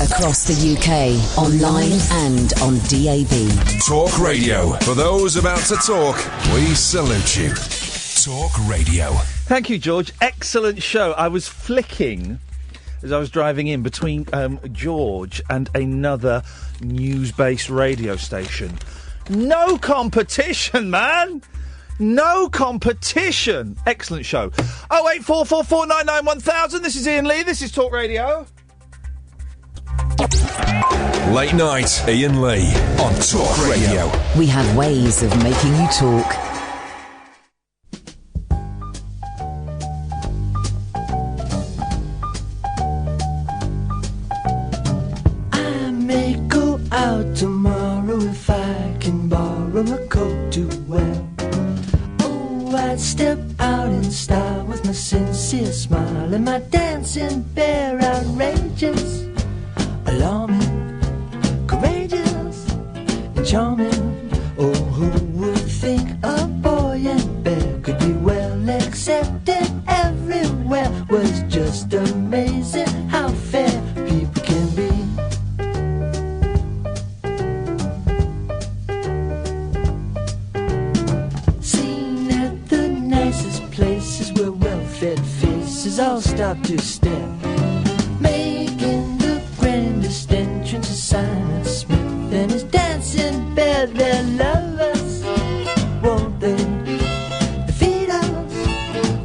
Across the UK, online and on DAB. Talk Radio. For those about to talk, we salute you. Talk Radio. Thank you, George. Excellent show. I was flicking as I was driving in between George and another news-based radio station. No competition, man! No competition! Excellent show. 08444991000. This is Iain Lee. This is Talk Radio. Late night, Iain Lee on Talk Radio. We have ways of making you talk. I may go out tomorrow if I can borrow a coat to wear. Oh, I'd step out in style with my sincere smile and my dancing bear outrageous. Alarming, courageous, and charming. Oh, who would think a boy and bear could be well accepted everywhere? Was just amazing how fair people can be. Seen at the nicest places where well-fed faces all stop to stare. Making the grandest entrance to Simon Smith and his dancing bear. Their lovers, won't they defeat us,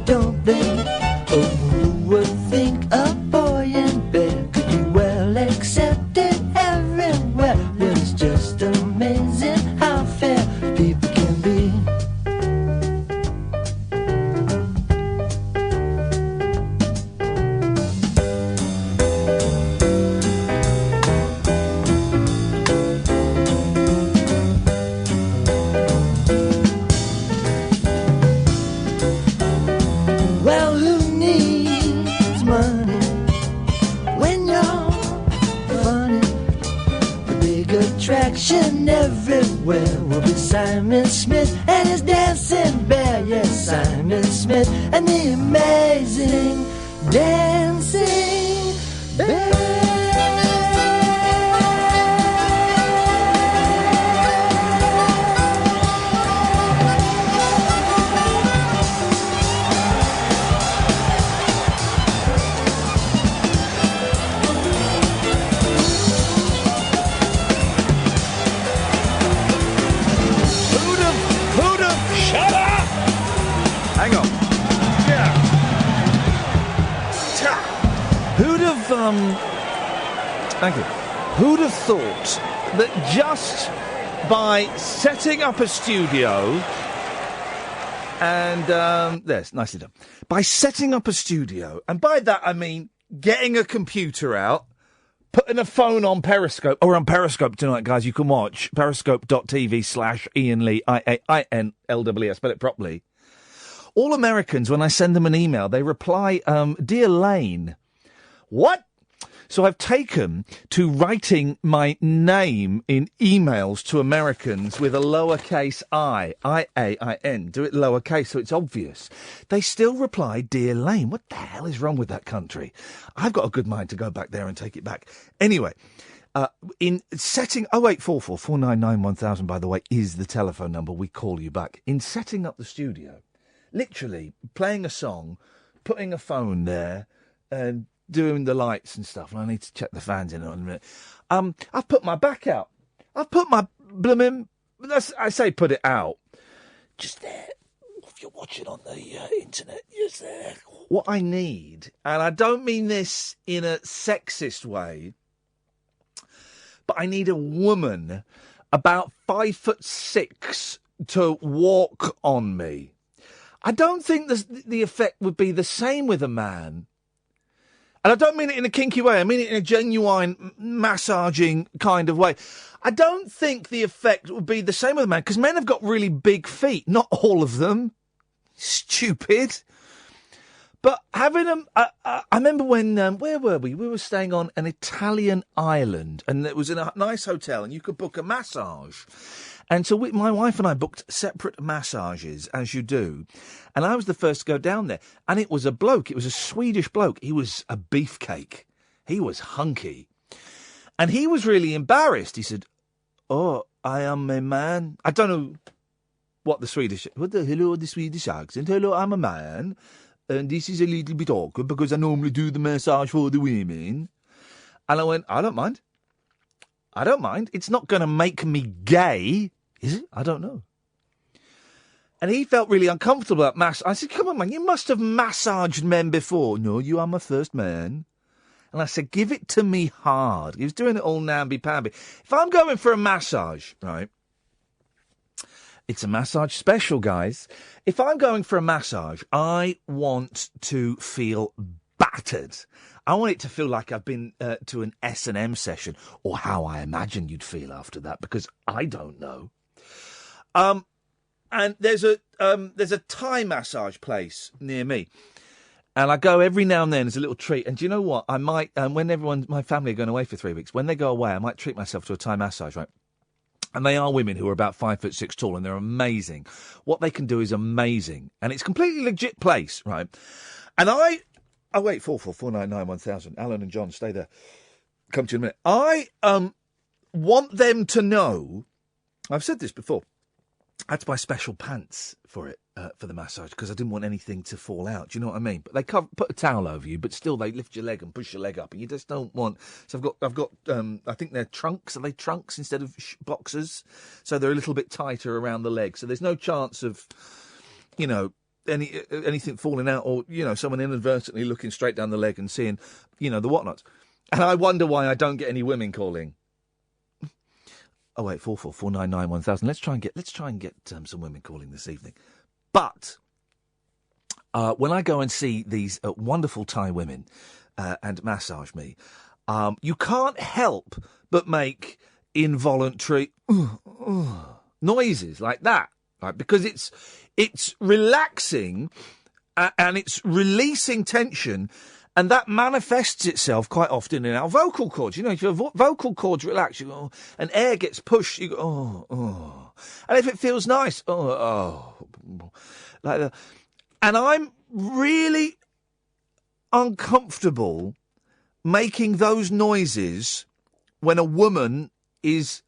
don't they? Oh, who would think a boy and bear could be well accepted everywhere? It's just amazing how fair people can be. Well, who needs money when you're funny? The big attraction everywhere will be Simon Smith and his dancing bear. Yes, Simon Smith and the amazing dancing bear. Shut up! Hang on. Yeah. Who'd have, thank you. Who'd have thought that just by setting up a studio and, there's, nicely done. By setting up a studio, and by that I mean getting a computer out, putting a phone on Periscope. Oh, we're on Periscope tonight, guys. You can watch periscope.tv/Iain Lee, IAINLEE. I spell it properly. All Americans, when I send them an email, they reply, Dear Lane. What? So I've taken to writing my name in emails to Americans with a lowercase I, IAIN. Do it lowercase so it's obvious. They still reply, Dear Lane. What the hell is wrong with that country? I've got a good mind to go back there and take it back. Anyway, in setting... 0844 499 1000, by the way, is the telephone number. We call you back. In setting up the studio, literally playing a song, putting a phone there and doing the lights and stuff, and I need to check the fans in a minute. I've put my back out. I've put my blooming... I say put it out. Just there. If you're watching on the internet, just there. What I need, and I don't mean this in a sexist way, but I need a woman about 5'6" to walk on me. I don't think the effect would be the same with a man. And I don't mean it in a kinky way. I mean it in a genuine massaging kind of way. I don't think the effect would be the same with a man, because men have got really big feet. Not all of them. Stupid. But having them... I remember when... where were we? We were staying on an Italian island, and it was in a nice hotel, and you could book a massage. And so my wife and I booked separate massages, as you do. And I was the first to go down there. And it was a bloke. It was a Swedish bloke. He was a beefcake. He was hunky. And he was really embarrassed. He said, "Oh, I am a man." I don't know what the Swedish accent. "Hello, I'm a man. And this is a little bit awkward because I normally do the massage for the women." And I went, "I don't mind. I don't mind. It's not going to make me gay, is it? I don't know." And he felt really uncomfortable about I said, "Come on, man, you must have massaged men before." "No, you are my first man." And I said, "Give it to me hard." He was doing it all namby-pamby. If I'm going for a massage, right, it's a massage special, guys. If I'm going for a massage, I want to feel battered. I want it to feel like I've been to an S&M session, or how I imagine you'd feel after that, because I don't know. And there's a Thai massage place near me, and I go every now and then as a little treat. And do you know what? I might, when my family are going away for 3 weeks, when they go away, I might treat myself to a Thai massage, right? And they are women who are about 5'6" tall, and they're amazing. What they can do is amazing, and it's a completely legit place, right? And oh wait, 444991000. Alan and John, stay there. Come to you in a minute. I want them to know. I've said this before. I had to buy special pants for it, for the massage, because I didn't want anything to fall out. Do you know what I mean? But they put a towel over you, but still they lift your leg and push your leg up, and you just don't want. So I've got. I think they're trunks. Are they trunks instead of boxers? So they're a little bit tighter around the leg. So there's no chance of, anything falling out, or someone inadvertently looking straight down the leg and seeing, the whatnots. And I wonder why I don't get any women calling. Oh wait, 444991000. Let's try and get some women calling this evening. But when I go and see these wonderful Thai women and massage me, you can't help but make involuntary noises like that, right? Because it's relaxing and it's releasing tension. And that manifests itself quite often in our vocal cords. If your vocal cords relax, you go, and air gets pushed, you go, oh. And if it feels nice, like that. And I'm really uncomfortable making those noises when a woman is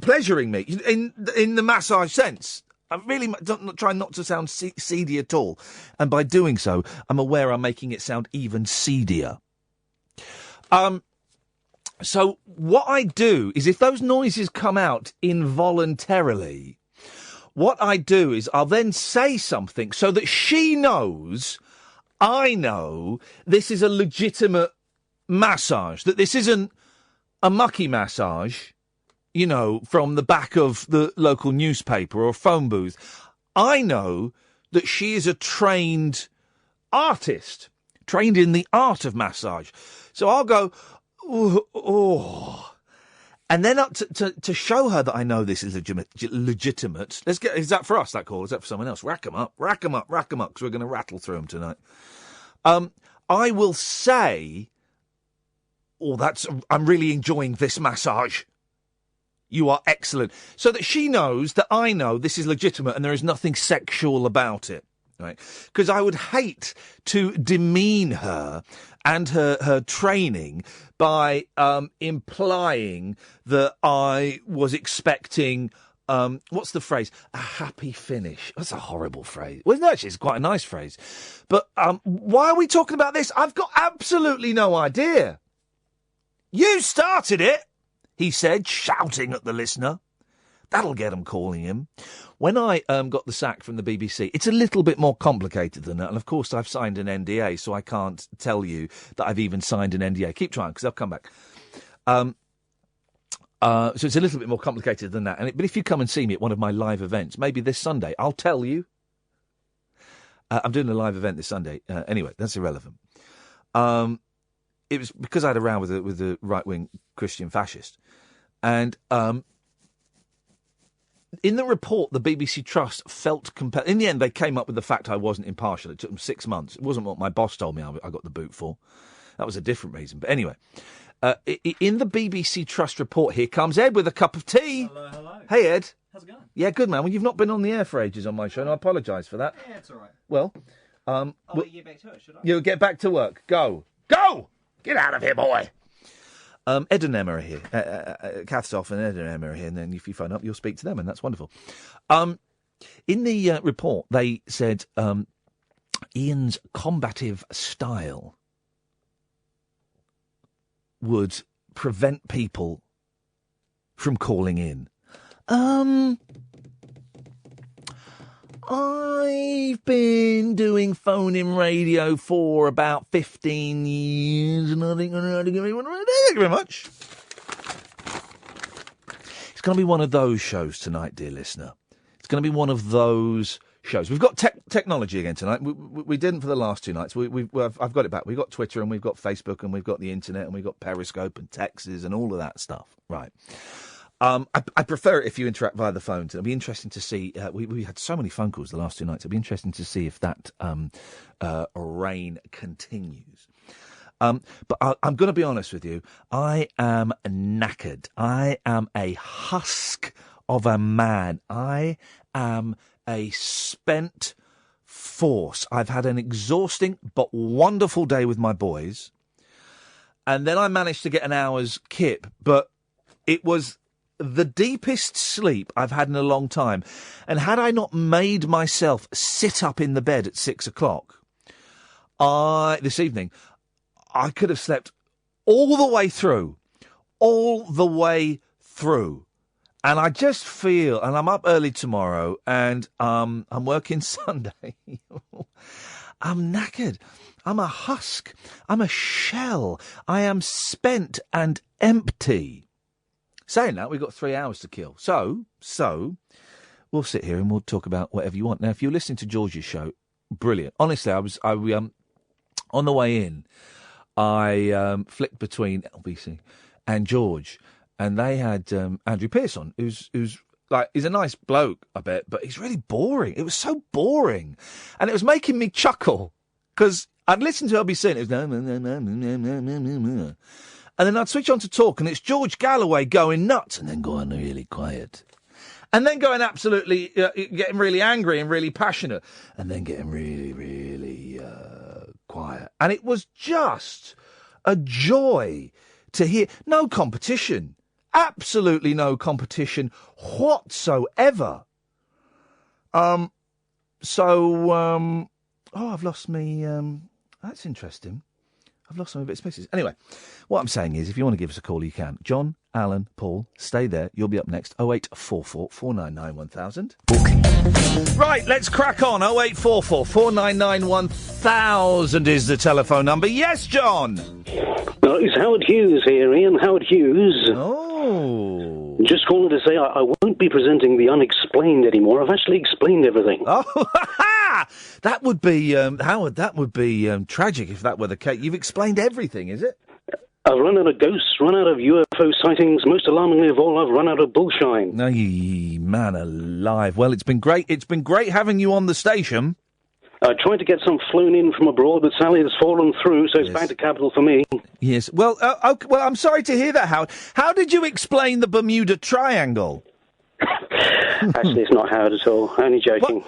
pleasuring me in the massage sense. I'm really trying not to sound seedy at all. And by doing so, I'm aware I'm making it sound even seedier. So what I do is, if those noises come out involuntarily, what I do is I'll then say something so that she knows, I know, this is a legitimate massage, that this isn't a mucky massage, from the back of the local newspaper or phone booth. I know that she is a trained artist, trained in the art of massage. So I'll go, oh. And then to show her that I know this is legitimate. Is that for us, that call? Is that for someone else? Rack 'em up, because we're going to rattle through them tonight. I will say, I'm really enjoying this massage. You are excellent. So that she knows that I know this is legitimate and there is nothing sexual about it, right? Because I would hate to demean her and her training by implying that I was expecting, what's the phrase? A happy finish. That's a horrible phrase. Well, no, actually, it's quite a nice phrase. But why are we talking about this? I've got absolutely no idea. You started it, he said, shouting at the listener. That'll get him calling him. When I got the sack from the BBC, it's a little bit more complicated than that. And, of course, I've signed an NDA, so I can't tell you that I've even signed an NDA. Keep trying, because I'll come back. So it's a little bit more complicated than that. But if you come and see me at one of my live events, maybe this Sunday, I'll tell you. I'm doing a live event this Sunday. Anyway, that's irrelevant. It was because I had a row with a right-wing Christian fascist. And in the report, the BBC Trust felt compelled. In the end, they came up with the fact I wasn't impartial. It took them 6 months. It wasn't what my boss told me I got the boot for. That was a different reason. But anyway, in the BBC Trust report, here comes Ed with a cup of tea. Hello. Hey, Ed. How's it going? Yeah, good, man. Well, you've not been on the air for ages on my show, and I apologise for that. Yeah, it's all right. Well, I'll get back to it, should I? You get back to work. Go! Get out of here, boy! Ed and Emma are here. Kath's off and Ed and Emma are here, and then if you phone up, you'll speak to them, and that's wonderful. In the report, they said Iain's combative style would prevent people from calling in. I've been doing phone-in radio for about 15 years, and I think I'm going to give anyone a radio. Thank you very much. It's going to be one of those shows tonight, dear listener. It's going to be one of those shows. We've got technology again tonight. We didn't for the last 2 nights. I've got it back. We've got Twitter, and we've got Facebook, and we've got the internet, and we've got Periscope and texts and all of that stuff. Right. I prefer it if you interact via the phone. It'll be interesting to see. We had so many phone calls the last 2 nights. It'll be interesting to see if that reign continues. But I'm going to be honest with you. I am knackered. I am a husk of a man. I am a spent force. I've had an exhausting but wonderful day with my boys. And then I managed to get an hour's kip. But it was the deepest sleep I've had in a long time. And had I not made myself sit up in the bed at 6 o'clock this evening, I could have slept all the way through. And I just feel, and I'm up early tomorrow, and I'm working Sunday. I'm knackered. I'm a husk. I'm a shell. I am spent and empty. Saying that, we've got 3 hours to kill. So we'll sit here and we'll talk about whatever you want. Now, if you're listening to George's show, brilliant. Honestly, I on the way in, I flicked between LBC and George, and they had Andrew Pearce on, who's like, he's a nice bloke, I bet, but he's really boring. It was so boring, and it was making me chuckle because I'd listen to LBC and it was and then I'd switch on to talk, and it's George Galloway going nuts, and then going really quiet, and then going absolutely getting really angry and really passionate, and then getting really, really quiet. And it was just a joy to hear. No competition. Absolutely no competition whatsoever. I've lost me. That's interesting. I've lost some bits and pieces. Anyway, what I'm saying is, if you want to give us a call, you can. John, Alan, Paul, stay there. You'll be up next. 0844 499 1000. Right, let's crack on. 0844 499 1000 is the telephone number. Yes, John. No, it's Howard Hughes here, Ian. Howard Hughes. Oh. Just calling to say I won't be presenting the unexplained anymore. I've actually explained everything. Oh, that would be, Howard, that would be tragic if that were the case. You've explained everything, is it? I've run out of ghosts, run out of UFO sightings. Most alarmingly of all, I've run out of bullshine. No, man alive. Well, it's been great. It's been great having you on the station. I tried to get some flown in from abroad, but Sally has fallen through, so it's back to capital for me. Yes. Well, okay, well, I'm sorry to hear that, Howard. How did you explain the Bermuda Triangle? Actually, it's not Howard at all. Only joking.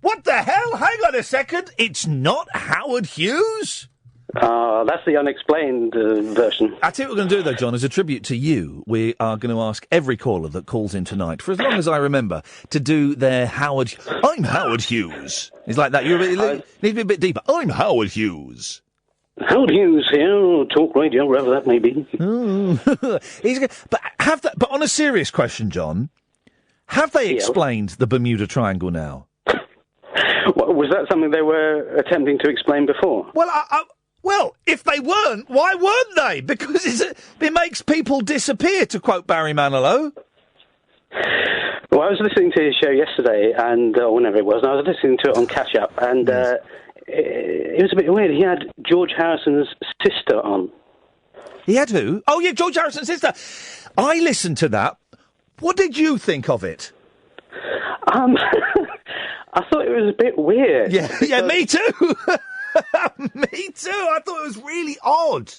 What the hell? Hang on a second. It's not Howard Hughes? That's the unexplained version. I tell you what we're going to do, though, John. As a tribute to you, we are going to ask every caller that calls in tonight, for as long as I remember, to do their Howard... I'm Howard Hughes. It's like that. You need to be a bit deeper. I'm Howard Hughes. Howard Hughes here, or talk radio, wherever that may be. But on a serious question, John, have they explained the Bermuda Triangle now? Was that something they were attempting to explain before? Well, if they weren't, why weren't they? Because it makes people disappear, to quote Barry Manilow. Well, I was listening to his show yesterday, and whenever it was, and I was listening to it on Catch Up, and it was a bit weird. He had George Harrison's sister on. He had who? Oh, yeah, George Harrison's sister. I listened to that. What did you think of it? I thought it was a bit weird. Yeah, me too. Me too. I thought it was really odd.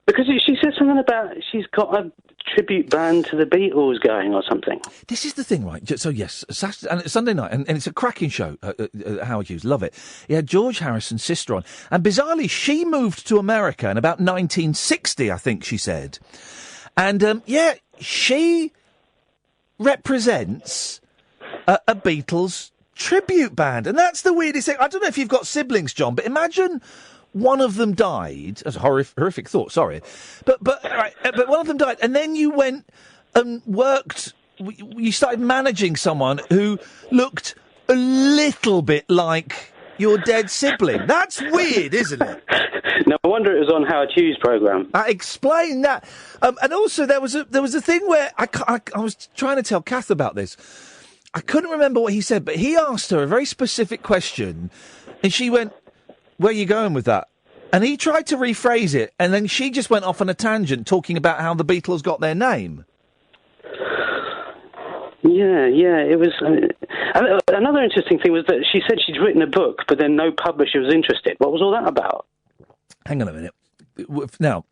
Because she said something about she's got a tribute band to the Beatles going or something. This is the thing, right? So, yes, Saturday, and it's Sunday night, and it's a cracking show, Howard Hughes, love it. He had George Harrison's sister on, and bizarrely, she moved to America in about 1960, I think she said. And, she represents a Beatles tribute band, and that's the weirdest thing. I don't know if you've got siblings, John, but imagine one of them died. That's a horrific thought, sorry. But one of them died, and then you went and worked, you started managing someone who looked a little bit like your dead sibling. That's weird, isn't it? No wonder it was on Howard Hughes' programme. Explain that. And also, there was a thing where I was trying to tell Kath about this. I couldn't remember what he said, but he asked her a very specific question, and she went, "Where are you going with that?" And he tried to rephrase it, and then she just went off on a tangent talking about how the Beatles got their name. Yeah, it was... another interesting thing was that she said she'd written a book, but then no publisher was interested. What was all that about? Hang on a minute. Now,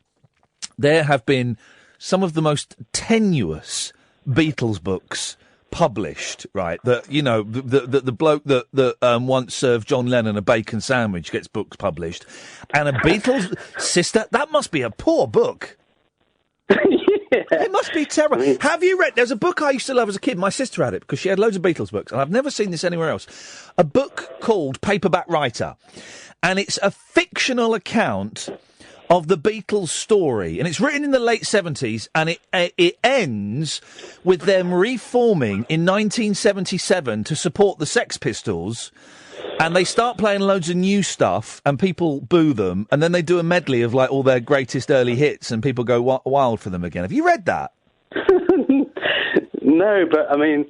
there have been some of the most tenuous Beatles books published, right? That, you know, the bloke that once served John Lennon a bacon sandwich gets books published, and a Beatles sister. That must be a poor book. It must be terrible. Have you read? There's a book I used to love as a kid. My sister had it because she had loads of Beatles books, and I've never seen this anywhere else. A book called Paperback Writer, and it's a fictional account of the Beatles' story, and it's written in the late 70s, and it ends with them reforming in 1977 to support the Sex Pistols, and they start playing loads of new stuff, and people boo them, and then they do a medley of like all their greatest early hits, and people go wild for them again. Have you read that? No, but I mean,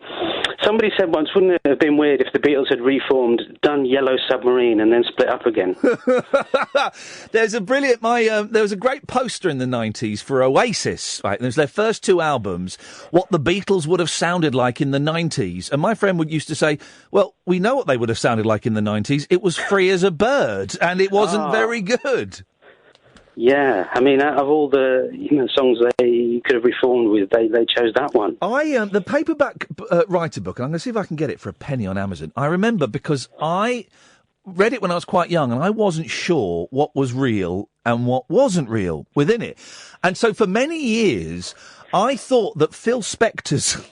somebody said once, wouldn't it have been weird if the Beatles had reformed, done Yellow Submarine, and then split up again? There's a brilliant, there was a great poster in the 90s for Oasis, right? It was their first two albums, what the Beatles would have sounded like in the 90s. And my friend used to say, well, we know what they would have sounded like in the 90s. It was Free as a Bird, and it wasn't very good. Yeah, I mean, out of all the songs they could have reformed with, they chose that one. The Paperback Writer book, and I'm going to see if I can get it for a penny on Amazon. I remember because I read it when I was quite young, and I wasn't sure what was real and what wasn't real within it. And so for many years, I thought that Phil Spector's...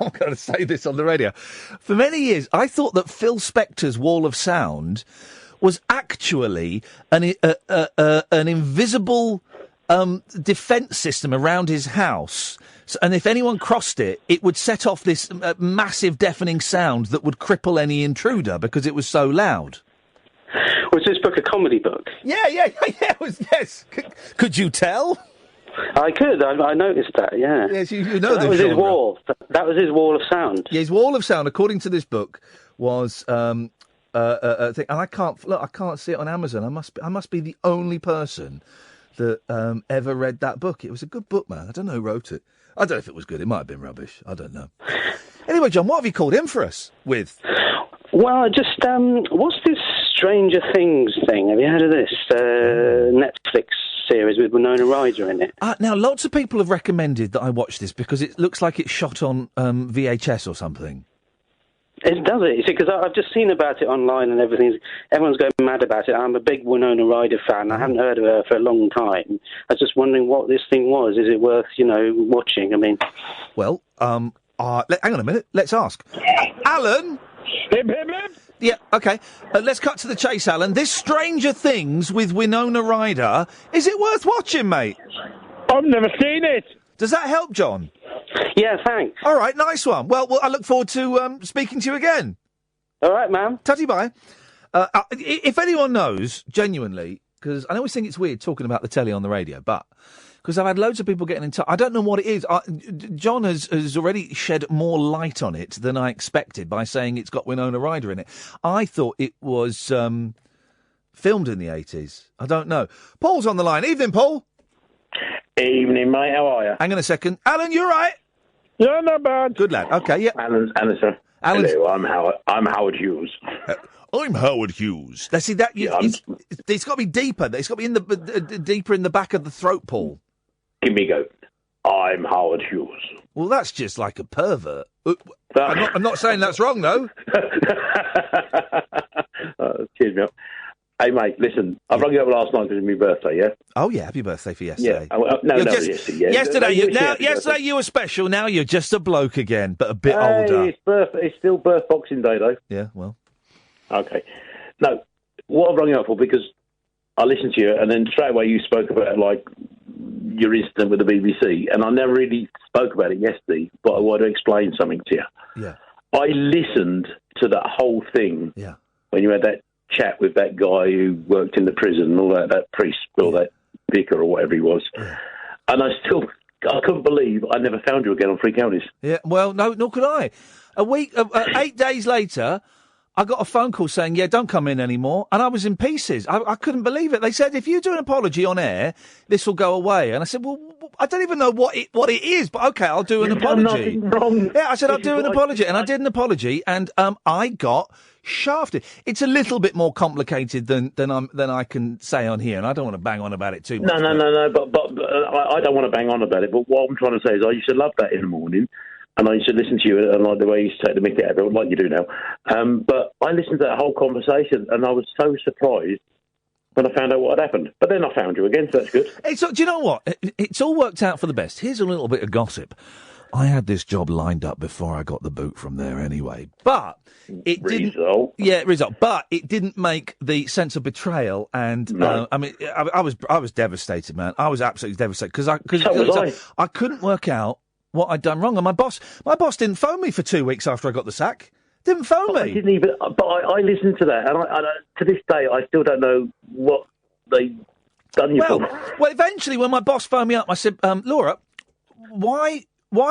I'm going to say this on the radio. For many years, I thought that Phil Spector's Wall of Sound was actually an invisible defence system around his house. And if anyone crossed it, it would set off this massive deafening sound that would cripple any intruder because it was so loud. Was this book a comedy book? Yeah, it was, yes. Could you tell? I could. I noticed that, yeah. Yes, you know that was his wall. That was his wall of sound. Yeah, his wall of sound, according to this book, was... thing. And I can't see it on Amazon. I must be the only person that ever read that book. It was a good book, man. I don't know who wrote it. I don't know if it was good. It might have been rubbish. I don't know. Anyway, John, what have you called in for us with? Well, just what's this Stranger Things thing? Have you heard of this Netflix series with Winona Ryder in it? Now, lots of people have recommended that I watch this because it looks like it's shot on VHS or something. It does it, you see, because I've just seen about it online and everything. Everyone's going mad about it. I'm a big Winona Ryder fan. I haven't heard of her for a long time. I was just wondering what this thing was. Is it worth, watching? I mean... Well, hang on a minute. Let's ask. Alan? Hip, hip, hip. Yeah, OK. Let's cut to the chase, Alan. This Stranger Things with Winona Ryder, is it worth watching, mate? I've never seen it. Does that help, John? Yeah, thanks. All right, nice one. Well, I look forward to speaking to you again. All right, ma'am. Tutty bye. If anyone knows, genuinely, because I always think it's weird talking about the telly on the radio, but because I've had loads of people getting in touch. I don't know what it is. John has already shed more light on it than I expected by saying it's got Winona Ryder in it. I thought it was filmed in the 80s. I don't know. Paul's on the line. Evening, Paul. Evening, mate. How are you? Hang on a second. Alan, you all right? Yeah, not bad. Good lad. Okay, yeah. Alan, sir. Hello, I'm Howard Hughes. I'm Howard Hughes. Let's see that. It's got to be deeper. It's got to be in the deeper in the back of the throat, Paul. Give me a go. I'm Howard Hughes. Well, that's just like a pervert. I'm not saying that's wrong, though. Cheers me up. Hey, mate, listen, I rang you up last night because it was my birthday, yeah? Oh, yeah, happy birthday for yesterday. Yeah. Yesterday you were special, now you're just a bloke again, but a bit older. It's still birth boxing day, though. Yeah, well. Okay. No, what I rang you up for, because I listened to you, and then straight away you spoke about, like, your incident with the BBC, and I never really spoke about it yesterday, but I want to explain something to you. Yeah. I listened to that whole thing when you had that chat with that guy who worked in the prison and all that priest or that vicar or whatever he was. Yeah. And I couldn't believe I never found you again on Three Counties. Yeah, well, no, nor could I. 8 days later, I got a phone call saying, don't come in anymore. And I was in pieces. I couldn't believe it. They said, if you do an apology on air, this will go away. And I said, well, I don't even know what it is, but okay, I'll do an apology. Nothing wrong. Yeah, I said, I'll do an apology. And I did an apology, and I got shafted. It's a little bit more complicated than I can say on here, and I don't want to bang on about it too much. No, but I don't want to bang on about it, but what I'm trying to say is I used to love that in the morning, and I used to listen to you, and like the way you used to take the mickey out of it, like you do now. But I listened to that whole conversation, and I was so surprised when I found out what had happened. But then I found you again, so that's good. Do you know what? It's all worked out for the best. Here's a little bit of gossip. I had this job lined up before I got the boot from there anyway. But it didn't... Result. But it didn't make the sense of betrayal, and no. I was devastated, man. I was absolutely devastated because I couldn't work out what I'd done wrong. And my boss didn't phone me for 2 weeks after I got the sack. Didn't phone me. I didn't even. But I listened to that, and I to this day I still don't know what they done you for. Well, eventually when my boss phoned me up, I said, Laura, why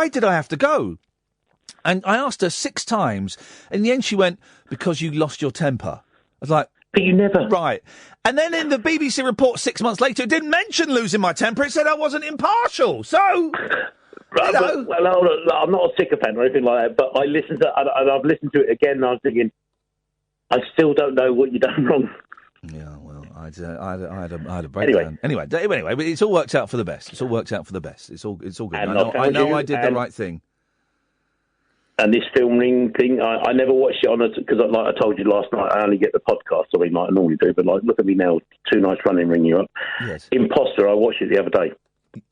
did I have to go? And I asked her 6 times. In the end, she went, because you lost your temper. I was like... But you never... Right. And then in the BBC report 6 months later, it didn't mention losing my temper. It said I wasn't impartial. So... Right, I'm not a sycophant or anything like that, but I listened to and I've listened to it again, and I was thinking, I still don't know what you've done wrong. Yeah, well, I had a breakdown. Anyway, but it's all worked out for the best. It's all worked out for the best. It's all good. And I know I did the right thing. And this film ring thing, I never watched it on it because, like I told you last night, I only get the podcast. I mean, like I normally do, but like, look at me now, 2 nights running, ring you up. Yes. Imposter. I watched it the other day.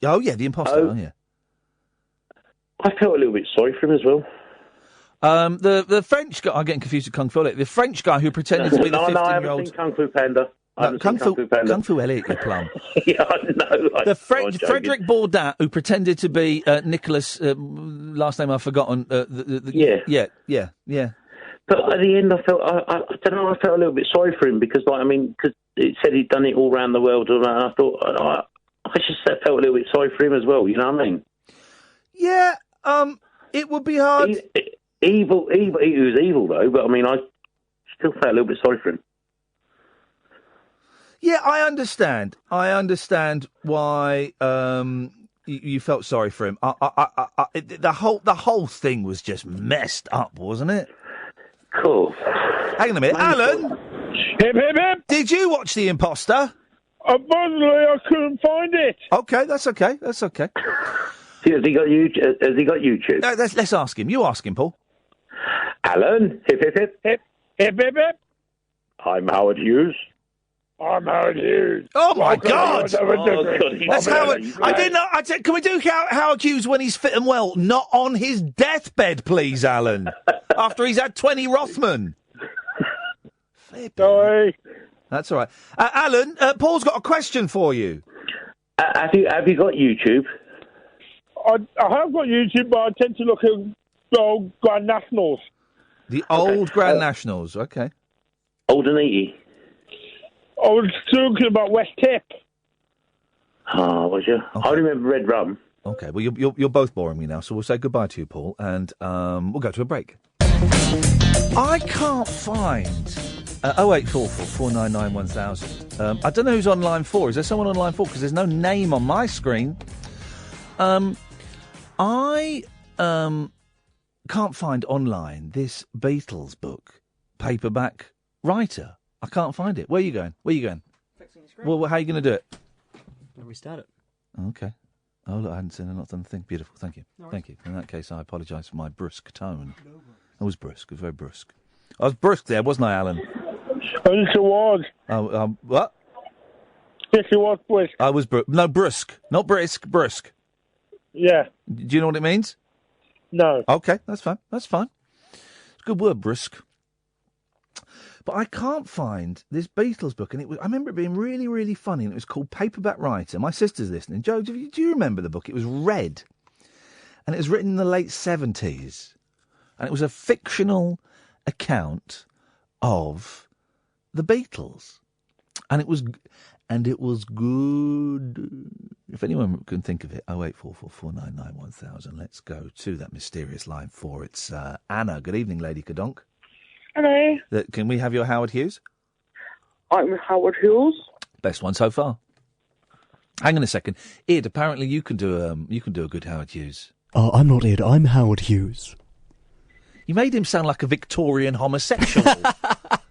Oh yeah, the Imposter. Oh yeah. I felt a little bit sorry for him as well. The French guy, I'm getting confused with Kung Fu Elliot. The French guy who pretended to be the 15-year-old... No, I haven't seen Kung Fu Panda. Kung Fu Elliot, you plum. Yeah, I know. Frederick Bourdat, who pretended to be Nicholas, last name I've forgotten. Yeah. But at the end, I felt, I don't know, I felt a little bit sorry for him because, because it said he'd done it all around the world, and I thought, I just felt a little bit sorry for him as well, you know what I mean? Yeah, it would be hard. He was evil, though, but I mean, I still felt a little bit sorry for him. Yeah, I understand. I understand why you felt sorry for him. The whole thing was just messed up, wasn't it? Cool. Hang on a minute, Alan. Hip, hip, hip. Did you watch The Imposter? Unfortunately, I couldn't find it. Okay, that's okay. Has he got YouTube? Let's ask him. You ask him, Paul. Alan, hip, hip, hip. Hip, hip, hip, hip. I'm Howard Hughes. I'm Howard Hughes. Oh, my God. That's Howard. I didn't know. Can we do Howard Hughes when he's fit and well, not on his deathbed, please, Alan? After he's had 20 Rothman. Sorry. That's all right. Alan, Paul's got a question for you. Have you got YouTube? I have got YouTube, but I tend to look at the old Grand Nationals. The old Grand Nationals, okay. Old and eaty. I was talking about West Tip. Oh, was you? Okay. I remember Red Rum. Okay, well, you're both boring me now, so we'll say goodbye to you, Paul, and we'll go to a break. I can't find 0844 499 1000. I don't know who's on line 4. Is there someone on line 4? Because there's no name on my screen. I can't find online this Beatles book, paperback writer. I can't find it. Where are you going? Fixing the screen. Well, how are you going to do it? I'll restart it. Okay. Oh, look, I hadn't seen her, not done the thing. Beautiful, thank you. Thank you. In that case, I apologise for my brusque tone. I was brusque, very brusque. I was brusque there, wasn't I, Alan? Yes, it was. Oh, what? Yes, it was brisk. I was no, brusque. Not brisk, brusque. Yeah. Do you know what it means? No. Okay, that's fine. That's fine. It's a good word, brusque. But I can't find this Beatles book, and I remember it being really, really funny, and it was called Paperback Writer. My sister's listening. Joe, do you remember the book? It was red, and it was written in the late 70s, and it was a fictional account of the Beatles, and it was good. If anyone can think of it, 08444991000. Let's go to that mysterious line 4. It's Anna. Good evening, Lady Kadonk. Hello. Can we have your Howard Hughes? I'm Howard Hughes. Best one so far. Hang on a second, Id. Apparently, you can do a good Howard Hughes. I'm not Id. I'm Howard Hughes. You made him sound like a Victorian homosexual.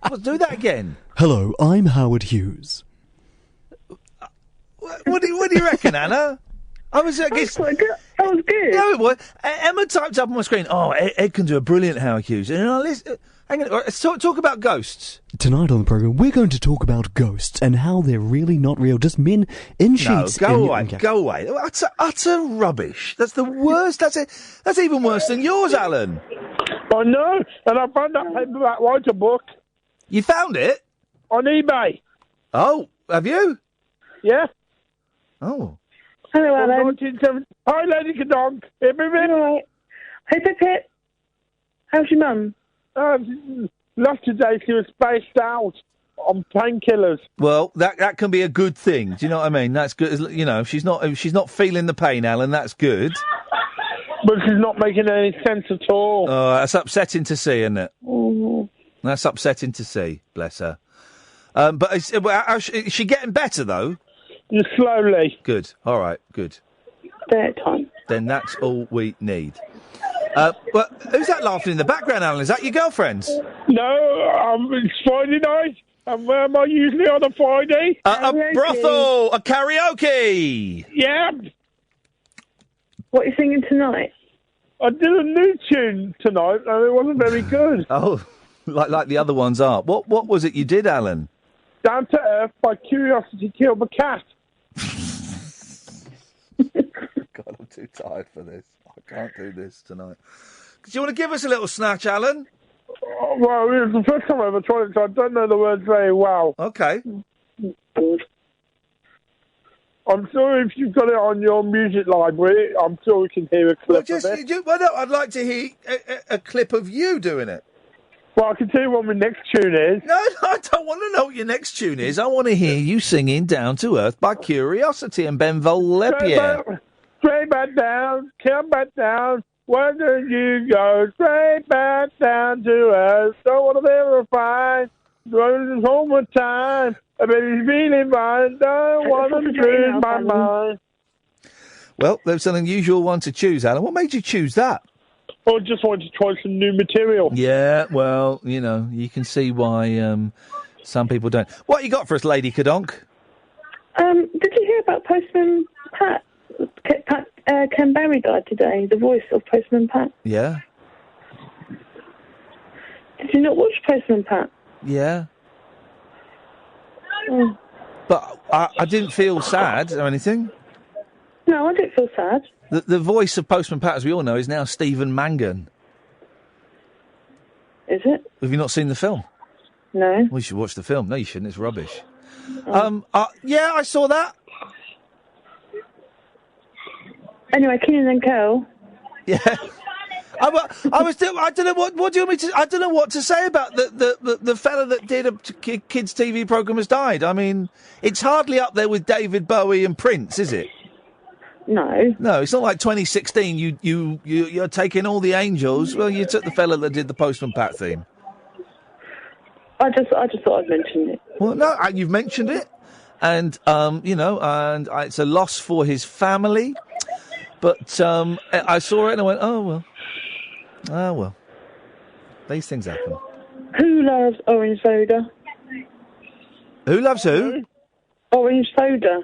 Well, do that again. Hello, I'm Howard Hughes. What do you reckon, Anna? I was quite good. That was good. No, it was. Emma typed up on my screen. Oh, Ed can do a brilliant Howard Hughes. And I listen. Hang on, let's talk about ghosts. Tonight on the programme, we're going to talk about ghosts and how they're really not real. Just men in sheets. No, go away. Utter rubbish. That's the worst. That's even worse than yours, Alan. I know, and I found that Paperback Writer book. You found it? On eBay. Oh, have you? Yeah. Oh. Hello, Alan. 1970. Hi, Lady Kadonk. Hip, hip, hip. All right. Hip, hip, hip. How's your mum? Last today, she was spaced out on painkillers. Well, that can be a good thing. Do you know what I mean? That's good. You know, she's not feeling the pain, Alan. That's good. But she's not making any sense at all. Oh, that's upsetting to see, isn't it? Mm. That's upsetting to see. Bless her. But is she getting better though? Just slowly. Good. All right. Good. Third time. Then that's all we need. Well, who's that laughing in the background, Alan? Is that your girlfriend? No, it's Friday night. And where am I usually on a Friday? A brothel, a karaoke. Yeah. What are you singing tonight? I did a new tune tonight, and it wasn't very good. Oh, like the other ones are. What was it you did, Alan? Down to Earth by Curiosity Killed the Cat. God, I'm too tired for this. I can't do this tonight. Do you want to give us a little snatch, Alan? Well, it was the first time I ever tried it, so I don't know the words very well. Okay. I'm sure if you've got it on your music library, I'm sure we can hear a clip of it. No, I'd like to hear a clip of you doing it. Well, I can tell you what my next tune is. No, I don't want to know what your next tune is. I want to hear you singing Down to Earth by Curiosity and Benvol Lepierre. Straight back down, come back down. Where do you go? Straight back down to Earth. Don't want to verify. Running home with time. I bet he's feeling fine. Don't want to lose my mind. Well, there's an unusual one to choose, Alan. What made you choose that? I just wanted to try some new material. Yeah, well, you know, you can see why some people don't. What you got for us, Lady Kadonk? Did you hear about Postman Pat? Ken Barry died today, the voice of Postman Pat. Yeah. Did you not watch Postman Pat? Yeah. Oh. But I didn't feel sad or anything. No, I didn't feel sad. The voice of Postman Pat, as we all know, is now Stephen Mangan. Is it? Have you not seen the film? No. Well, you should watch the film. No, you shouldn't. It's rubbish. Yeah, I saw that. Anyway, Kenan and Kel. Yeah. I don't know what do you want me to. I don't know what to say about the fella that did a kids' TV program has died. I mean, it's hardly up there with David Bowie and Prince, is it? No. No, it's not like 2016. You're taking all the angels. Well, you took the fella that did the Postman Pat theme. I just thought I'd mention it. Well, no, you've mentioned it, and it's a loss for his family. But I saw it and I went, oh well. These things happen. Who loves orange soda? Who loves who? Orange soda.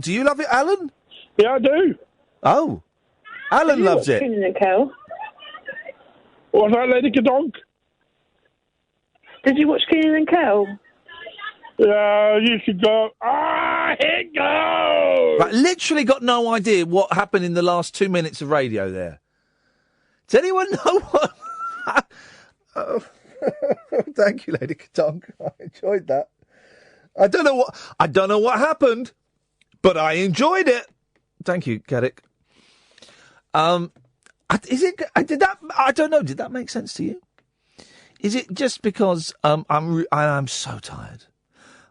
Do you love it, Alan? Yeah, I do. Oh. Alan loves it. Kenan and Kel? What's that, Lady Kadonk? Did you watch Kenan and Kel? Yeah, you should go. Ah, here it goes! Right, literally got no idea what happened in the last 2 minutes of radio there. Does anyone know what... Oh. Thank you, Lady Katonk. I enjoyed that. I don't know what happened, but I enjoyed it. Thank you, Gaddick. Did that make sense to you? Is it just because I'm so tired?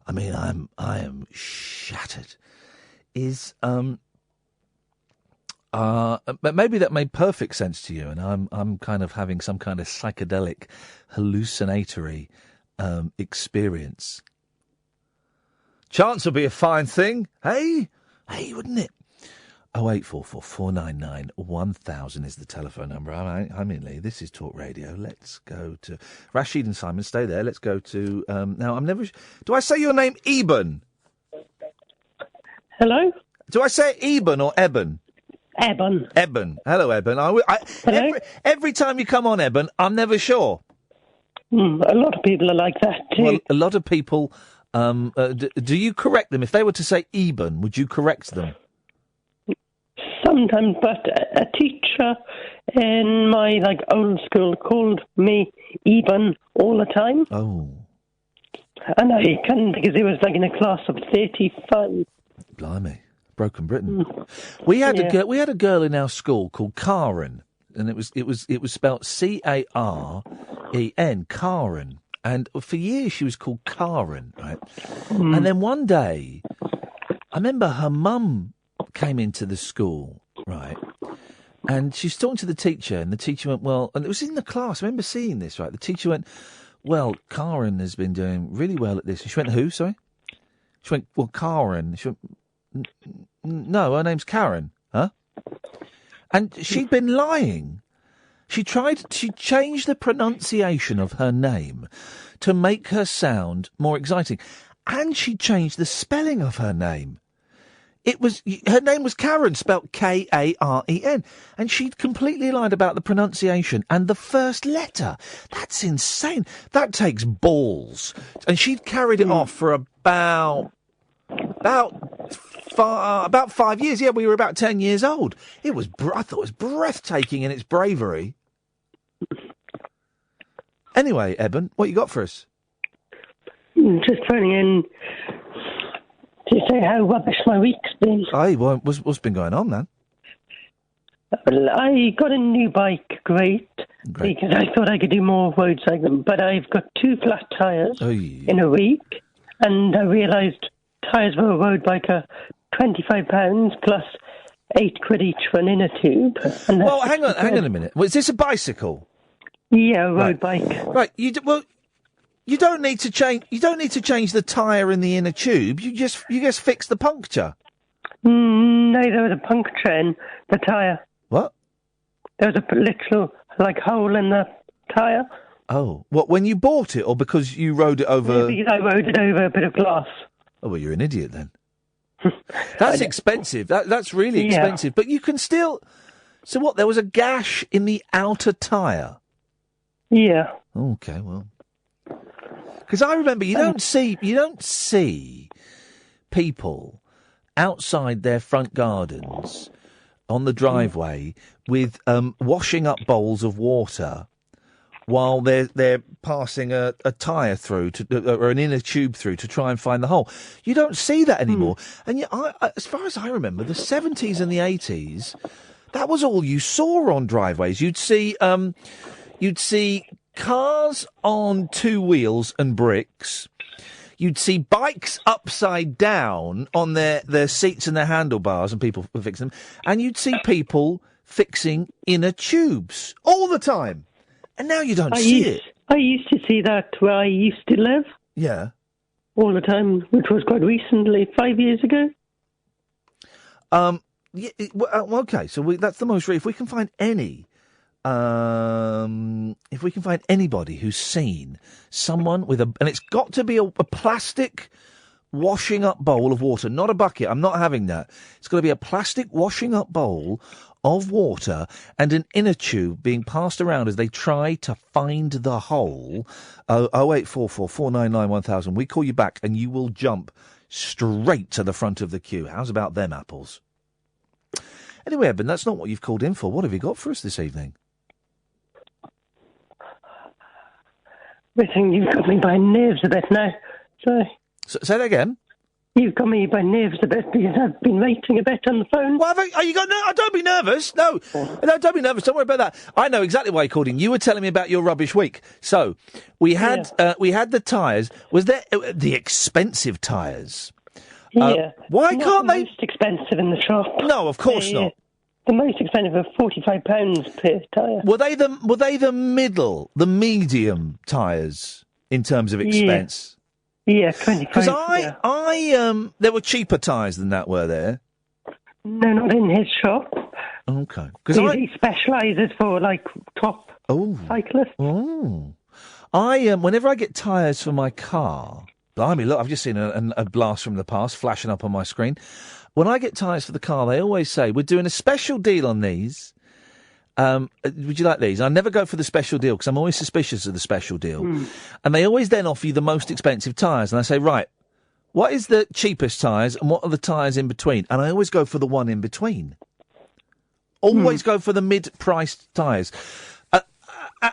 I mean, I am shattered. But maybe that made perfect sense to you, and I'm kind of having some kind of psychedelic, hallucinatory experience. Chance will be a fine thing, hey, wouldn't it? 0844 499 1000 is the telephone number. I'm in Lee. This is Talk Radio. Let's go to Rashid and Simon. Stay there. Let's go to now. I'm never. Do I say your name, Eben? Hello. Do I say Eben or Eben? Eben. Eben. Hello, Eben. Hello? Every time you come on, Eben, I'm never sure. A lot of people are like that too. Well, a lot of people. Do you correct them if they were to say Eben? Would you correct them? Sometimes, but a teacher in my old school called me Eben all the time. Oh. And I couldn't because he was in a class of 35. Blimey. Broken Britain. We had a girl in our school called Karen, and it was spelt Caren, Karen, and for years she was called Karen, right? And then one day, I remember her mum came into the school, right? And she was talking to the teacher, and the teacher went, well, and it was in the class. I remember seeing this, right? The teacher went, well, Karen has been doing really well at this. And she went, who? Sorry. She went, well, Karen. She went, no, her name's Karen. Huh? And she'd been lying. She changed the pronunciation of her name to make her sound more exciting. And she changed the spelling of her name. Her name was Karen, spelt Karen. And she'd completely lied about the pronunciation and the first letter. That's insane. That takes balls. And she'd carried it off for about 5 years. Yeah, we were about 10 years old. I thought it was breathtaking in its bravery. Anyway, Eben, what you got for us? Just phoning in to say how rubbish my week's been. Aye, well, what's been going on, then? Well, I got a new bike, great, because I thought I could do more road cycling, but I've got 2 flat tyres in a week, and I realised tyres for a road bike are £25 plus £8 each for an inner tube. Well, hang on a minute. Is this a bicycle? Yeah, a road bike. Right. You don't need to change. You don't need to change the tyre in the inner tube. You just fix the puncture. No, there was a puncture in the tyre. What? There was a literal hole in the tyre. Oh, what? When you bought it, or because you rode it over? Yeah, because I rode it over a bit of glass. Oh, well, you're an idiot then. That's expensive. That's really expensive. Yeah. But you can still. So what? There was a gash in the outer tyre. Yeah. Okay, well. Because I remember you don't see people outside their front gardens on the driveway with washing up bowls of water while they're passing a tyre through or an inner tube through to try and find the hole. You don't see that anymore. And yet, as far as I remember, the 70s and the 80s, that was all you saw on driveways. You'd see cars on 2 wheels and bricks. You'd see bikes upside down on their seats and their handlebars, and people fixing them. And you'd see people fixing inner tubes all the time. And now you don't see it. I used to see that where I used to live. Yeah. All the time, which was quite recently, 5 years ago. Yeah, okay, so that's the most. If we can find anybody who's seen someone with and it's got to be a plastic washing up bowl of water, not a bucket. I'm not having that. It's got to be a plastic washing up bowl of water and an inner tube being passed around as they try to find the hole. 0844 499 1000. We call you back and you will jump straight to the front of the queue. How's about them apples? Anyway, Eben, that's not what you've called in for. What have you got for us this evening? I think you've got me by nerves a bit now. Sorry. Say that again? You've got me by nerves a bit because I've been waiting a bit on the phone. Well, don't be nervous. No, don't be nervous. Don't worry about that. I know exactly why you're calling. You were telling me about your rubbish week. So we had the tyres. Was there the expensive tyres? Yeah. Why can't they? Most expensive in the shop. No, of course not. The most expensive are £45 per tyre. Were they the medium tyres in terms of expense? Yeah, 25. Because there were cheaper tyres than that, were there? No, not in his shop. Okay. He specialises for, top cyclists. Oh. Whenever I get tyres for my car, blimey, look, I've just seen a blast from the past flashing up on my screen. When I get tyres for the car, they always say, we're doing a special deal on these. Would you like these? I never go for the special deal because I'm always suspicious of the special deal. And they always then offer you the most expensive tyres. And I say, right, what is the cheapest tyres and what are the tyres in between? And I always go for the one in between. Always go for the mid-priced tyres.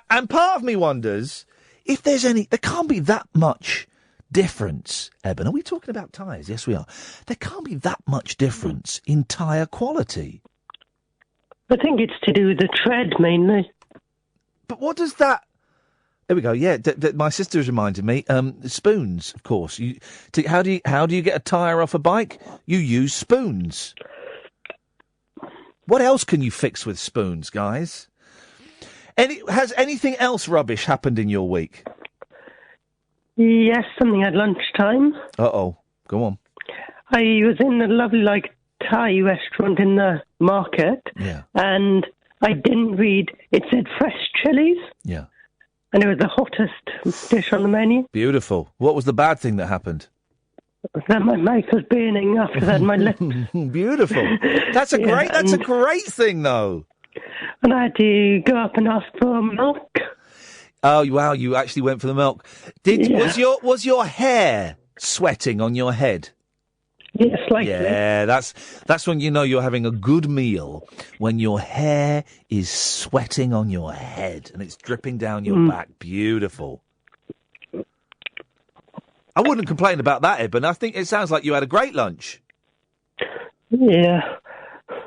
And part of me wonders if there's there can't be that much difference, Eben. Are we talking about tyres? Yes, we are. There can't be that much difference in tyre quality. I think it's to do with the tread, mainly. But what does that... There we go, yeah. My sister has reminded me. Spoons, of course. How do you get a tyre off a bike? You use spoons. What else can you fix with spoons, guys? Has anything else rubbish happened in your week? Yes, something at lunchtime. Uh-oh. Go on. I was in a lovely, Thai restaurant in the market. Yeah. And I didn't read, it said fresh chilies. Yeah. And it was the hottest dish on the menu. Beautiful. What was the bad thing that happened? That my mouth was burning after that, my lips. Beautiful. That's a great thing, though. And I had to go up and ask for milk. Oh, wow, you actually went for the milk. Was your hair sweating on your head? Yes, slightly. Yeah, that's when you know you're having a good meal, when your hair is sweating on your head and it's dripping down your back. Beautiful. I wouldn't complain about that, Eben. I think it sounds like you had a great lunch. Yeah.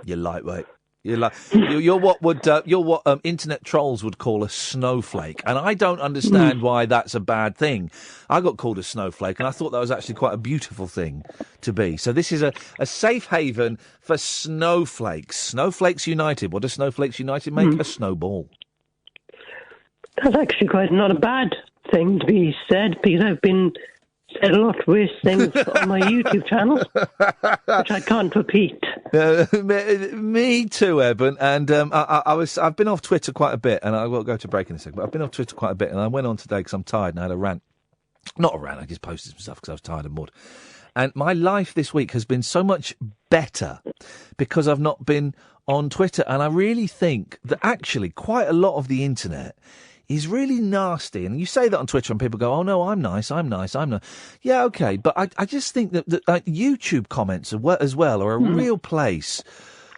You're lightweight. You're what internet trolls would call a snowflake, and I don't understand why that's a bad thing. I got called a snowflake, and I thought that was actually quite a beautiful thing to be. So this is a safe haven for snowflakes. Snowflakes United. What does Snowflakes United make? A snowball. That's actually quite not a bad thing to be said, because I've been said a lot worse things on my YouTube channel, which I can't repeat. Me too, Eben. And I've been off Twitter quite a bit, and I will go to break in a second. But I've been off Twitter quite a bit, and I went on today because I'm tired, and I had a rant. Not a rant. I just posted some stuff because I was tired and bored. And my life this week has been so much better because I've not been on Twitter, and I really think that actually quite a lot of the internet is really nasty. And you say that on Twitter and people go, oh, no, I'm nice. Yeah, OK. But I just think that YouTube comments as well are a real place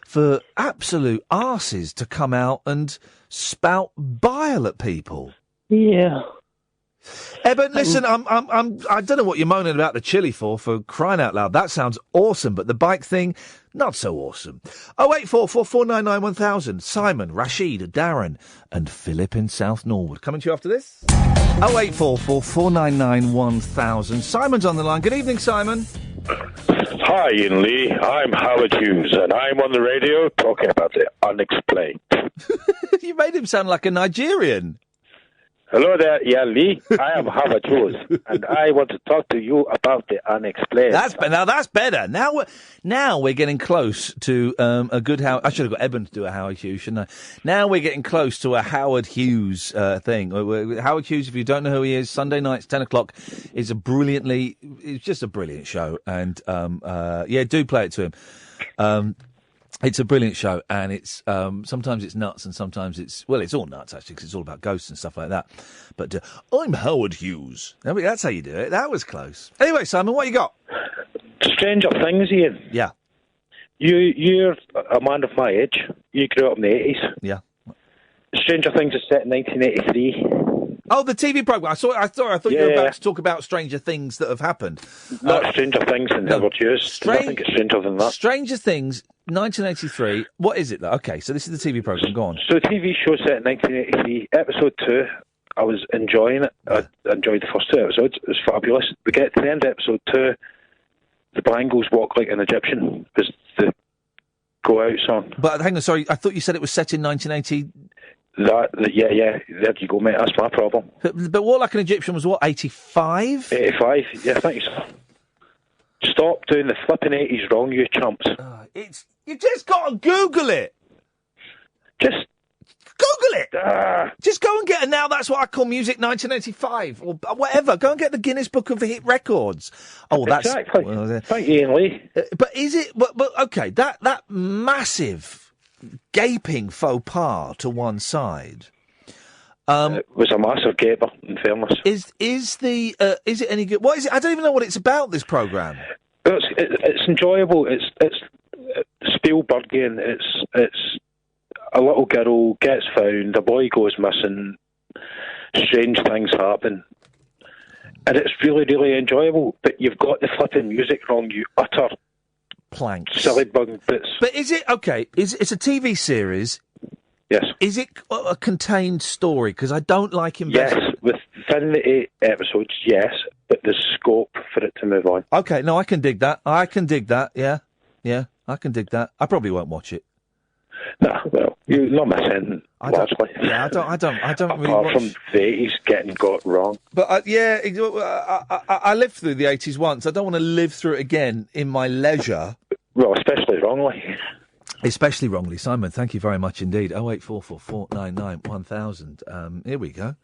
for absolute arses to come out and spout bile at people. Yeah. Eben, listen, I don't know what you're moaning about the chili for crying out loud. That sounds awesome, but the bike thing, not so awesome. 0844 499 1000. Simon, Rashid, Darren, and Philip in South Norwood. Coming to you after this. 0844 499 1000. Simon's on the line. Good evening, Simon. Hi, Ian Lee. I'm Howard Hughes, and I'm on the radio talking about the unexplained. You made him sound like a Nigerian. Hello there, Iain Lee. I am Howard Hughes, and I want to talk to you about the unexplained. That's better. Now we're getting close to a good Howard. I should have got Eben to do a Howard Hughes, shouldn't I? Now we're getting close to a Howard Hughes thing. Howard Hughes, if you don't know who he is, Sunday nights 10:00 is it's just a brilliant show, and do play it to him. It's a brilliant show, and it's sometimes it's nuts, and sometimes it's all nuts actually, because it's all about ghosts and stuff like that. But I'm Howard Hughes. That's how you do it. That was close. Anyway, Simon, what you got? Stranger Things, Ian. Yeah. You're a man of my age. You grew up in the 80s. Yeah. Stranger Things is set in 1983. Oh, the TV programme. I thought you were about to talk about Stranger Things that have happened. Not Stranger Things and Howard Hughes. Nothing is stranger than that. Stranger Things, 1983. What is it, though? Okay, so this is the TV programme. Go on. So the TV show set in 1983, episode 2. I was enjoying it. I enjoyed the first 2 episodes. It was fabulous. We get to the end of episode 2. The Bangles Walk Like an Egyptian was the Go Out song. But hang on, sorry. I thought you said it was set in 1980. Yeah, there you go, mate. That's my problem. But Walk Like an Egyptian was what, 85? 85, yeah, thanks. Stop doing the flipping 80s wrong, you chumps. You just got to Google it. Just Google it. Just go and get it now. That's what I call music 1985 or whatever. Go and get the Guinness Book of Hit Records. Oh, that's exactly. Thank you, Iain Lee. But is it? But okay, that massive gaping faux pas to one side. It was a massive gaper, in fairness. Is it any good? What is it? I don't even know what it's about, this programme. It's enjoyable. It's Spielbergian. It's a little girl gets found, a boy goes missing, strange things happen, and it's really, really enjoyable. But you've got the flipping music wrong, you utter planks, silly bug bits. But is it okay? It's a TV series. Yes. Is it a contained story? Because I don't like Yes, within the 8 episodes, yes, but there's scope for it to move on. Okay, no, I can dig that. Yeah, I can dig that. I probably won't watch it. No, well, you're not missing largely. Yeah, I don't really Apart watch. from the 80s getting got wrong. But I lived through the 80s once. I don't want to live through it again in my leisure. Well, especially wrongly. Especially wrongly, Simon. Thank you very much indeed. 0844 499 1000. Here we go.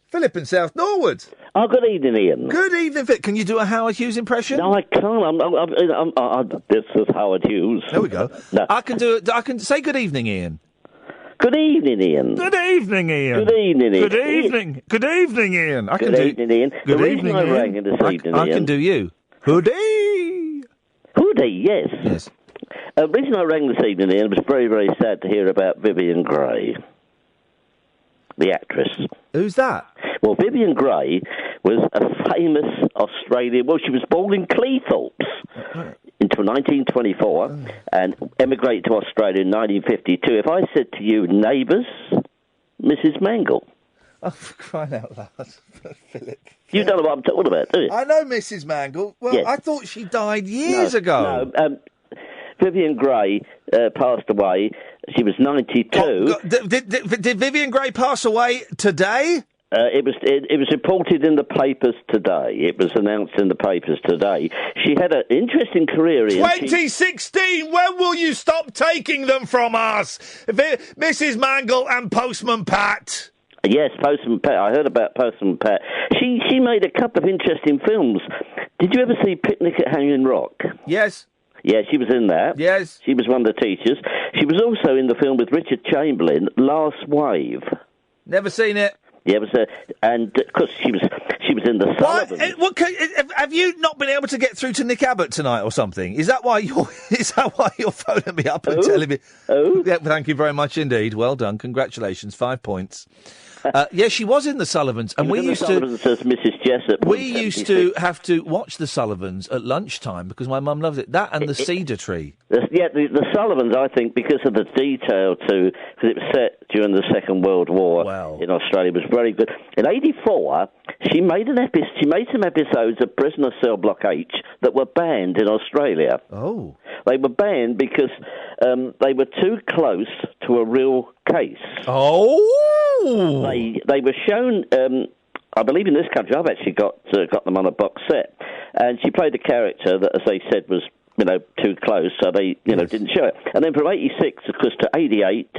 Philip in South Norwood. Oh, good evening, Ian. Good evening, Philip. Can you do a Howard Hughes impression? No, I can't. This is Howard Hughes. There we go. No. I can say good evening, Ian. Good evening, Ian. Good evening, Ian. Good evening, Ian. Good evening. Good evening, Ian. Good evening, Ian. Good the evening, reason I Ian. rang in this evening, I Ian. can do you. Hoodie. Hoodie, yes. Yes. The reason I rang this evening, Ian, was very, very sad to hear about Vivian Grey, the actress. Who's that? Well, Vivian Grey was a famous Australian. Well, she was born in Cleethorpes until 1924 and emigrated to Australia in 1952. If I said to you, Neighbours, Mrs. Mangle. Oh, for crying out loud, Philip. You don't know what I'm talking about, do you? I know Mrs. Mangle. Well, Yes. I thought she died years ago. No, Vivian Grey passed away. She was 92. Did Vivian Grey pass away today? It was reported in the papers today. It was announced in the papers today. She had an interesting career. 2016. When will you stop taking them from us, Mrs. Mangle and Postman Pat? Yes, Postman Pat. I heard about Postman Pat. She made a couple of interesting films. Did you ever see Picnic at Hanging Rock? Yes. Yeah, she was in that. Yes. She was one of the teachers. She was also in the film with Richard Chamberlain, Last Wave. Never seen it. Yeah, it was, and because she was in the Sullivans. Have you not been able to get through to Nick Abbott tonight or something? Is that why you're phoning me up and telling me? Oh, yeah. Thank you very much indeed. Well done. Congratulations. 5 points. Yeah, she was in the Sullivans, and we used to. Sullivans as Mrs. Jessup. We used to have to watch the Sullivans at lunchtime because my mum loves it. That and the Cedar Tree. The Sullivans, I think, because of the detail because it was set during the Second World War in Australia, was very good. In '84, she made some episodes of Prisoner Cell Block H that were banned in Australia. Oh, they were banned because they were too close to a real case. Oh. Oh! They were shown, I believe in this country, I've actually got them on a box set, and she played a character that, as they said, was too close, so they didn't show it. And then from 86, of course, to 88,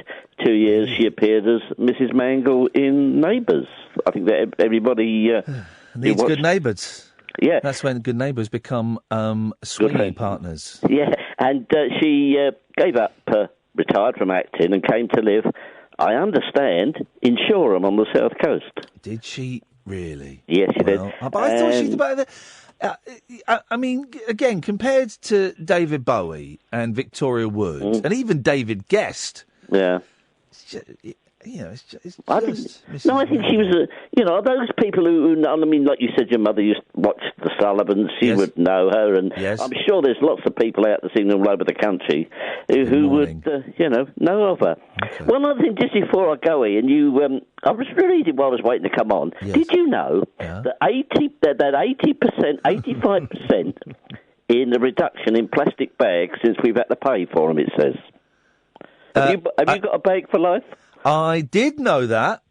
2 years, she appeared as Mrs. Mangle in Neighbours. I think that everybody needs good neighbours. Yeah, that's when good neighbours become swinging partners. Yeah, and she gave up, retired from acting, and came to live, I understand, in Shoreham on the south coast. Did she really? Yes, she did. But I thought she's about the. I mean, again, compared to David Bowie and Victoria Wood, and even David Guest. Yeah. It's just I think she was those people who, I mean, like you said, your mother used to watch the Sullivans, she would know her, and I'm sure there's lots of people out there seeing all over the country who would, know of her. Okay. One other thing, just before I go, Ian, I was reading while I was waiting to come on. Yes. Did you know that 85% in the reduction in plastic bags since we've had to pay for them, it says. Have you got a bag for life? I did know that,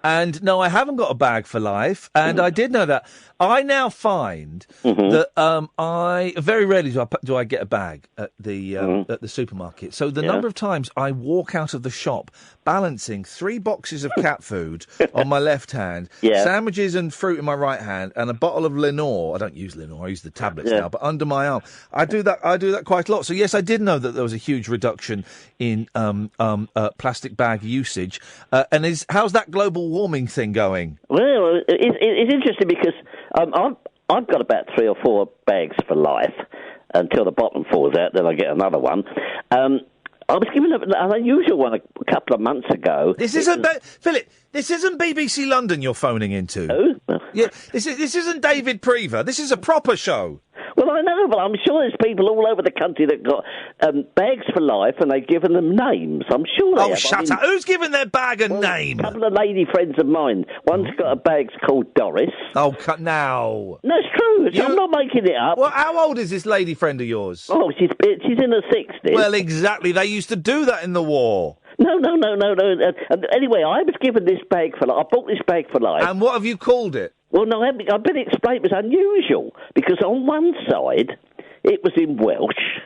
and no, I haven't got a bag for life, and I did know that. I now find that I very rarely do I get a bag at the supermarket. So the number of times I walk out of the shop balancing 3 boxes of cat food on my left hand, sandwiches and fruit in my right hand, and a bottle of Lenore. I don't use Lenore; I use the tablets now. But under my arm, I do that quite a lot. So yes, I did know that there was a huge reduction in plastic bag usage. And how's that global warming thing going? Well, it's interesting because I've got about 3 or 4 bags for life until the bottom falls out. Then I get another one. I was given an unusual one a couple of months ago. Philip, this isn't BBC London you're phoning into. Oh? Yeah, this isn't David Prever. This is a proper show. Well, I know, but I'm sure there's people all over the country that got bags for life, and they've given them names. I'm sure they have. Shut up. Who's given their bag a name? A couple of lady friends of mine. One's got a bag called Doris. Oh, now. No, it's true. I'm not making it up. Well, how old is this lady friend of yours? Oh, she's in her 60s. Well, exactly. They used to do that in the war. No. Anyway, I was given this bag for life. I bought this bag for life. And what have you called it? Well, no, I've been explained it was unusual because on one side it was in Welsh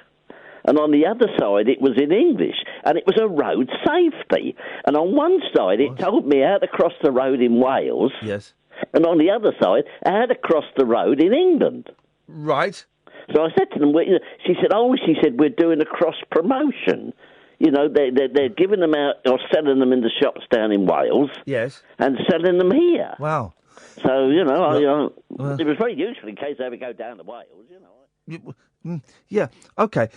and on the other side it was in English, and it was a road safety. And on one side it told me how to cross the road in Wales. Yes. And on the other side how to cross the road in England. Right. So I said to them, she said, we're doing a cross promotion. They're giving them out or selling them in the shops down in Wales. Yes. And selling them here. Wow. So, it was very useful in case they ever go down to Wales, Yeah, okay.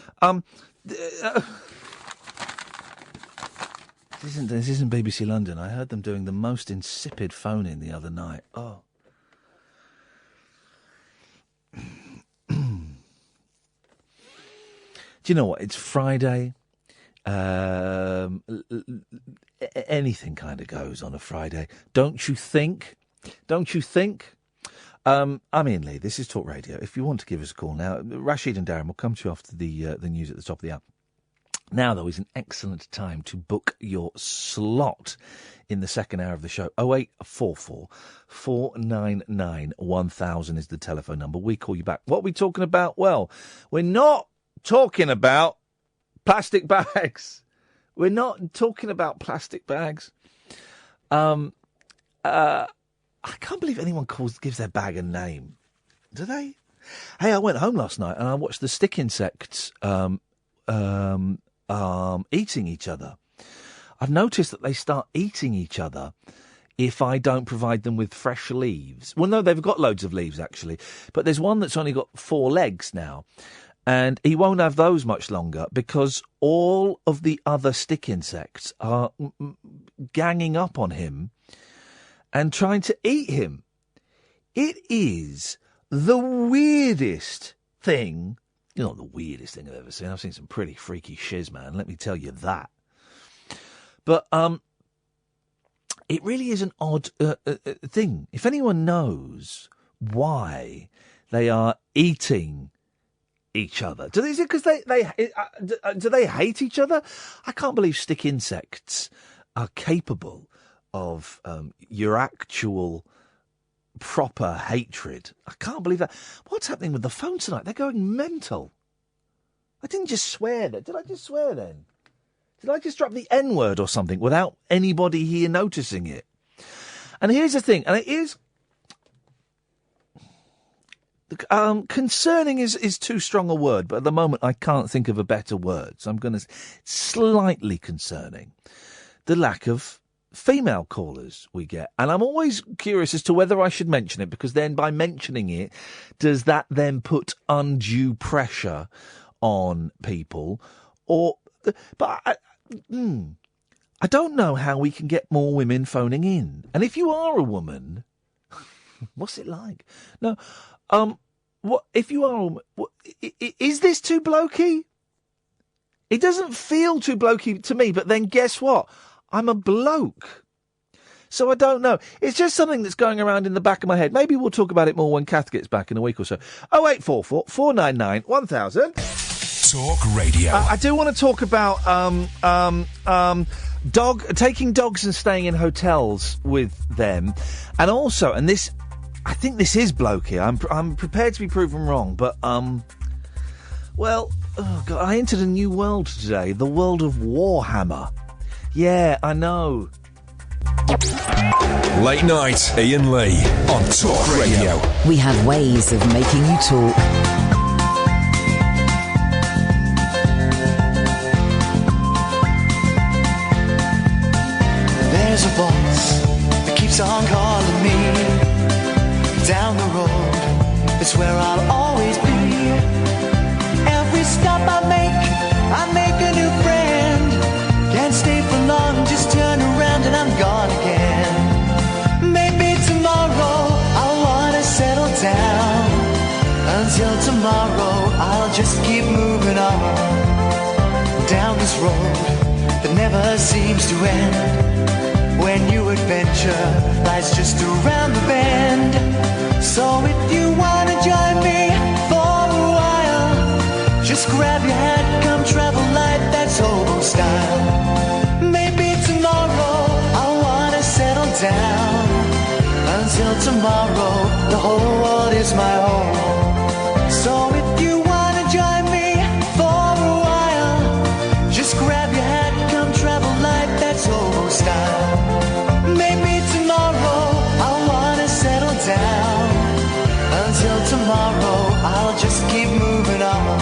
This isn't BBC London. I heard them doing the most insipid phone-in the other night. Oh. Do you know what? It's Friday. Anything kind of goes on a Friday. Don't you think? I'm Ian Lee. This is Talk Radio. If you want to give us a call now, Rashid and Darren will come to you after the news at the top of the hour. Now, though, is an excellent time to book your slot in the second hour of the show. 0844 499 1000 is the telephone number. We call you back. What are we talking about? Well, we're not talking about plastic bags. We're not talking about plastic bags. I can't believe anyone gives their bag a name. Do they? Hey, I went home last night and I watched the stick insects eating each other. I've noticed that they start eating each other if I don't provide them with fresh leaves. Well, no, they've got loads of leaves, actually. But there's one that's only got 4 legs now. And he won't have those much longer because all of the other stick insects are ganging up on him and trying to eat him. It is the weirdest thing. Not the weirdest thing I've ever seen. I've seen some pretty freaky shiz, man. Let me tell you that. But it really is an odd thing. If anyone knows why they are eating each other, is it because do they hate each other? I can't believe stick insects are capable of your actual proper hatred. I can't believe that. What's happening with the phone tonight? They're going mental. I didn't just swear then. Did I just swear then? Did I just drop the N-word or something without anybody here noticing it? And here's the thing, and it is... concerning is too strong a word, but at the moment I can't think of a better word. So I'm going to... Slightly concerning. The lack of female callers we get. And I'm always curious as to whether I should mention it, because then by mentioning it, does that then put undue pressure on people? Or... But I don't know how we can get more women phoning in. And if you are a woman, what's it like? No, what if you are a woman? Is this too blokey? It doesn't feel too blokey to me, but then guess what? I'm a bloke. So I don't know. It's just something that's going around in the back of my head. Maybe we'll talk about it more when Kath gets back in a week or so. 0844 499 1000. Talk Radio. I do want to talk about taking dogs and staying in hotels with them, and also, and this, I think this is blokey. I'm prepared to be proven wrong, but well, oh God, I entered a new world today, the world of Warhammer. Yeah, I know. Late night, Iain Lee on Talk Radio. We have ways of making you talk. There's a voice that keeps on calling me. Down the road, it's where I'll always be. Every stop I make a new friend. Can't stay for long, just turn around and I'm gone again. Maybe tomorrow I'll wanna settle down. Until tomorrow I'll just keep moving on. Down this road that never seems to end. When new adventure lies just around the bend. So if you wanna join me for a while, just grab your hat, come travel light, that's hobo style. Maybe tomorrow I'll wanna settle down. Until tomorrow, the whole world is my home. So if you wanna join me for a while, just grab your hat, come travel light, that's hobo style. Maybe tomorrow I'll wanna settle down. Until tomorrow I'll just keep moving on.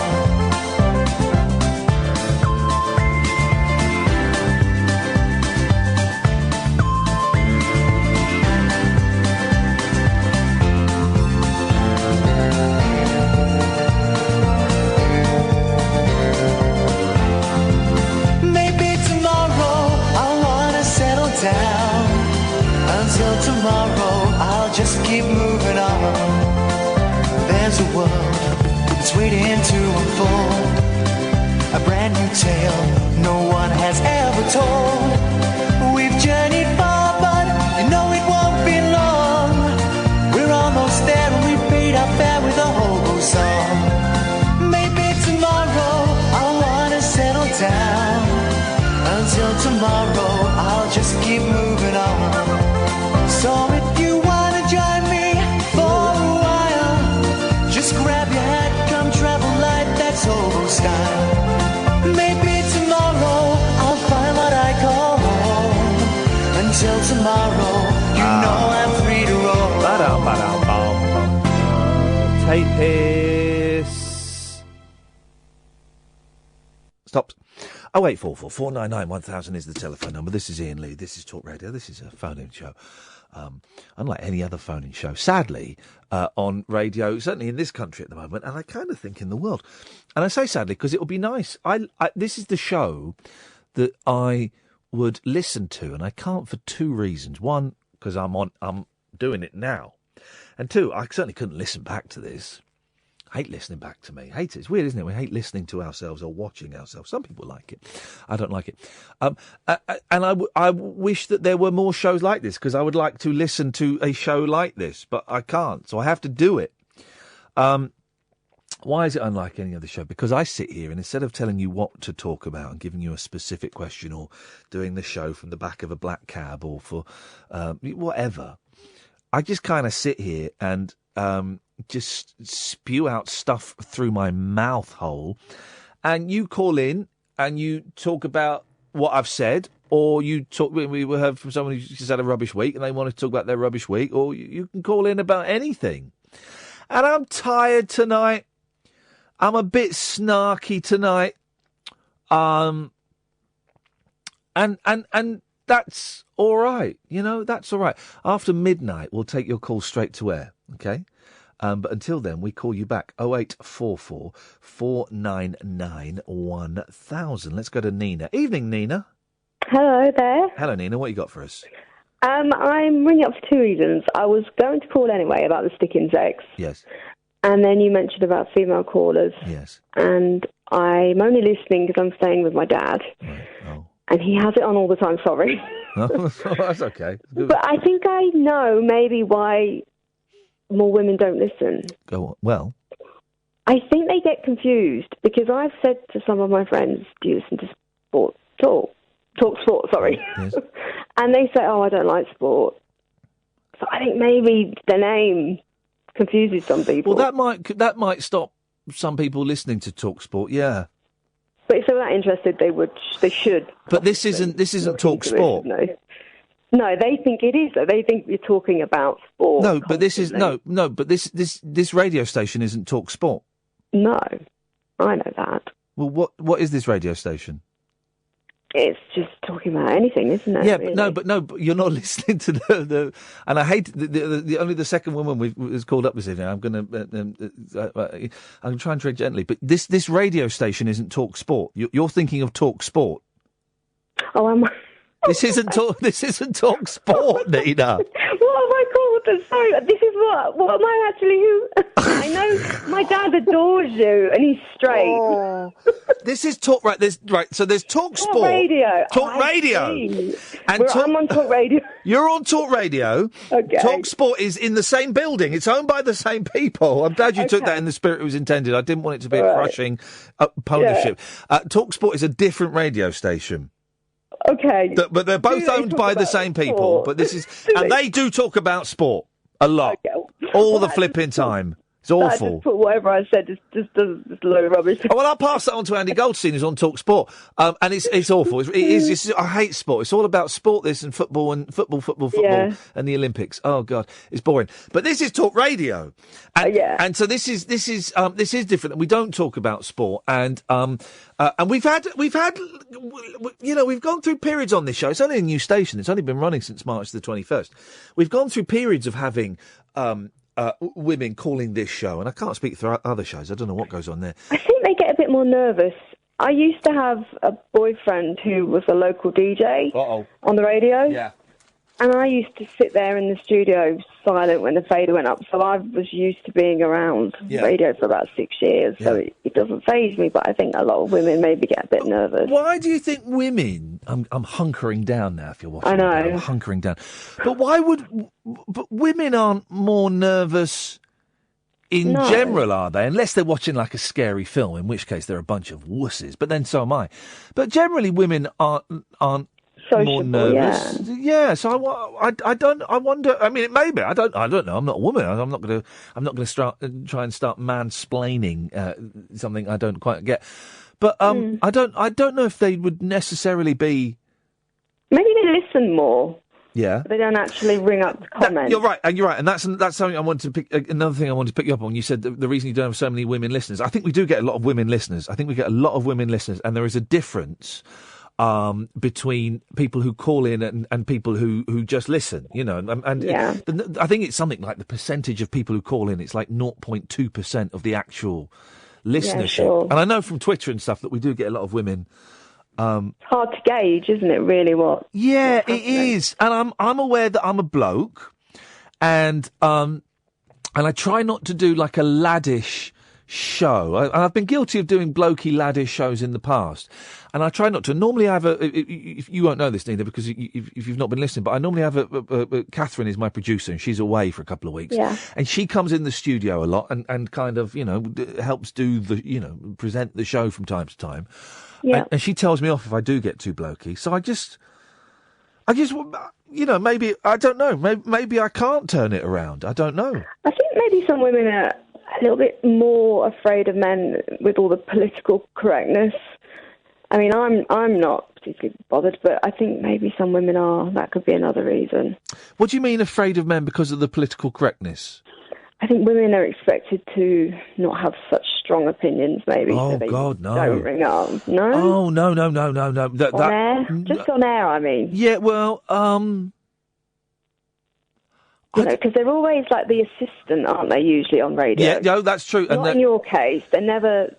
Maybe tomorrow I'll wanna settle down. Until tomorrow I'll just keep moving on. There's a world that's waiting to unfold, a brand new tale no one has ever told. We've journeyed far, but you know it won't be long. We're almost there and we paid our fare with a hobo song. Maybe tomorrow I'll wanna settle down. Until tomorrow I'll just keep moving on. So if you wanna join me for a while, just grab your hat, come travel light, that's hobo style. Maybe tomorrow I'll find what I call home. Until tomorrow, you know I'm free to roll. Take this. Stopped. 0844 499 1000 is the telephone number. This is Iain Lee. This is Talk Radio. This is a phone-in show. Unlike any other phone-in show, sadly, on radio, certainly in this country at the moment, and I kind of think in the world. And I say sadly because it would be nice. This is the show that I would listen to, and I can't for two reasons. One, because I'm doing it now, and two, I certainly couldn't listen back to this. I hate listening back to me. Hate it. It's weird, isn't it? We hate listening to ourselves or watching ourselves. Some people like it. I don't like it. And I wish that there were more shows like this, because I would like to listen to a show like this, but I can't. So I have to do it. Why is it unlike any other show? Because I sit here and instead of telling you what to talk about and giving you a specific question or doing the show from the back of a black cab or for whatever, I just kind of sit here and just spew out stuff through my mouth hole, and you call in and you talk about what I've said, or we heard from someone who just had a rubbish week and they want to talk about their rubbish week, or you can call in about anything. And I'm tired tonight. I'm a bit snarky tonight. And that's all right. That's all right. After midnight, we'll take your call straight to air, okay? But until then, we call you back. 0844 499 1000. Let's go to Nina. Evening, Nina. Hello there. Hello, Nina. What you got for us? I'm ringing up for two reasons. I was going to call anyway about the stick insects. Yes. And then you mentioned about female callers. Yes. And I'm only listening because I'm staying with my dad. Right. Oh. And he has it on all the time, sorry. Oh, that's okay. But I think I know maybe why more women don't listen. Go on. Well, I think they get confused because I've said to some of my friends, do you listen to Talk Sport, sorry. Yes. And they say, oh, I don't like sport. So I think maybe the name confuses some people. Well, that might stop some people listening to Talk Sport, yeah. But if they were that interested, they should. But this isn't Talk Sport. No, they think it is. They think you're talking about sport. No, but this is but this radio station isn't Talk Sport. No, I know that. Well, what is this radio station? It's just talking about anything, isn't it? Yeah, really? but you're not listening to the and I hate the only the second woman was called up this evening. I'm going to try and tread gently, but this radio station isn't Talk Sport. You're thinking of Talk Sport. Oh, am I? This isn't Talk Sport, Nina. What have I called? Sorry, this is what am I actually? Who? I know my dad adores you, and he's straight. Oh. This is Talk right. So there's Talk Sport, Radio, Talk Radio, and I'm on Talk Radio. You're on Talk Radio. Okay. Talk Sport is in the same building. It's owned by the same people. I'm glad you took that in the spirit it was intended. I didn't want it to be a crushing opponentship. Yeah. Talk Sport is a different radio station. Okay. But they're both owned by the same people. But this is... And they do talk about sport a lot. Okay. All the flipping time. It's awful. I just put whatever I said, just a load of rubbish. Oh, well, I'll pass that on to Andy Goldstein, who's on Talk Sport. And it's awful. I hate sport. It's all about sport, this, and football, and football, yeah. and the Olympics. Oh, God, it's boring. But this is Talk Radio. And, and so this is different. We don't talk about sport. And we've had, we've gone through periods on this show. It's only a new station. It's only been running since March the 21st. We've gone through periods of having, women calling this show, and I can't speak for other shows. I don't know what goes on there. I think they get a bit more nervous. I used to have a boyfriend who was a local DJ on the radio. Yeah. And I used to sit there in the studio silent when the fader went up. So I was used to being around radio for about 6 years. Yeah. So it doesn't faze me, but I think a lot of women maybe get a bit nervous. Why do you think women... I'm hunkering down now if you're watching. I know. I'm hunkering down. But why would... But women aren't more nervous in general, are they? Unless they're watching like a scary film, in which case they're a bunch of wusses. But then so am I. But generally women aren't sociable, more nervous. Yeah. So I wonder. I mean, it may be. I don't know. I'm not a woman. I'm not going to try and start mansplaining something I don't quite get. But I don't know if they would necessarily be. Maybe they listen more. Yeah. But they don't actually ring up to comment. You're right, and that's something I wanted to pick. Another thing I wanted to pick you up on. You said the reason you don't have so many women listeners. I think we do get a lot of women listeners. I think we get a lot of women listeners, and there is a difference between people who call in and people who just listen, and I think it's something like the percentage of people who call in, it's like 0.2% of the actual listenership. Yeah, sure. And I know from Twitter and stuff that we do get a lot of women. It's hard to gauge, isn't it, really, what? Yeah, it is. And I'm aware that I'm a bloke, and I try not to do like a laddish show. And I've been guilty of doing blokey laddish shows in the past. And I try not to. Normally I have you won't know this, Nina, because if you've not been listening, but I normally have Catherine is my producer, and she's away for a couple of weeks. Yeah. And she comes in the studio a lot and kind of, helps do present the show from time to time. Yeah. And she tells me off if I do get too blokey. So I just, maybe, I don't know, maybe I can't turn it around. I don't know. I think maybe some women are a little bit more afraid of men with all the political correctness. I mean, I'm not particularly bothered, but I think maybe some women are. That could be another reason. What do you mean afraid of men because of the political correctness? I think women are expected to not have such strong opinions, maybe. Oh, so they God, no. Don't ring up. No? Oh, no. On air? Just on air, I mean. Yeah, well, because they're always like the assistant, aren't they, usually on radio? Yeah, no, that's true. Not in your case. They're never,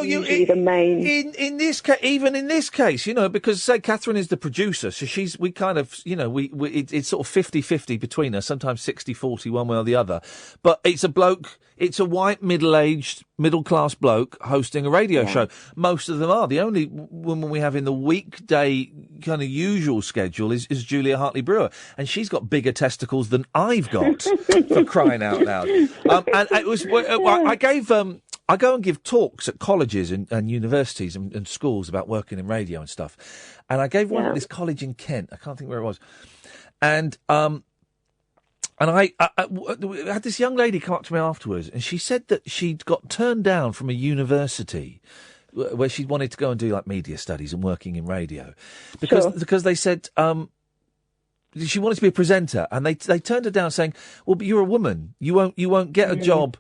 usually the main... In this case, even in this case, because, say, Catherine is the producer, so we kind of, it's sort of 50-50 between us, sometimes 60-40 one way or the other. But it's a bloke, it's a white, middle-aged, middle-class bloke hosting a radio show. Most of them are. The only woman we have in the weekday kind of usual schedule is Julia Hartley-Brewer, and she's got bigger testicles than I've got, for crying out loud. And it was, I go and give talks at colleges and universities and schools about working in radio and stuff. And I gave one at this college in Kent. I can't think where it was. And I had this young lady come up to me afterwards, and she said that she'd got turned down from a university where she wanted to go and do like media studies and working in radio, because they said she wanted to be a presenter, and they turned her down, saying, "Well, but you're a woman. You won't get a job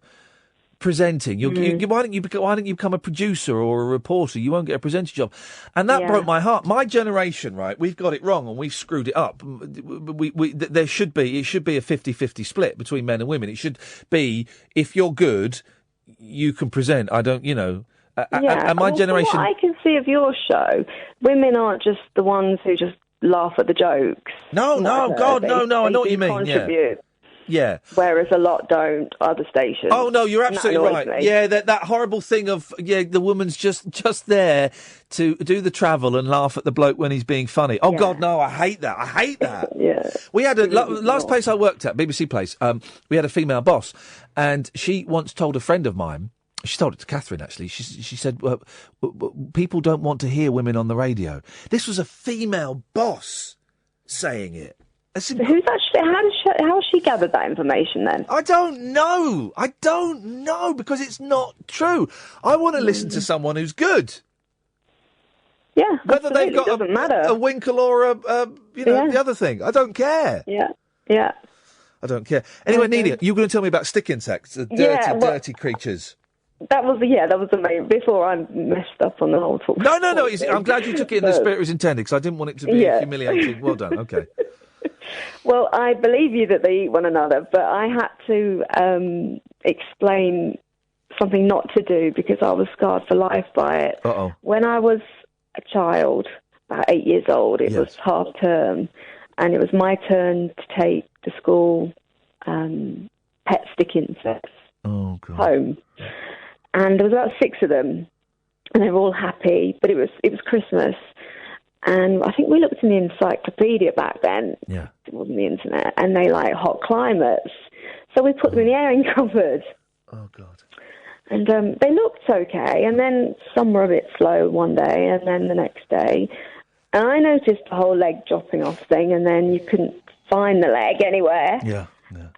presenting. Why don't you become a producer or a reporter? You won't get a presenter job." And that broke my heart. My generation, right? We've got it wrong and we've screwed it up. It should be a 50-50 split between men and women. It should be, if you're good, you can present. And my generation. From what I can see of your show, women aren't just the ones who just laugh at the jokes. No, God, no. I know what you mean. Contribute. Yeah. Whereas a lot don't, other stations. Oh, no, you're absolutely right. Me. Yeah, that horrible thing of, the woman's just there to do the travel and laugh at the bloke when he's being funny. Oh, God, no, I hate that. Yeah. We had last place I worked at, BBC Place, we had a female boss, and she once told a friend of mine, she told it to Catherine, actually. She said, people don't want to hear women on the radio. This was a female boss saying it. Who's actually? How has she gathered that information then? I don't know, because it's not true. I want to listen to someone who's good. Yeah, whether absolutely. they've got doesn't matter. a winkle or the other thing. I don't care. Yeah. I don't care. Anyway, Nina, you were going to tell me about stick insects, the dirty creatures. That was the main, before I messed up on the whole talk. No. I'm glad you took it in the spirit it was intended, because I didn't want it to be humiliating. Well done. Okay. Well, I believe you that they eat one another, but I had to explain something not to do because I was scarred for life by it. Uh-oh. When I was a child, about 8 years old, it was half term, and it was my turn to take to school pet stick insects home. And there was about 6 of them, and they were all happy, but it was Christmas. And I think we looked in the encyclopedia back then. Yeah. It wasn't the internet. And they like hot climates. So we put them in the airing cupboard. Oh, God. And they looked okay. And then some were a bit slow one day and then the next day. And I noticed the whole leg dropping off thing, and then you couldn't find the leg anywhere. Yeah.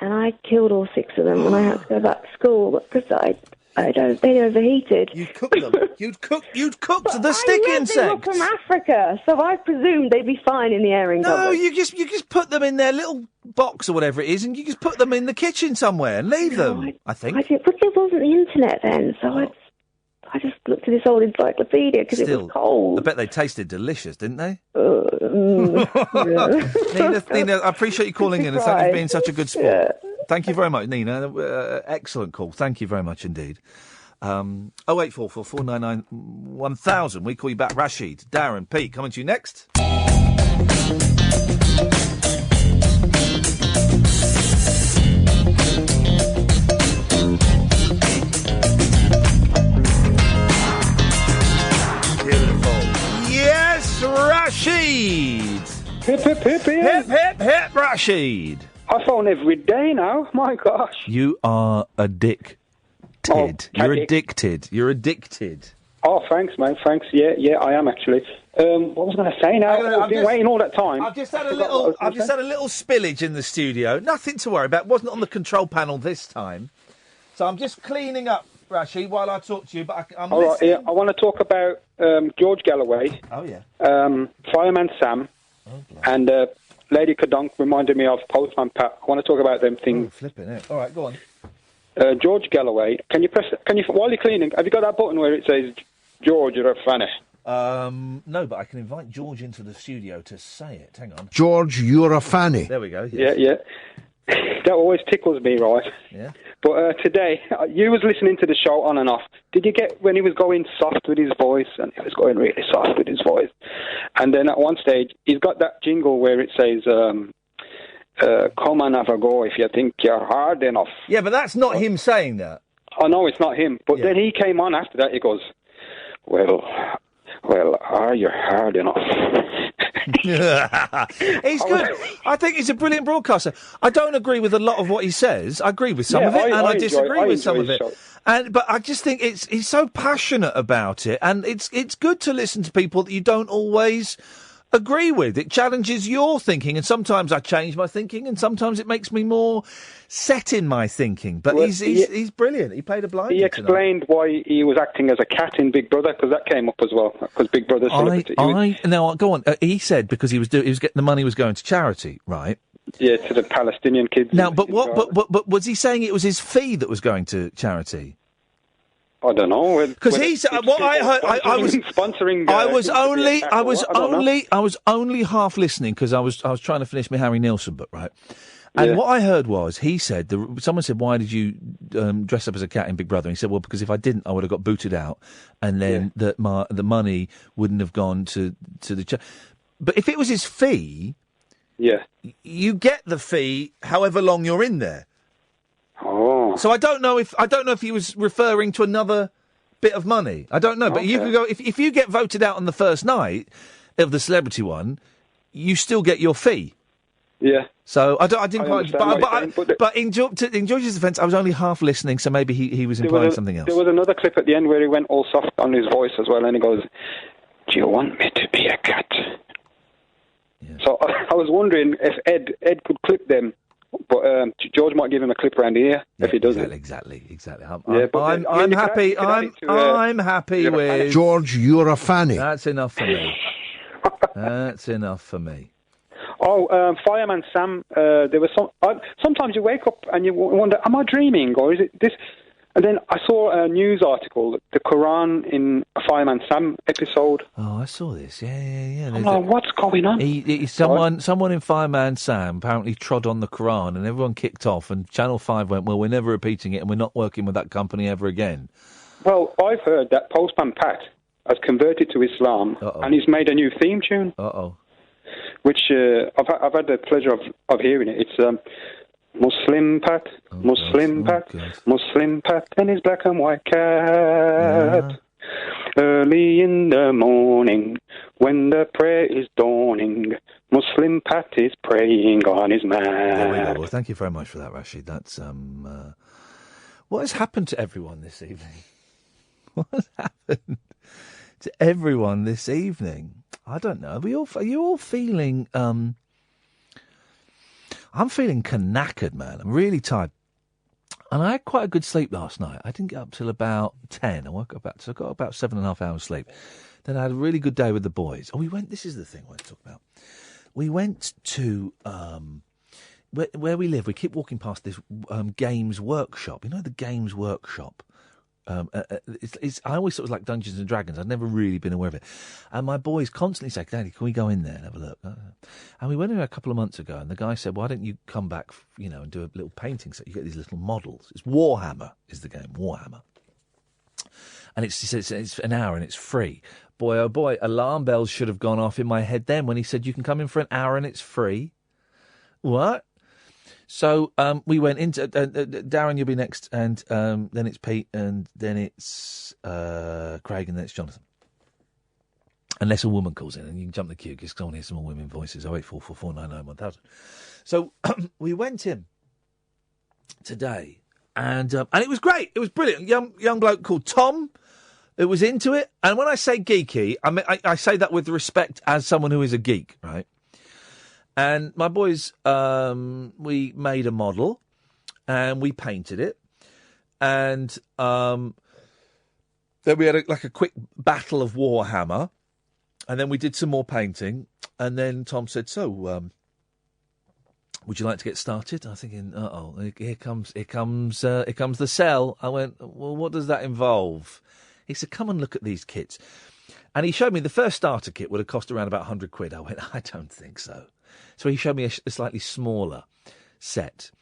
And I killed all 6 of them, and I had to go back to school because they overheated. You'd cook them. You'd cook the stick insects. They were from Africa, so I presumed they'd be fine in the airing cupboard. No, you just put them in their little box or whatever it is, and you just put them in the kitchen somewhere and leave them. I think. But there wasn't the internet then, so I just looked at this old encyclopedia because it was cold. I bet they tasted delicious, didn't they? Yeah. Nina, I appreciate you calling in and thank you for being such a good sport. Yeah. Thank you very much, Nina. Excellent call. Thank you very much indeed. 0844 499 1000. We call you back. Rashid, Darren, Pete, coming to you next. Beautiful. It's Rashid. Hip, hip, hip, hip, hip, hip, Rashid. I phone every day now. My gosh. You are addicted. You're addicted. You're addicted. Oh, thanks, mate. Thanks. Yeah, I am actually. What was I going to say now? I've been waiting all that time. I've just had a little spillage in the studio. Nothing to worry about. It wasn't on the control panel this time. So I'm just cleaning up, Rashid, while I talk to you. But I'm all right, listening. yeah, I want to talk about George Galloway. Oh, yeah. Fireman Sam. And Lady Kadonk reminded me of Postman Pat. I want to talk about them things. Oh, flipping it. All right, go on. George Galloway. While you're cleaning, have you got that button where it says, George, you're a fanny? No, but I can invite George into the studio to say it. Hang on. George, you're a fanny. There we go. Yes. Yeah. That always tickles me, right? Yeah. But today, you was listening to the show on and off. Did you get when he was going soft with his voice? And he was going really soft with his voice. And then at one stage, he's got that jingle where it says, come and have a go if you think you're hard enough. Yeah, but that's not him saying that. I know it's not him. But then he came on after that. He goes, well, are you hard enough? He's good. I think he's a brilliant broadcaster. I don't agree with a lot of what he says. I agree with some of it, and I disagree with some of it. But I just think he's so passionate about it, and it's good to listen to people that you don't always agree with. It challenges your thinking, and sometimes I change my thinking, and sometimes it makes me more set in my thinking. But he's brilliant. He played a blind. He explained why he was acting as a cat in Big Brother, because that came up as well. Because Big Brother's celebrity. Now go on. He said because he was getting the money was going to charity, right? Yeah, to the Palestinian kids. Now, but was he saying it was his fee that was going to charity? I don't know. Because he said what I heard. I was sponsoring. I was only half listening because I was trying to finish my Harry Nilsson book, right? And what I heard was he said someone said, "Why did you dress up as a cat in Big Brother?" And he said, "Well, because if I didn't, I would have got booted out, and then the money wouldn't have gone to the." But if it was his fee, you get the fee however long you're in there. Oh. So I don't know if he was referring to another bit of money. I don't know, but you could go if you get voted out on the first night of the celebrity one, you still get your fee. Yeah. So I didn't quite. But in George's defence, I was only half listening, so maybe he was implying something else. There was another clip at the end where he went all soft on his voice as well, and he goes, "Do you want me to be a cat?" Yeah. So I was wondering if Ed could clip them. But George might give him a clip around here if he does exactly. I'm happy. I'm happy with George. You're a fanny. That's enough for me. That's enough for me. Oh, Fireman Sam. There was sometimes you wake up and you wonder, am I dreaming or is it this? And then I saw a news article, the Quran in a Fireman Sam episode. Oh, I saw this. Yeah. I'm like, what's going on? Someone in Fireman Sam apparently trod on the Quran, and everyone kicked off. And Channel 5 went, well, we're never repeating it, and we're not working with that company ever again. Well, I've heard that Postman Pat has converted to Islam, and he's made a new theme tune. Which I've had the pleasure of hearing it. It's Muslim Pat, Muslim Pat, Muslim Pat, and his black and white cat. Yeah. Early in the morning, when the prayer is dawning, Muslim Pat is praying on his mat. There we go. Well, thank you very much for that, Rashid. That's what has happened to everyone this evening? What has happened to everyone this evening? I don't know. Are you all feeling? I'm feeling knackered, man. I'm really tired. And I had quite a good sleep last night. I didn't get up till about 10. I got about 7.5 hours sleep. Then I had a really good day with the boys. This is the thing I want to talk about. We went to, where we live, we keep walking past this games workshop. You know the games workshop? I always thought it was like Dungeons and Dragons. I'd never really been aware of it. And my boys constantly say, "Daddy, can we go in there and have a look?" And we went in a couple of months ago, and the guy said, "Why don't you come back, and do a little painting set? You get these little models. It's Warhammer is the game, Warhammer." And he says it's an hour and it's free. Boy, oh boy, alarm bells should have gone off in my head then when he said you can come in for an hour and it's free. What? So we went into Darren. You'll be next, and then it's Pete, and then it's Craig, and then it's Jonathan. Unless a woman calls in, and you can jump the queue because I want to hear some more women voices. 08444991000. So we went in today, and it was great. It was brilliant. Young bloke called Tom. It was into it, and when I say geeky, I say that with respect as someone who is a geek, right? And my boys, we made a model, and we painted it, and then we had a quick battle of Warhammer. And then we did some more painting, and then Tom said, "So, would you like to get started?" I was thinking, here comes the sell. I went, "Well, what does that involve?" He said, "Come and look at these kits," and he showed me the first starter kit would have cost around about £100. I went, "I don't think so." So he showed me a slightly smaller set,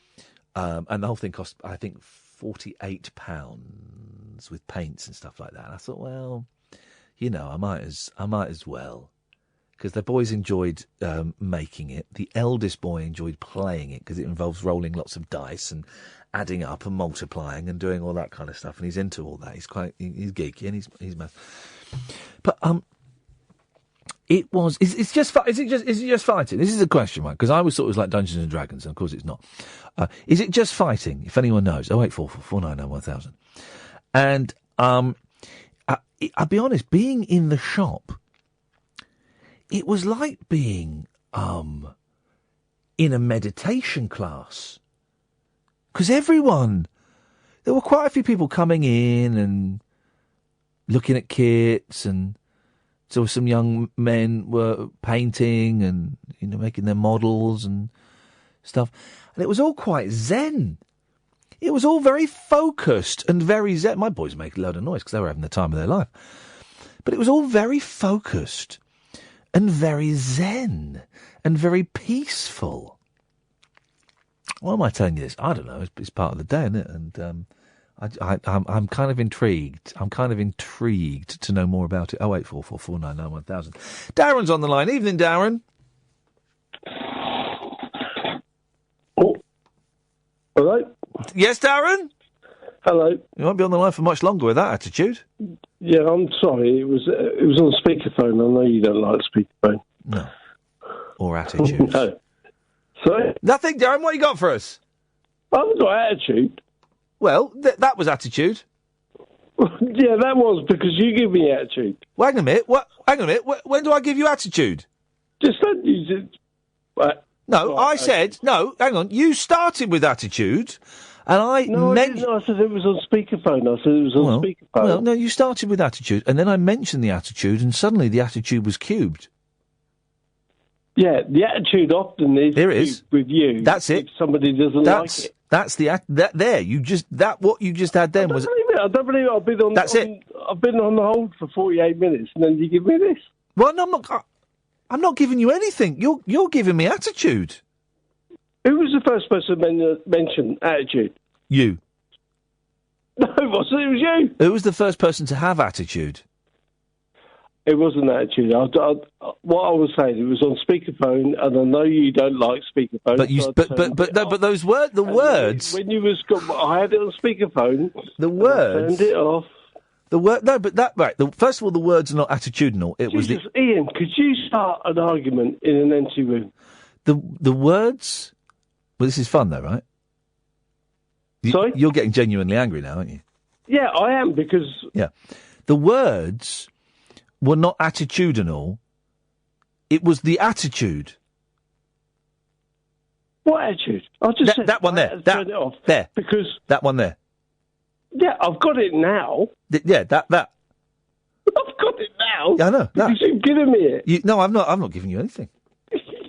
and the whole thing cost, I think, £48 with paints and stuff like that. And I thought, well, you know, I might as well, because the boys enjoyed making it. The eldest boy enjoyed playing it because it involves rolling lots of dice and adding up and multiplying and doing all that kind of stuff. And he's into all that. He's geeky and he's mad. But it's just is it just fighting? This is a question, right? Because I always thought it was like Dungeons and Dragons, and of course it's not. Is it just fighting? If anyone knows, 08444991000. And I'll be honest, being in the shop, it was like being in a meditation class. Because there were quite a few people coming in and looking at kits, and so some young men were painting and, you know, making their models and stuff. And it was all quite zen. It was all very focused and very zen. My boys make a load of noise because they were having the time of their life. But it was all very focused and very zen and very peaceful. Why am I telling you this? I don't know. It's part of the day, isn't it? And I'm kind of intrigued. I'm kind of intrigued to know more about it. 08444991000. Darren's on the line. Evening, Darren. Oh. Hello? Yes, Darren? Hello. You won't be on the line for much longer with that attitude. Yeah, I'm sorry. It was on speakerphone. I know you don't like speakerphone. No. Or attitude. No. Sorry? Nothing, Darren. What you got for us? I haven't got attitude. Well, that was attitude. Yeah, that was because you give me attitude. Well, hang on a minute. Hang on a minute. When do I give you attitude? Just don't use it. No, I said, no, hang on. You started with attitude, and I... No, I didn't. I said it was on speakerphone. Speakerphone. Well, no, you started with attitude, and then I mentioned the attitude, and suddenly the attitude was cubed. Yeah, the attitude often is... There it is. With you. That's it. If somebody doesn't like it. That's what you just had then was... I don't believe it. I've been on... That's it. I've been on the hold for 48 minutes, and then you give me this. Well, no, I'm not giving you anything. You're giving me attitude. Who was the first person to mention attitude? You. No, it wasn't. It was you. Who was the first person to have attitude? It wasn't attitude. What I was saying, it was on speakerphone, and I know you don't like speakerphone. But those words. When you was, I had it on speakerphone. The words. I turned it off. First of all, the words are not attitudinal. Ian, could you start an argument in an empty room? The words. Well, this is fun, though, right? Sorry? You're getting genuinely angry now, aren't you? Yeah, I am, because... Yeah. The words were not attitudinal. It was the attitude. What attitude? I just said... That one there. Turn it off. There. Because... That one there. Yeah, I've got it now. Yeah, that. I've got it now. Yeah, I know. Because you've given me it. No, I'm not giving you anything.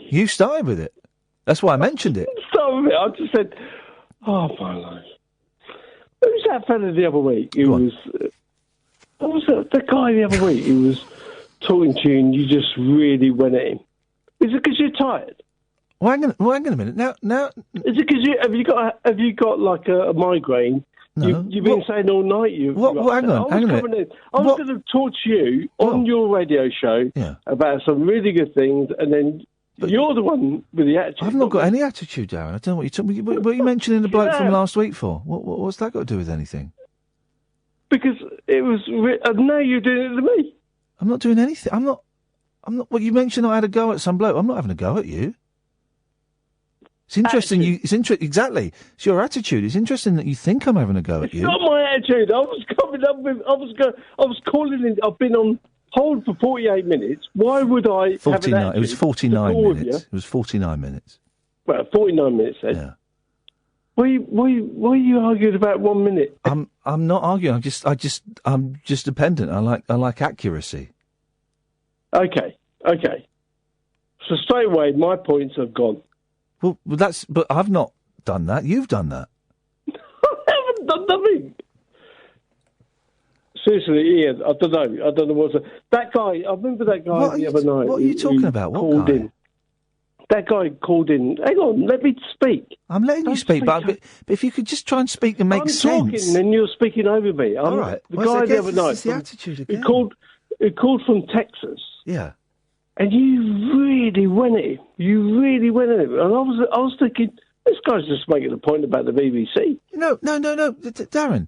You started with it. That's why I mentioned it. Started with it. I just said, oh, my life. Who was that fella the other week? What was the guy the other week who was talking to you and you just really went at him? Is it because you're tired? Well, hang on a minute. Now. Is it because have you got like a migraine? No. You've been saying all night hang on a minute. I was going to talk to you on your radio show about some really good things, and then you're the one with the attitude. I've not got any attitude, Darren. I don't know what you're talking. What are you mentioning the bloke from last week for? What's that got to do with anything? Because it was. Now you're doing it to me. I'm not doing anything. I'm not. I'm not. Well, you mentioned I had a go at some bloke. I'm not having a go at you. It's interesting. Exactly. It's your attitude. It's interesting that you think I'm having a go at you. It's not my attitude. I was coming up with. I was calling in. I've been on hold for 48 minutes. Why would I? 49. It was 49 minutes. It was 49 minutes. Well, 49 minutes then. Yeah. Why are you arguing about 1 minute? I'm not arguing. I'm just dependent. I like accuracy. Okay. So straight away, my points have gone. Well, but I've not done that. You've done that. I haven't done nothing. Seriously, Ian, I don't know what's that guy. I remember that guy the other night. What are you talking about? What called guy? in? That guy called in. Hang on, let me speak. I'm letting you speak, but if you could just try and speak and make sense. I'm talking, and you're speaking over me. All right. The guy the other night. The attitude again. He called from Texas. Yeah. And you really went at him. And I was thinking, this guy's just making a point about the BBC. No, Darren.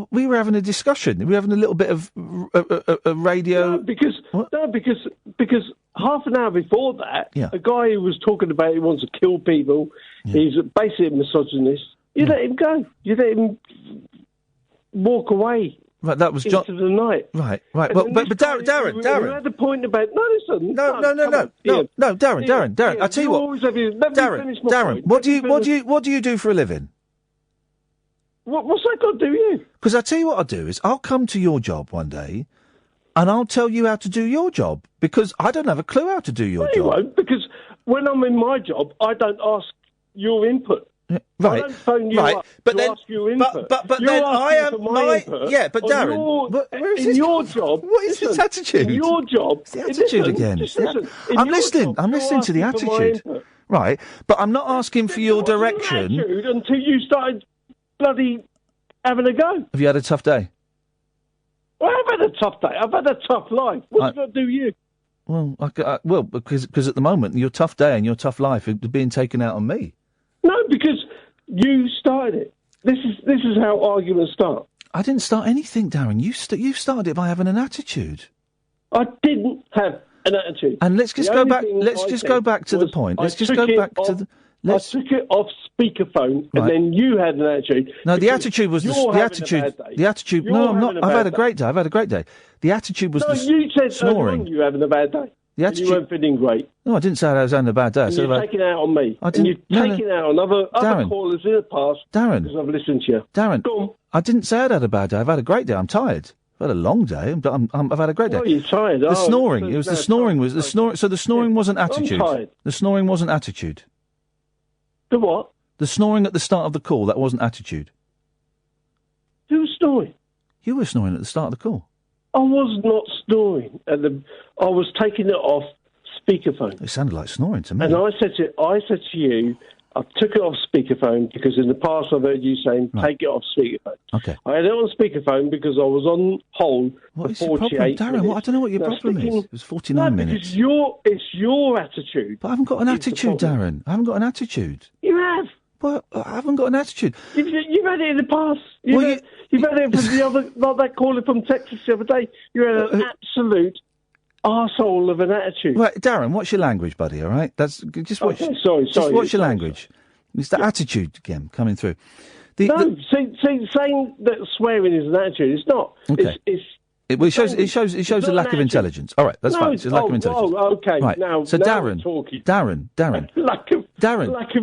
We were having a discussion. We were having a little bit of a radio. No, because half an hour before that, a guy who was talking about he wants to kill people, he's basically a misogynist. You let him go. You let him walk away. Right, that was into the night. Right. Well, but Darren. You had a point about listen. No, Darren. I tell you what, Darren. What do you do for a living? What's that got to do with you? Because I tell you what I'll do is I'll come to your job one day, and I'll tell you how to do your job because I don't have a clue how to do your job. You won't, because when I'm in my job, I don't ask your input. Right, I don't phone you up to ask your input. But You're then I am my input. Yeah, but Darren, in your job, what is this attitude? In your job, it's the attitude again. I'm listening. I'm listening to the attitude. Right, but I'm not asking for your direction until you started bloody having a go. Have you had a tough day? Well, I've had a tough day. I've had a tough life. What's got to do with you? Well, because at the moment your tough day and your tough life are being taken out on me. No, because you started it. This is how arguments start. I didn't start anything, Darren. You started it by having an attitude. I didn't have an attitude. And let's just go back. Let's just go back to the point. Let's just go back to the. I took it off speakerphone, and then you had an attitude. No, the attitude was the attitude. The attitude. No, I'm not. I've had a great day. I've had a great day. The attitude was you said snoring. You were having a bad day. The attitude. You weren't feeling great. No, I didn't say I was having a bad day. And you're taking it out on me. And you're taking it out on other callers in the past. Darren. Because I've listened to you. Darren. I didn't say I'd had a bad day. I've had a great day. I'm tired. I've had a long day, but I've had a great day. Oh, you're tired. The snoring. It was the snoring. So the snoring wasn't attitude. I'm tired. The snoring wasn't attitude. The what? The snoring at the start of the call. That wasn't attitude. Who was snoring? You were snoring at the start of the call. I was not snoring. I was taking it off speakerphone. It sounded like snoring to me. And I said to you, I took it off speakerphone because in the past I've heard you saying, take it off speakerphone. Okay. I had it on speakerphone because I was on hold for 48 Darren, minutes. I don't know what your problem is. It was 49 minutes. Because it's your attitude. But I haven't got an attitude, Darren. I haven't got an attitude. You have. Well, I haven't got an attitude. You've had it in the past. You've had it from the other, like that caller from Texas the other day. You had an absolute arsehole of an attitude. Right, Darren, what's your language, buddy, all right? That's just watch. Okay, sorry. What's your language? It's the attitude again coming through. Saying that swearing is an attitude, it's not. Okay. It shows a lack of intelligence. All right, that's fine. It's a lack of intelligence. Okay. Right. So Darren,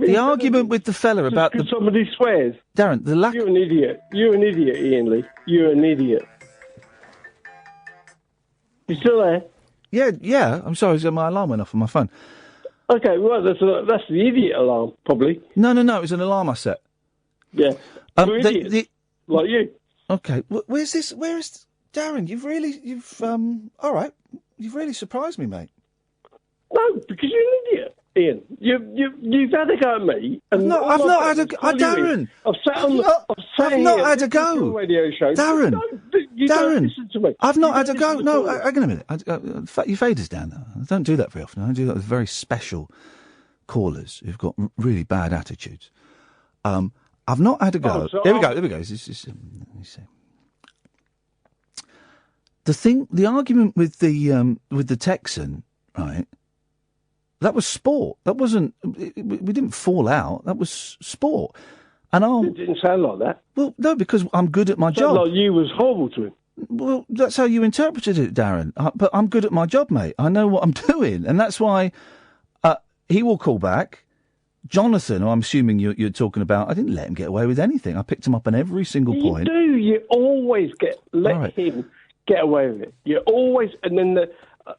the argument with the fella about somebody swears. Darren, the lack. You're an idiot. You're an idiot, Ian Lee. You're an idiot. You still there? Yeah. I'm sorry, my alarm went off on my phone. Okay, well, that's the idiot alarm, probably. No, it was an alarm I set. Yeah. We're idiots, like you. Okay, where's this? Where is Darren? You've all right. You've really surprised me, mate. No, because you're an idiot, Ian. You've had a go at me. And I've not had a go. Darren, I've not had a go. Radio show. Darren, don't listen to me. I've not had a go. No, hang on a minute. Your fader's down now. I don't do that very often. I do that with very special callers who've got really bad attitudes. I've not had a go. Here we go. Let me see. The argument with the Texan, right? That was sport. That wasn't. We didn't fall out. That was sport. And It didn't sound like that. Well, no, because I'm good at my job. Like you was horrible to him. Well, that's how you interpreted it, Darren. But I'm good at my job, mate. I know what I'm doing, and that's why he will call back. Jonathan, who I'm assuming you're talking about, I didn't let him get away with anything. I picked him up on every single point. You do. You always let him get away with it. You always, and then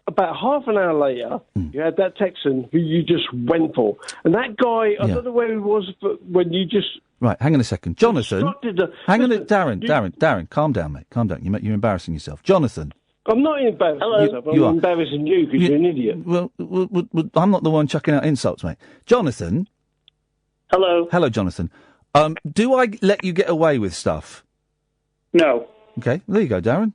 about half an hour later, you had that Texan who you just went for, and that guy, I don't know where he was, but when you just. Right, hang on a second. Jonathan, Darren, calm down, mate. Calm down. You're embarrassing yourself. Jonathan. I'm not embarrassing myself. I'm embarrassing you because you're an idiot. Well, I'm not the one chucking out insults, mate. Jonathan. Hello. Hello, Jonathan. Do I let you get away with stuff? No. Okay, there you go, Darren.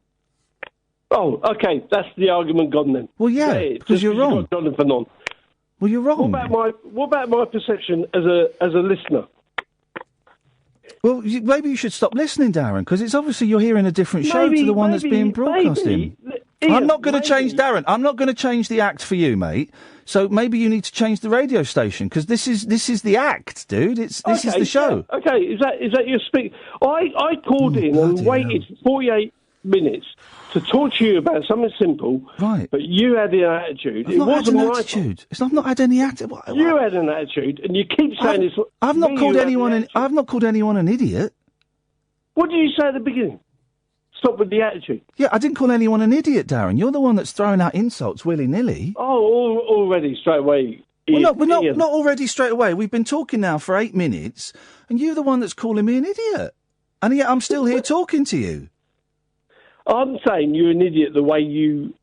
Oh, okay. That's the argument gone then. Well, yeah, because you're wrong. You've got Jonathan on. Well, you're wrong. What about my perception as a listener? Well, maybe you should stop listening, Darren, because it's obviously you're hearing a different show to the one that's being broadcast in. I'm not going to change, Darren. I'm not going to change the act for you, mate. So maybe you need to change the radio station because this is the act, dude. This is the show. Yeah. Okay, is that your speak? I called in and waited 48 minutes to talk to you about something simple. Right. But you had an attitude. I've not had an attitude. I've not had any attitude. You had an attitude, and you keep saying this. I've not called anyone. I've not called anyone an idiot. What did you say at the beginning? Stop with the attitude. Yeah, I didn't call anyone an idiot, Darren. You're the one that's throwing out insults willy-nilly. Oh, already straight away. Well, not already straight away. We've been talking now for 8 minutes, and you're the one that's calling me an idiot. And yet I'm still here talking to you. I'm saying you're an idiot the way you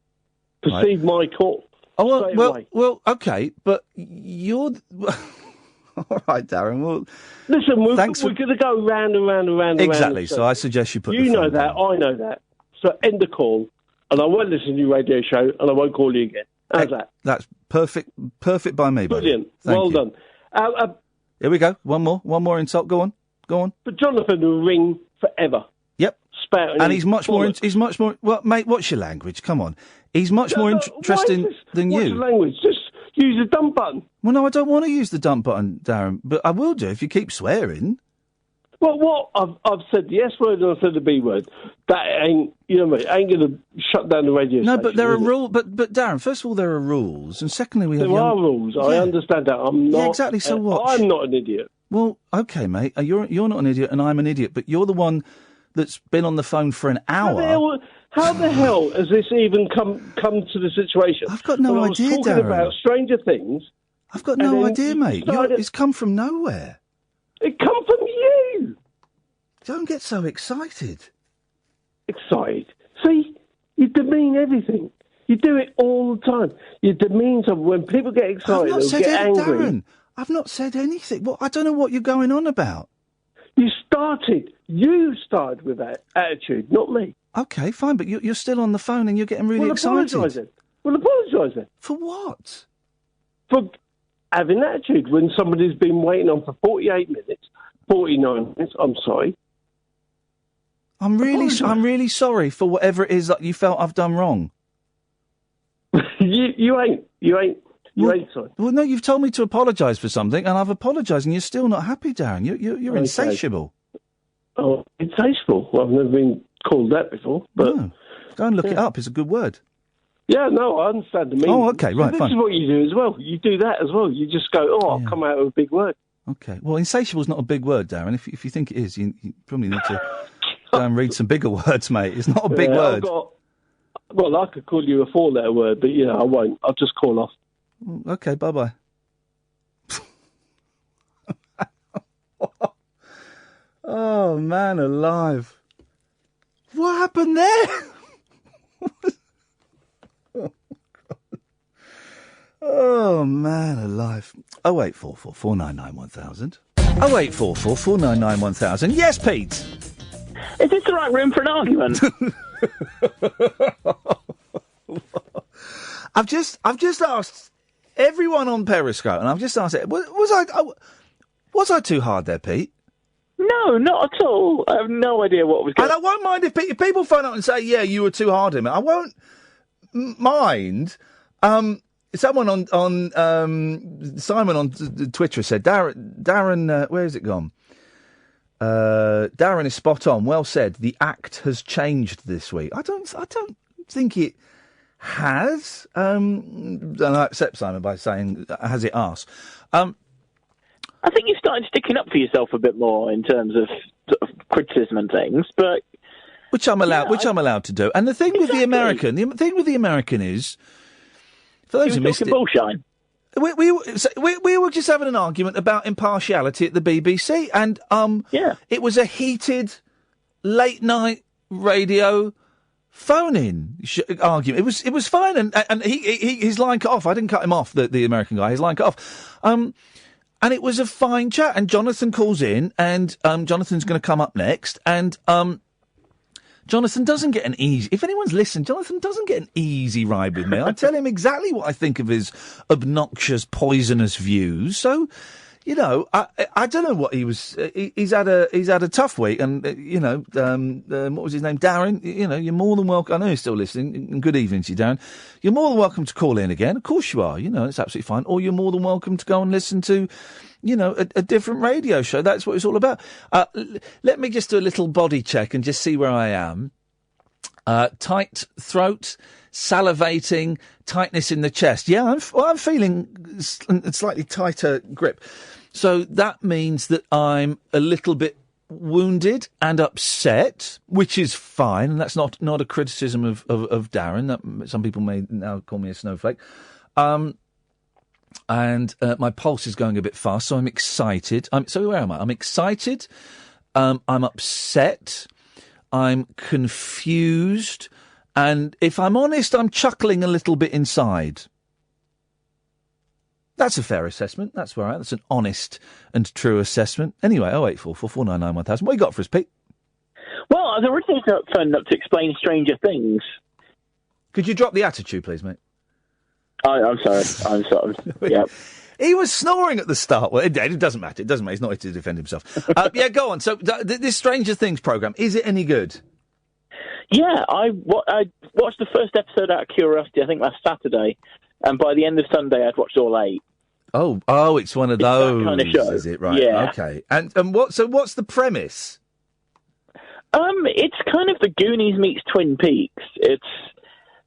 perceive my call. Oh, well, okay, but you're... All right, Darren, well... Listen, we're going to go round and round and round and Exactly, round. so I suggest you put You the know phone that, down. I know that. So end the call, and I won't listen to your radio show, and I won't call you again. How's that? That's perfect by me, buddy. Brilliant. Thank Well you. done. Here we go. One more insult. Go on. But Jonathan will ring forever. Yep. Spouting And he's much more. bollocks. He's much more. Well, mate, what's your language? Come on. He's much more interesting than What's you. the language? Just use the dump button. Well, no, I don't want to use the dump button, Darren, but I will do if you keep swearing. Well, what I've said the S word and I've said the B word. That ain't, you know what I mean, ain't going to shut down the radio No, station. but there are is it? rules. But Darren, first of all, there are rules, and secondly, we have There are rules. I understand that. I'm not. Yeah, exactly. So what? I'm not an idiot. Well, okay, mate. You're not an idiot, and I'm an idiot. But you're the one that's been on the phone for an hour. How the hell has this even come to the situation? I've got no When idea, I was talking Darren. about Stranger Things. I've got no idea, mate. It's come from nowhere. It come from you. Don't get so excited. Excited? See, you demean everything. You do it all the time. You demean something. When people get excited, I've not they'll said get anything, angry. Darren. I've not said anything. Well, I don't know what you're going on about. You started with that attitude, not me. Okay, fine, but you're still on the phone and you're getting really excited. Apologise then. For what? For having attitude when somebody's been waiting on for 48 minutes, 49 minutes. I'm sorry. I'm really sorry for whatever it is that you felt I've done wrong. You ain't sorry. Well, no, you've told me to apologise for something, and I've apologised, and you're still not happy, Darren. You're Okay. insatiable. Oh, insatiable. Well, I've never been called that before. But No. Go and look it up. It's a good word. yeah, no, I understand the meaning. Oh, okay, right, This fine. is what you do as well. You do that as well. You just go, I'll come out with a big word. Okay. Well, insatiable's not a big word, Darren. If you think it is, you probably need to go and read some bigger words, mate. It's not a big word. Well, I could call you a four-letter word, but, I won't. I'll just call off. Okay, bye-bye. Oh, man alive. What happened there? Oh, man alive. 0844 499 1000. 0844 499 1000. Yes, Pete. Is this the right room for an argument? I've just asked everyone on Periscope, and I've just asked it. Was I too hard there, Pete? No, not at all. I have no idea what was going on. And I won't mind if people phone up and say, yeah, you were too hard on me. I won't mind. Someone on Simon on Twitter said, Darren, where has it gone? Darren is spot on. Well said. The act has changed this week. I don't think it has. And I accept Simon by saying, has it asked? I think you've started sticking up for yourself a bit more in terms of sort of criticism and things, but which I'm allowed to do. And the thing with the American is, for those who missed it, bullshine. We were just having an argument about impartiality at the BBC, and it was a heated late night radio phone-in argument. It was fine, and his line cut off. I didn't cut him off, the American guy. His line cut off. And it was a fine chat. And Jonathan calls in, and Jonathan's going to come up next. And Jonathan doesn't get an easy... If anyone's listened, Jonathan doesn't get an easy ride with me. I tell him exactly what I think of his obnoxious, poisonous views. So, you know, I don't know what he was... He's had a tough week. And, what was his name? Darren, you know, you're more than welcome... I know you're still listening. And good evening to you, Darren. You're more than welcome to call in again. Of course you are. You know, it's absolutely fine. Or you're more than welcome to go and listen to... you know, a different radio show. That's what it's all about. Let me just do a little body check and just see where I am. Tight throat, salivating, tightness in the chest. Yeah, I'm feeling a slightly tighter grip. So that means that I'm a little bit wounded and upset, which is fine. And that's not a criticism of Darren. That, some people may now call me a snowflake. And my pulse is going a bit fast, so I'm excited. So where am I? I'm excited. I'm upset. I'm confused. And if I'm honest, I'm chuckling a little bit inside. That's a fair assessment. That's all right. That's an honest and true assessment. Anyway, 0844 499 1000. What you got for us, Pete? Well, I was originally phoned up to explain Stranger Things. Could you drop the attitude, please, mate? I'm sorry. Yeah. He was snoring at the start. Well, it doesn't matter. It doesn't matter. He's not here to defend himself. Yeah, go on. So this Stranger Things programme, is it any good? Yeah, I watched the first episode out of curiosity, I think last Saturday, and by the end of Sunday I'd watched all 8. Oh, it's one of those, that kind of show. Is it? Right, yeah. Okay. And what's the premise? It's kind of the Goonies meets Twin Peaks. It's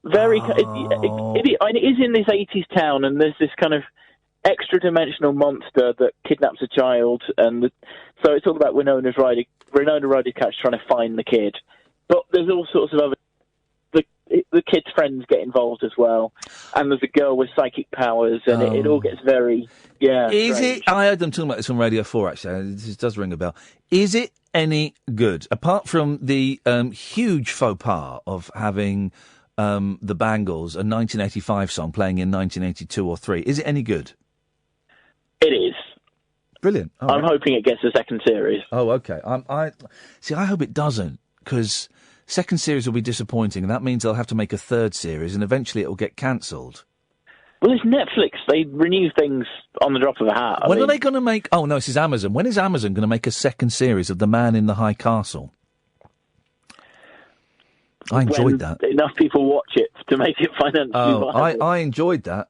very... It is in this 80s town, and there's this kind of extra-dimensional monster that kidnaps a child, and so it's all about Winona Ryder's character trying to find the kid. But there's all sorts of other... The kid's friends get involved as well, and there's a girl with psychic powers, and it all gets very... Yeah. Is strange. it... I heard them talking about this on Radio 4, actually. This does ring a bell. Is it any good? Apart from the huge faux pas of having the Bangles, a 1985 song, playing in 1982 or 3, is it any good? It is. Brilliant. All I'm right. hoping it gets a second series. Oh, okay. I hope it doesn't, because second series will be disappointing, and that means they'll have to make a third series, and eventually it will get cancelled. Well, it's Netflix. They renew things on the drop of a hat. When are they going to make... Oh, no, this is Amazon. When is Amazon going to make a second series of The Man in the High Castle? I enjoyed that. Enough people watch it to make it financially viable. I enjoyed that.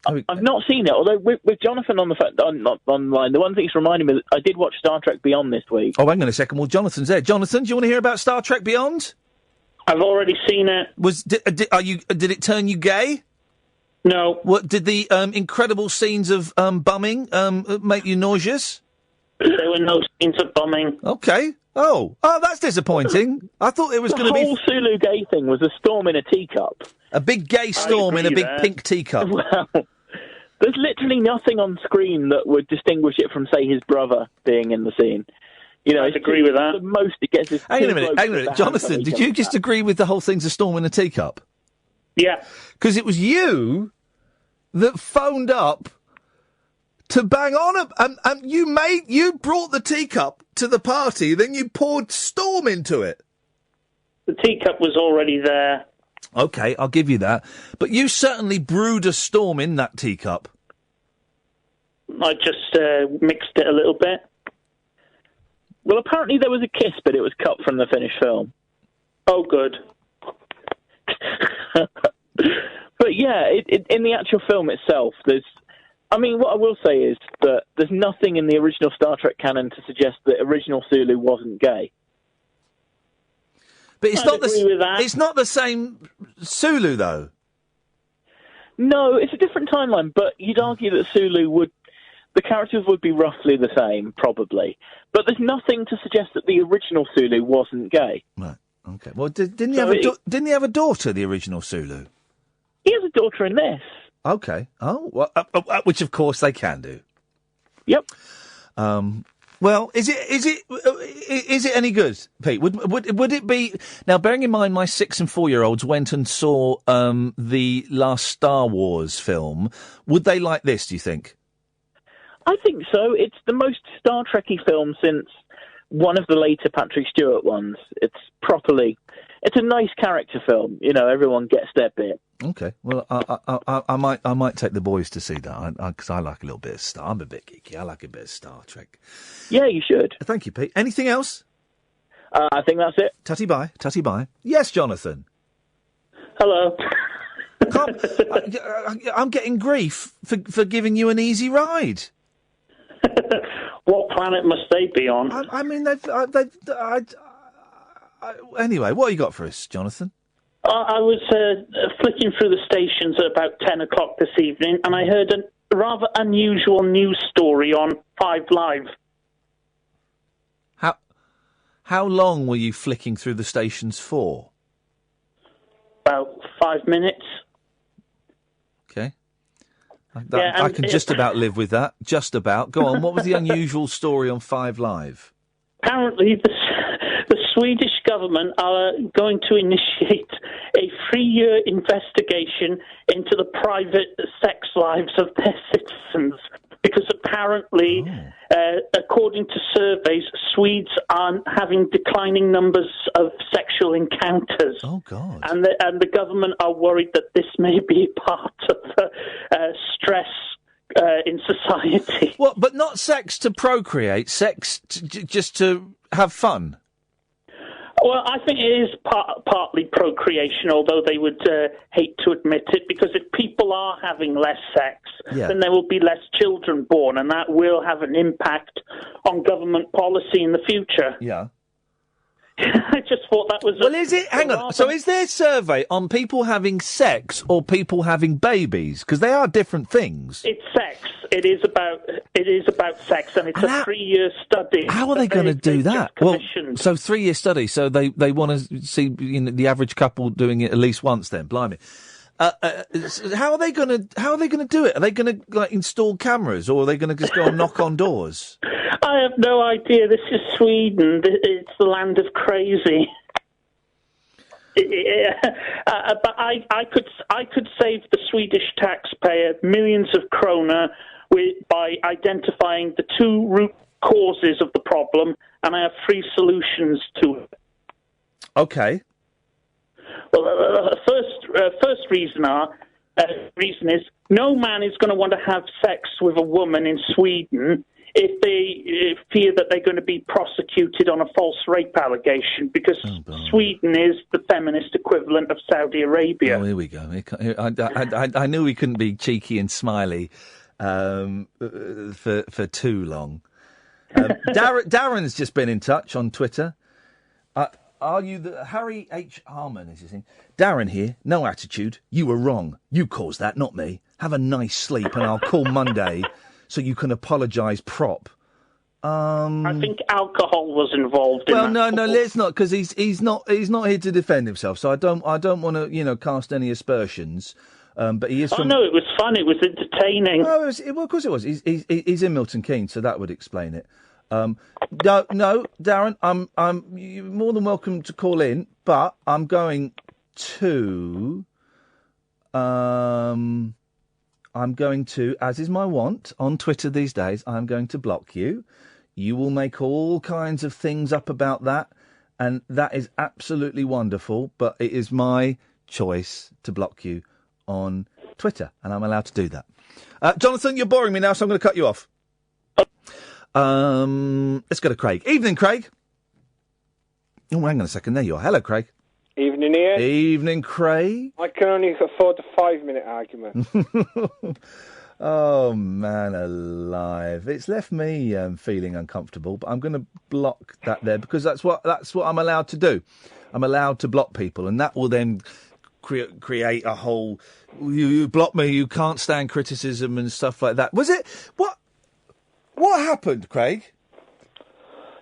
I've not seen it, although with Jonathan on the phone, not online, the one thing's reminding me that I did watch Star Trek Beyond this week. Oh, hang on a second. Well, Jonathan's there. Jonathan, do you want to hear about Star Trek Beyond? I've already seen it. Did it turn you gay? No. What did the incredible scenes of bumming make you nauseous? There were no scenes of bumming. Okay. Oh, that's disappointing. I thought it was going to be... The whole Sulu gay thing was a storm in a teacup. A big gay storm in a big pink teacup. Well, there's literally nothing on screen that would distinguish it from, say, his brother being in the scene. You know, I agree with that. The most it gets is... Hang on a minute. Jonathan, did you just agree with the whole thing's a storm in a teacup? Yeah. Because it was you that phoned up to bang on and you brought the teacup to the party, then you poured storm into it. The teacup was already there. Okay, I'll give you that. But you certainly brewed a storm in that teacup. I just mixed it a little bit. Well, apparently there was a kiss, but it was cut from the finished film. Oh, good. But yeah, in the actual film itself, what I will say is that there's nothing in the original Star Trek canon to suggest that original Sulu wasn't gay. But it's not the same Sulu, though. No, it's a different timeline, but you'd argue that the characters would be roughly the same, probably. But there's nothing to suggest that the original Sulu wasn't gay. Right, okay. Well, didn't he have a daughter, the original Sulu? He has a daughter in this. Okay. Oh, well, which of course they can do. Yep. Well, is it any good, Pete? Would it be now? Bearing in mind, my 6 and 4-year-olds went and saw the last Star Wars film. Would they like this? Do you think? I think so. It's the most Star Trek-y film since one of the later Patrick Stewart ones. It's a nice character film. You know, everyone gets their bit. Okay, well, I might take the boys to see that because I like a little bit of Star. I'm a bit geeky. I like a bit of Star Trek. Yeah, you should. Thank you, Pete. Anything else? I think that's it. Tutty bye. Yes, Jonathan. Hello. I'm getting grief for giving you an easy ride. What planet must they be on? Anyway, what have you got for us, Jonathan? I was flicking through the stations at about 10 o'clock this evening, and I heard a rather unusual news story on 5 Live. How long were you flicking through the stations for? About 5 minutes. Okay. I can just about live with that. Just about. Go on, what was the unusual story on 5 Live? Apparently, the Swedish government are going to initiate a 3-year investigation into the private sex lives of their citizens because apparently, according to surveys, Swedes are having declining numbers of sexual encounters. Oh, God. And the government are worried that this may be part of stress in society. What? But not sex to procreate, sex just to have fun? Well, I think it is partly procreation, although they would hate to admit it, because if people are having less sex, then there will be less children born, and that will have an impact on government policy in the future. Yeah. I just thought that was... Well, is it... Hang on. So is there a survey on people having sex or people having babies? Because they are different things. It's sex. It is about sex, and it's a 3-year study. How are they going to do that? Well, so 3-year study. So they want to see the average couple doing it at least once. Then, blimey. How are they going to do it? Are they going to install cameras, or are they going to just go and knock on doors? I have no idea. This is Sweden. It's the land of crazy. But I could save the Swedish taxpayer millions of krona by identifying the 2 root causes of the problem, and I have 3 solutions to it. Okay. Well, first reason is no man is going to want to have sex with a woman in Sweden if they fear that they're going to be prosecuted on a false rape allegation, because Sweden is the feminist equivalent of Saudi Arabia. Oh, here we go. I knew we couldn't be cheeky and smiley for too long. Darren's just been in touch on Twitter. Are you the Harry H. Harmon is his name? Darren here, no attitude. You were wrong. You caused that, not me. Have a nice sleep, and I'll call Monday so you can apologise prop. I think alcohol was involved in that. Well, no, let's not, because he's not here to defend himself. So I don't want to cast any aspersions. But he is. Oh no, it was fun. It was entertaining. Oh, of course it was. He's in Milton Keynes, so that would explain it. No, Darren, you're more than welcome to call in, but I'm going to, as is my wont on Twitter these days, I'm going to block you. You will make all kinds of things up about that, and that is absolutely wonderful, but it is my choice to block you on Twitter, and I'm allowed to do that. Jonathan, you're boring me now, so I'm going to cut you off. Let's go to Craig. Evening, Craig. Oh, hang on a second. There you are. Hello, Craig. Evening, Ian. Evening, Craig. I can only afford the 5-minute argument. Oh, man alive. It's left me feeling uncomfortable, but I'm going to block that there because that's what I'm allowed to do. I'm allowed to block people, and that will then create a whole... You block me, you can't stand criticism and stuff like that. Was it... What happened, Craig?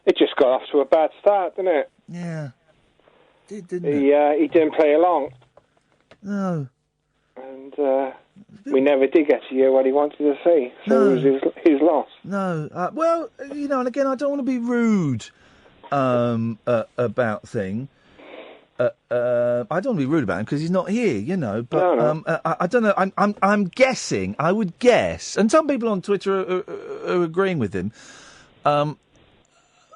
It just got off to a bad start, didn't it? Yeah. He didn't play along. No. And we never did get to hear what he wanted to say. So it was his loss. No. Well, and again, I don't want to be rude about things. I don't want to be rude about him because he's not here, But No. I don't know. I'm guessing. I would guess, and some people on Twitter are agreeing with him.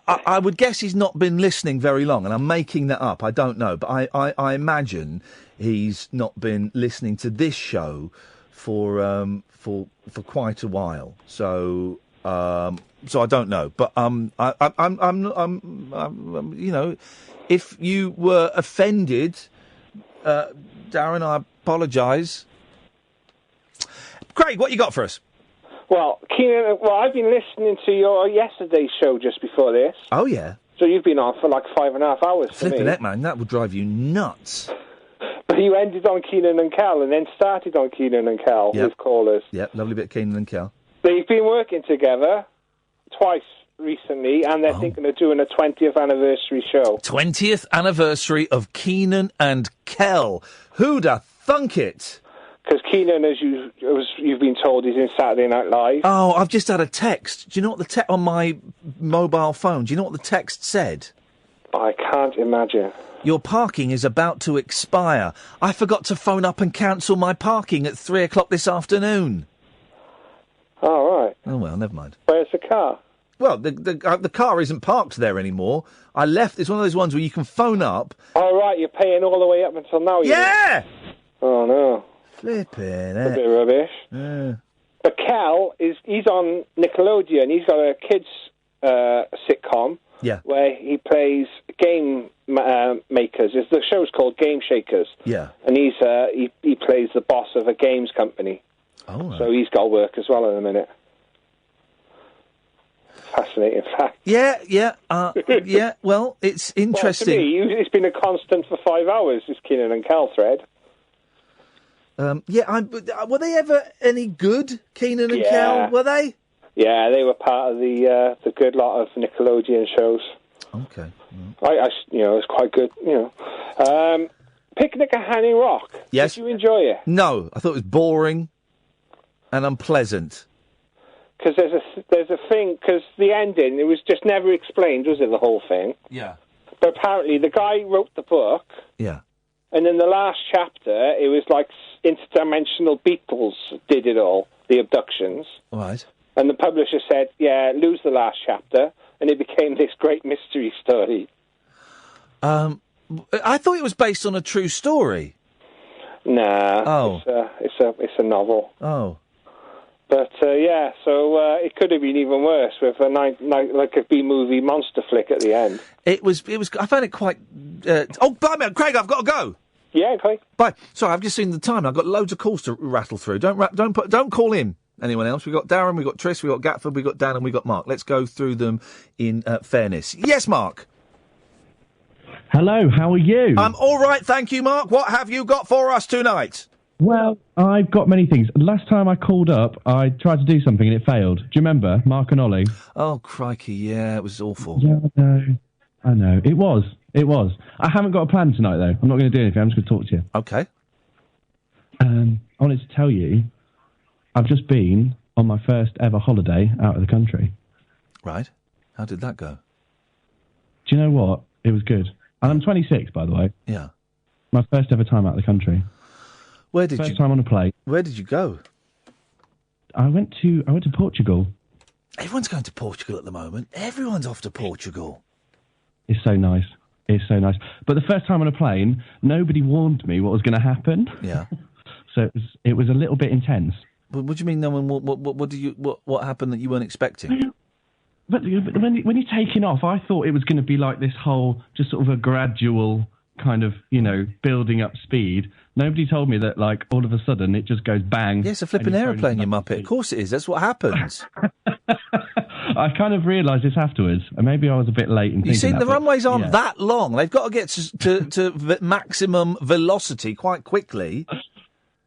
I would guess he's not been listening very long, and I'm making that up. I don't know, but I imagine he's not been listening to this show for quite a while. So I don't know, but I'm if you were offended, Darren, I apologise. Craig, what you got for us? Well, Keenan, I've been listening to your yesterday's show just before this. Oh, yeah. So you've been on for like 5.5 hours for Flipping me. heck, man, that would drive you nuts. But you ended on Keenan and Kel and then started on Keenan and Kel with callers. Yep, lovely bit of Keenan and Kel. They've been working together twice recently, and they're thinking of doing a 20th anniversary show. 20th anniversary of Keenan and Kel. Who'd have thunk it? Because Keenan, as you've been told, is in Saturday Night Live. Oh, I've just had a text. Do you know what the text on my mobile phone? Do you know what the text said? I can't imagine. Your parking is about to expire. I forgot to phone up and cancel my parking at 3 o'clock this afternoon. Oh, right. Oh, well, never mind. Where's the car? Well, the car isn't parked there anymore. I left. It's one of those ones where you can phone up. Oh, right, you're paying all the way up until now. Yeah! Oh, no. Flipping a bit rubbish. Yeah. But Cal, he's on Nickelodeon. He's got a kids sitcom where he plays game makers. The show's called Game Shakers. Yeah. And he plays the boss of a games company. Oh, right. So he's got work as well in a minute. Fascinating fact. Yeah. Well, it's interesting. Well, to me, it's been a constant for 5 hours, this Keenan and Kel thread. Were they ever any good, Keenan and Kel? Were they? Yeah, they were part of the good lot of Nickelodeon shows. Okay. It's quite good. Picnic at Hanging Rock. Yes. Did you enjoy it? No, I thought it was boring and unpleasant. Because there's a thing. Because the ending, it was just never explained, was it? The whole thing. Yeah. But apparently, the guy wrote the book. Yeah. And in the last chapter, it was like interdimensional Beatles did it all, the abductions. Right. And the publisher said, lose the last chapter, and it became this great mystery story. I thought it was based on a true story. Nah. Oh. It's a novel. Oh. But, so it could have been even worse with like a B-movie monster flick at the end. It was. I found it quite... blimey, Craig, I've got to go. Yeah, okay. Bye. Sorry, I've just seen the time. I've got loads of calls to rattle through. Don't call in anyone else. We've got Darren, we've got Trish, we've got Gatford, we've got Dan, and we've got Mark. Let's go through them in fairness. Yes, Mark. Hello, how are you? I'm all right, thank you, Mark. What have you got for us tonight? Well, I've got many things. Last time I called up, I tried to do something and it failed. Do you remember, Mark and Ollie? Oh, crikey, yeah, it was awful. Yeah, I know. It was. I haven't got a plan tonight, though. I'm not going to do anything. I'm just going to talk to you. Okay. I wanted to tell you, I've just been on my first ever holiday out of the country. Right. How did that go? Do you know what? It was good. And I'm 26, by the way. Yeah. My first ever time out of the country. First time on a plane. Where did you go? I went to Portugal. Everyone's going to Portugal at the moment. Everyone's off to Portugal. It's so nice. But the first time on a plane, nobody warned me what was going to happen. Yeah. So it was a little bit intense. What do you mean? No one? What happened that you weren't expecting? But when you're taking off, I thought it was going to be like this whole, just sort of a gradual kind of, building up speed. Nobody told me that, like, all of a sudden it just goes bang. Yeah, it's a flipping aeroplane, you muppet. Of course it is. That's what happens. I kind of realised this afterwards, and maybe I was a bit late in thinking You see, that, the but, runways aren't yeah. that long. They've got to get to maximum velocity quite quickly.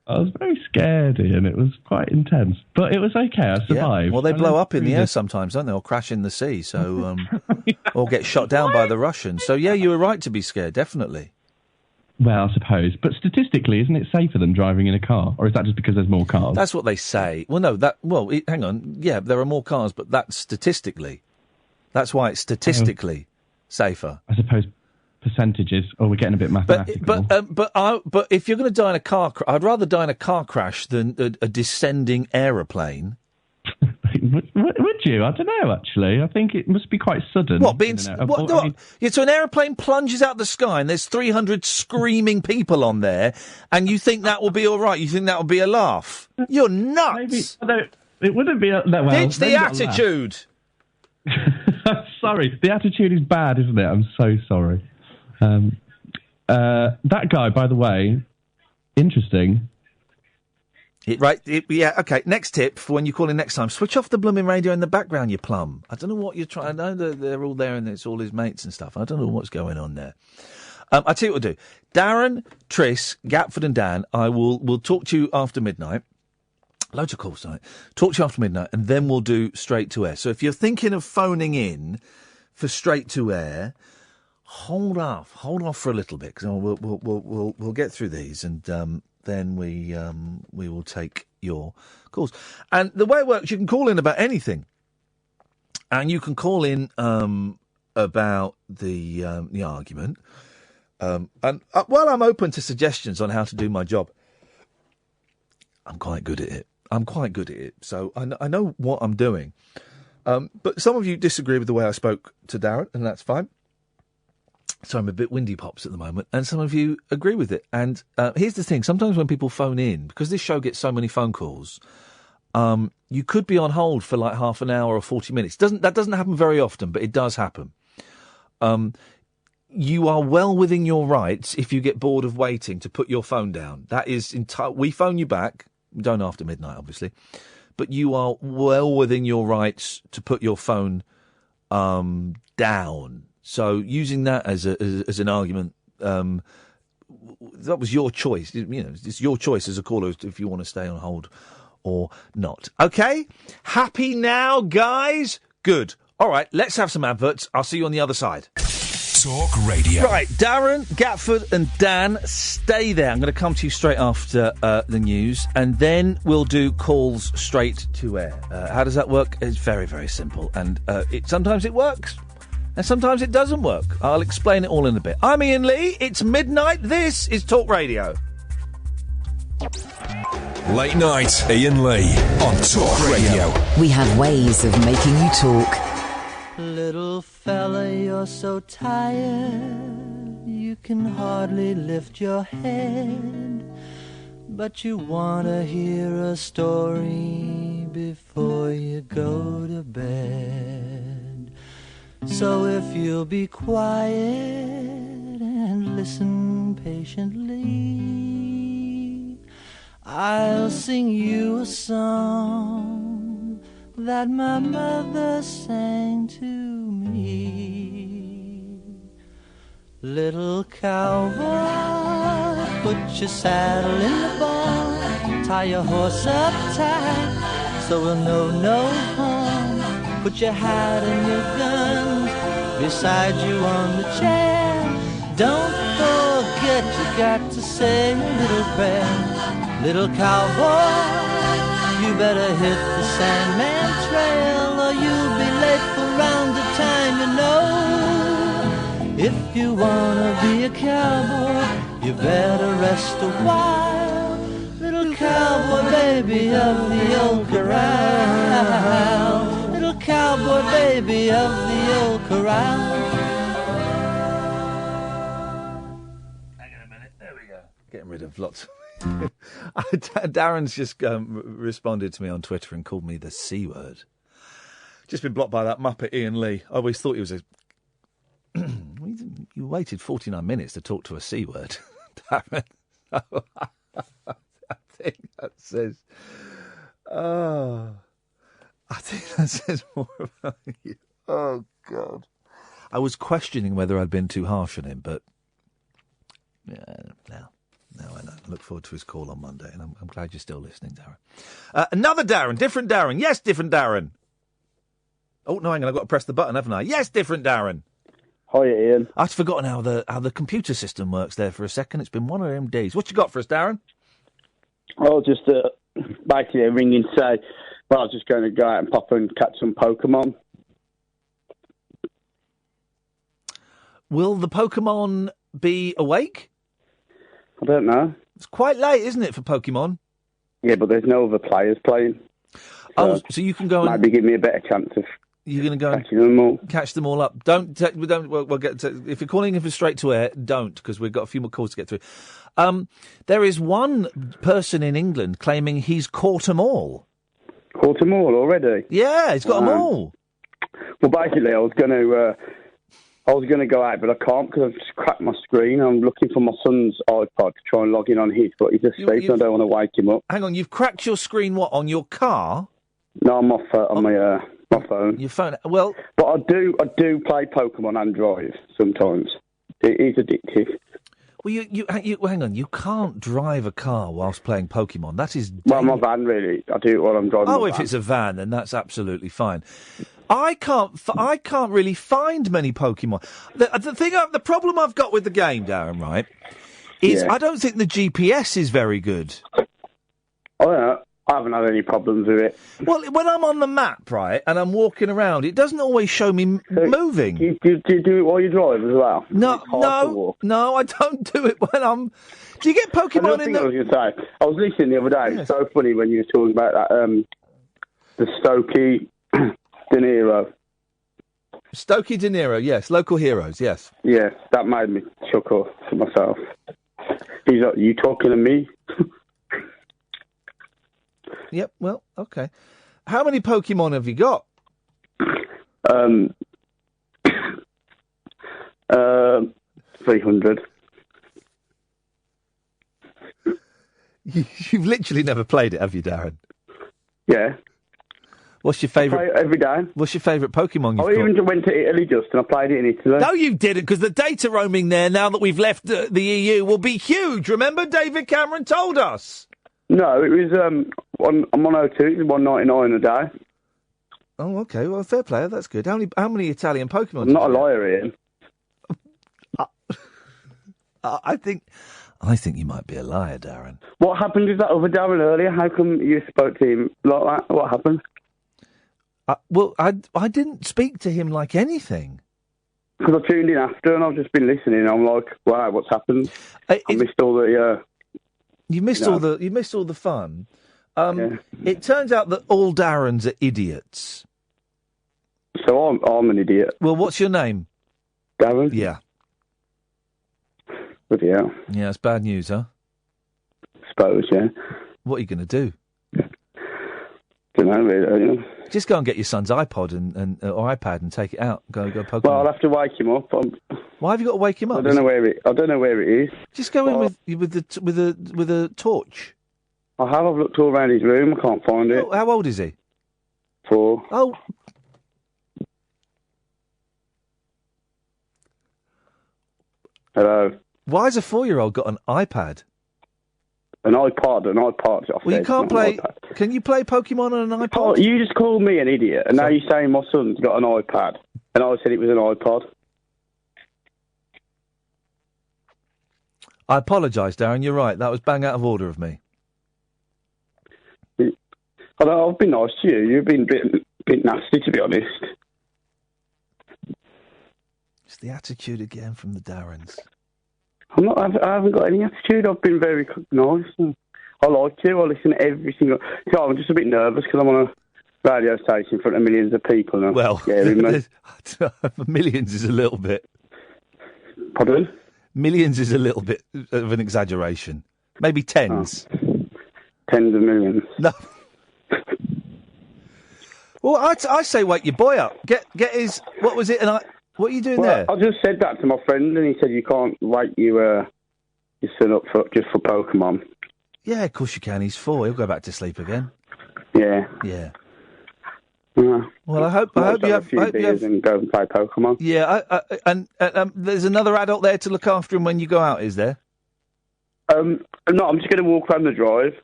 I was very scared, Ian. It was quite intense. But it was okay. I survived. Yeah. Well, they And blow then up in the through air the- sometimes, don't they? Or crash in the sea, so or get shot down by the Russians. So, yeah, you were right to be scared, definitely. Well, I suppose. But statistically, isn't it safer than driving in a car? Or is that just because there's more cars? That's what they say. Well, no, hang on. Yeah, there are more cars, but that's statistically. That's why it's statistically safer. I suppose percentages. Oh, we're getting a bit mathematical. But if you're going to die in a car, I'd rather die in a car crash than a descending aeroplane. Would you? I don't know, actually. I think it must be quite sudden. What, so an aeroplane plunges out the sky and there's 300 screaming people on there, and you think that will be all right? You think that will be a laugh? You're nuts! Maybe, it wouldn't be... Well, it's the attitude! Sorry, the attitude is bad, isn't it? I'm so sorry. That guy, by the way, interesting... Okay, next tip for when you call in next time. Switch off the blooming radio in the background, you plum. I don't know what you're trying... I know that they're all there and it's all his mates and stuff. I don't know what's going on there. I'll tell you what we'll do. Darren, Triss, Gatford and Dan, we'll talk to you after midnight. Loads of calls tonight. Talk to you after midnight and then we'll do straight to air. So if you're thinking of phoning in for straight to air, hold off for a little bit because we'll get through these and... then we will take your calls. And the way it works, you can call in about anything. And you can call in about the argument. While I'm open to suggestions on how to do my job, I'm quite good at it. So I know what I'm doing. But some of you disagree with the way I spoke to Darren, and that's fine. So I'm a bit windy pops at the moment, and some of you agree with it. And here's the thing, sometimes when people phone in, because this show gets so many phone calls, you could be on hold for like half an hour or 40 minutes. That doesn't happen very often, but it does happen. You are well within your rights, if you get bored of waiting, to put your phone down. That is we phone you back, we don't after midnight, obviously, but you are well within your rights to put your phone down. So using that as an argument, that was your choice. It's your choice as a caller if you want to stay on hold or not. Okay? Happy now, guys? Good. All right, let's have some adverts. I'll see you on the other side. Talk Radio. Right, Darren, Gatford and Dan, stay there. I'm going to come to you straight after the news, and then we'll do calls straight to air. How does that work? It's very, very simple, and sometimes it works. And sometimes it doesn't work. I'll explain it all in a bit. I'm Iain Lee. It's midnight. This is Talk Radio. Late night, Iain Lee on Talk Radio. We have ways of making you talk. Little fella, you're so tired, you can hardly lift your head. But you want to hear a story before you go to bed. So if you'll be quiet and listen patiently, I'll sing you a song that my mother sang to me. Little cowboy, put your saddle in the barn, tie your horse up tight so we'll know no harm. Put your hat and your guns beside you on the chair. Don't forget you got to say a little prayer. Little cowboy, you better hit the Sandman Trail or you'll be late for round the time, you know. If you wanna be a cowboy, you better rest a while. Little cowboy baby of the old corral. Little cowboy baby of the old corral. Hang on a minute, there we go. Getting rid of lots. Darren's just responded to me on Twitter and called me the C word. Just been blocked by that muppet Ian Lee. I always thought he was a... You waited 49 minutes to talk to a C word, Darren. I think that says... Oh... I think that says more about you. Oh, God. I was questioning whether I'd been too harsh on him, but now I know. I look forward to his call on Monday, and I'm glad you're still listening, Darren. Another Darren, different Darren. Yes, different Darren. Oh, no, hang on, I've got to press the button, haven't I? Yes, different Darren. Hi, Ian. I'd forgotten how the computer system works there for a second. It's been one of them days. What you got for us, Darren? I'll just basically ring and say, well, I was just going to go out and pop and catch some Pokemon. Will the Pokemon be awake? I don't know. It's quite late, isn't it, for Pokemon? Yeah, but there's no other players playing. So you can go and... Maybe give me a better chance of you're going to go catching them all. Catch them all up. We'll get to... If you're calling in for straight to air, don't, because we've got a few more calls to get through. There is one person in England claiming he's caught them all. Caught them all already? Yeah, he's got them all. Well, basically, I was going to go out, but I can't because I've just cracked my screen. I'm looking for my son's iPod to try and log in on his, but he's asleep and I don't want to wake him up. Hang on, you've cracked your screen, what, on your car? No, on my phone. Your phone? Well... But I do play Pokemon and drive sometimes. It is addictive. Well, you hang on. You can't drive a car whilst playing Pokemon. That is... Well, my van, really. I do it while I'm driving. Oh, if it's a van, then that's absolutely fine. I can't really find many Pokemon. The problem I've got with the game, Darren, right, is I don't think the GPS is very good. Oh, yeah. I haven't had any problems with it. Well, when I'm on the map, right, and I'm walking around, it doesn't always show me moving. Do you do it while you drive as well? No, I don't do it when I'm... Do you get Pokemon in the... I was going to say, I was listening the other day. Yes. It's so funny when you were talking about that, the Stokey De Niro. Stokey De Niro, yes. Local heroes, yes. Yeah, that made me chuckle to myself. He's like, you talking to me? Yep, well, okay. How many Pokemon have you got? 300. You've literally never played it, have you, Darren? Yeah. What's your favourite? I play it every day. What's your favourite Pokemon you've got? I even went to Italy just, and I played it in Italy. No, you didn't, because the data roaming there, now that we've left the EU, will be huge. Remember, David Cameron told us. No, it was I'm on 02. It was $1.99 a day. Oh, okay. Well, fair play. That's good. How many Italian Pokemon? I'm not a liar, Ian. I think you might be a liar, Darren. What happened with that other Darren earlier? How come you spoke to him like that? What happened? Well, I didn't speak to him like anything. Because I tuned in after and I've just been listening. And I'm like, wow, what's happened? I missed all the. You missed all the fun. It turns out that all Darrens are idiots. So I'm an idiot. Well, what's your name? Darren? Yeah. Bloody hell. Yeah, it's bad news, huh? Suppose, yeah. What are you going to do? Don't know, really. Just go and get your son's iPod or iPad and take it out. Go Pokemon. Well, I'll have to wake him up. Why have you got to wake him up? I don't know where it is. Just go in with a torch. I have. I've looked all around his room. I can't find it. How old is he? 4. Oh. Hello. Why has a 4-year-old got an iPad? An iPod. Well, you can't play. Can you play Pokemon on an iPod? Oh, you just called me an idiot, and now you're saying my son's got an iPad, and I said it was an iPod. I apologise, Darren. You're right. That was bang out of order of me. I've been nice to you. You've been a bit nasty, to be honest. It's the attitude again from the Darrens. I haven't got any attitude. I've been very nice. I like you. I listen to every single... So I'm just a bit nervous because I'm on a radio station in front of millions of people now. Well, millions is a little bit... Pardon? Millions is a little bit of an exaggeration. Maybe tens. Oh. tens of millions. No. Well, I say wake your boy up. Get his... What was it? What are you doing there? I just said that to my friend, and he said you can't wake your son up just for Pokemon. Yeah, of course you can. He's 4. He'll go back to sleep again. Yeah. Yeah. Well, I hope you have a few beers and go and play Pokemon. Yeah, and there's another adult there to look after him when you go out, is there? No, I'm just going to walk around the drive.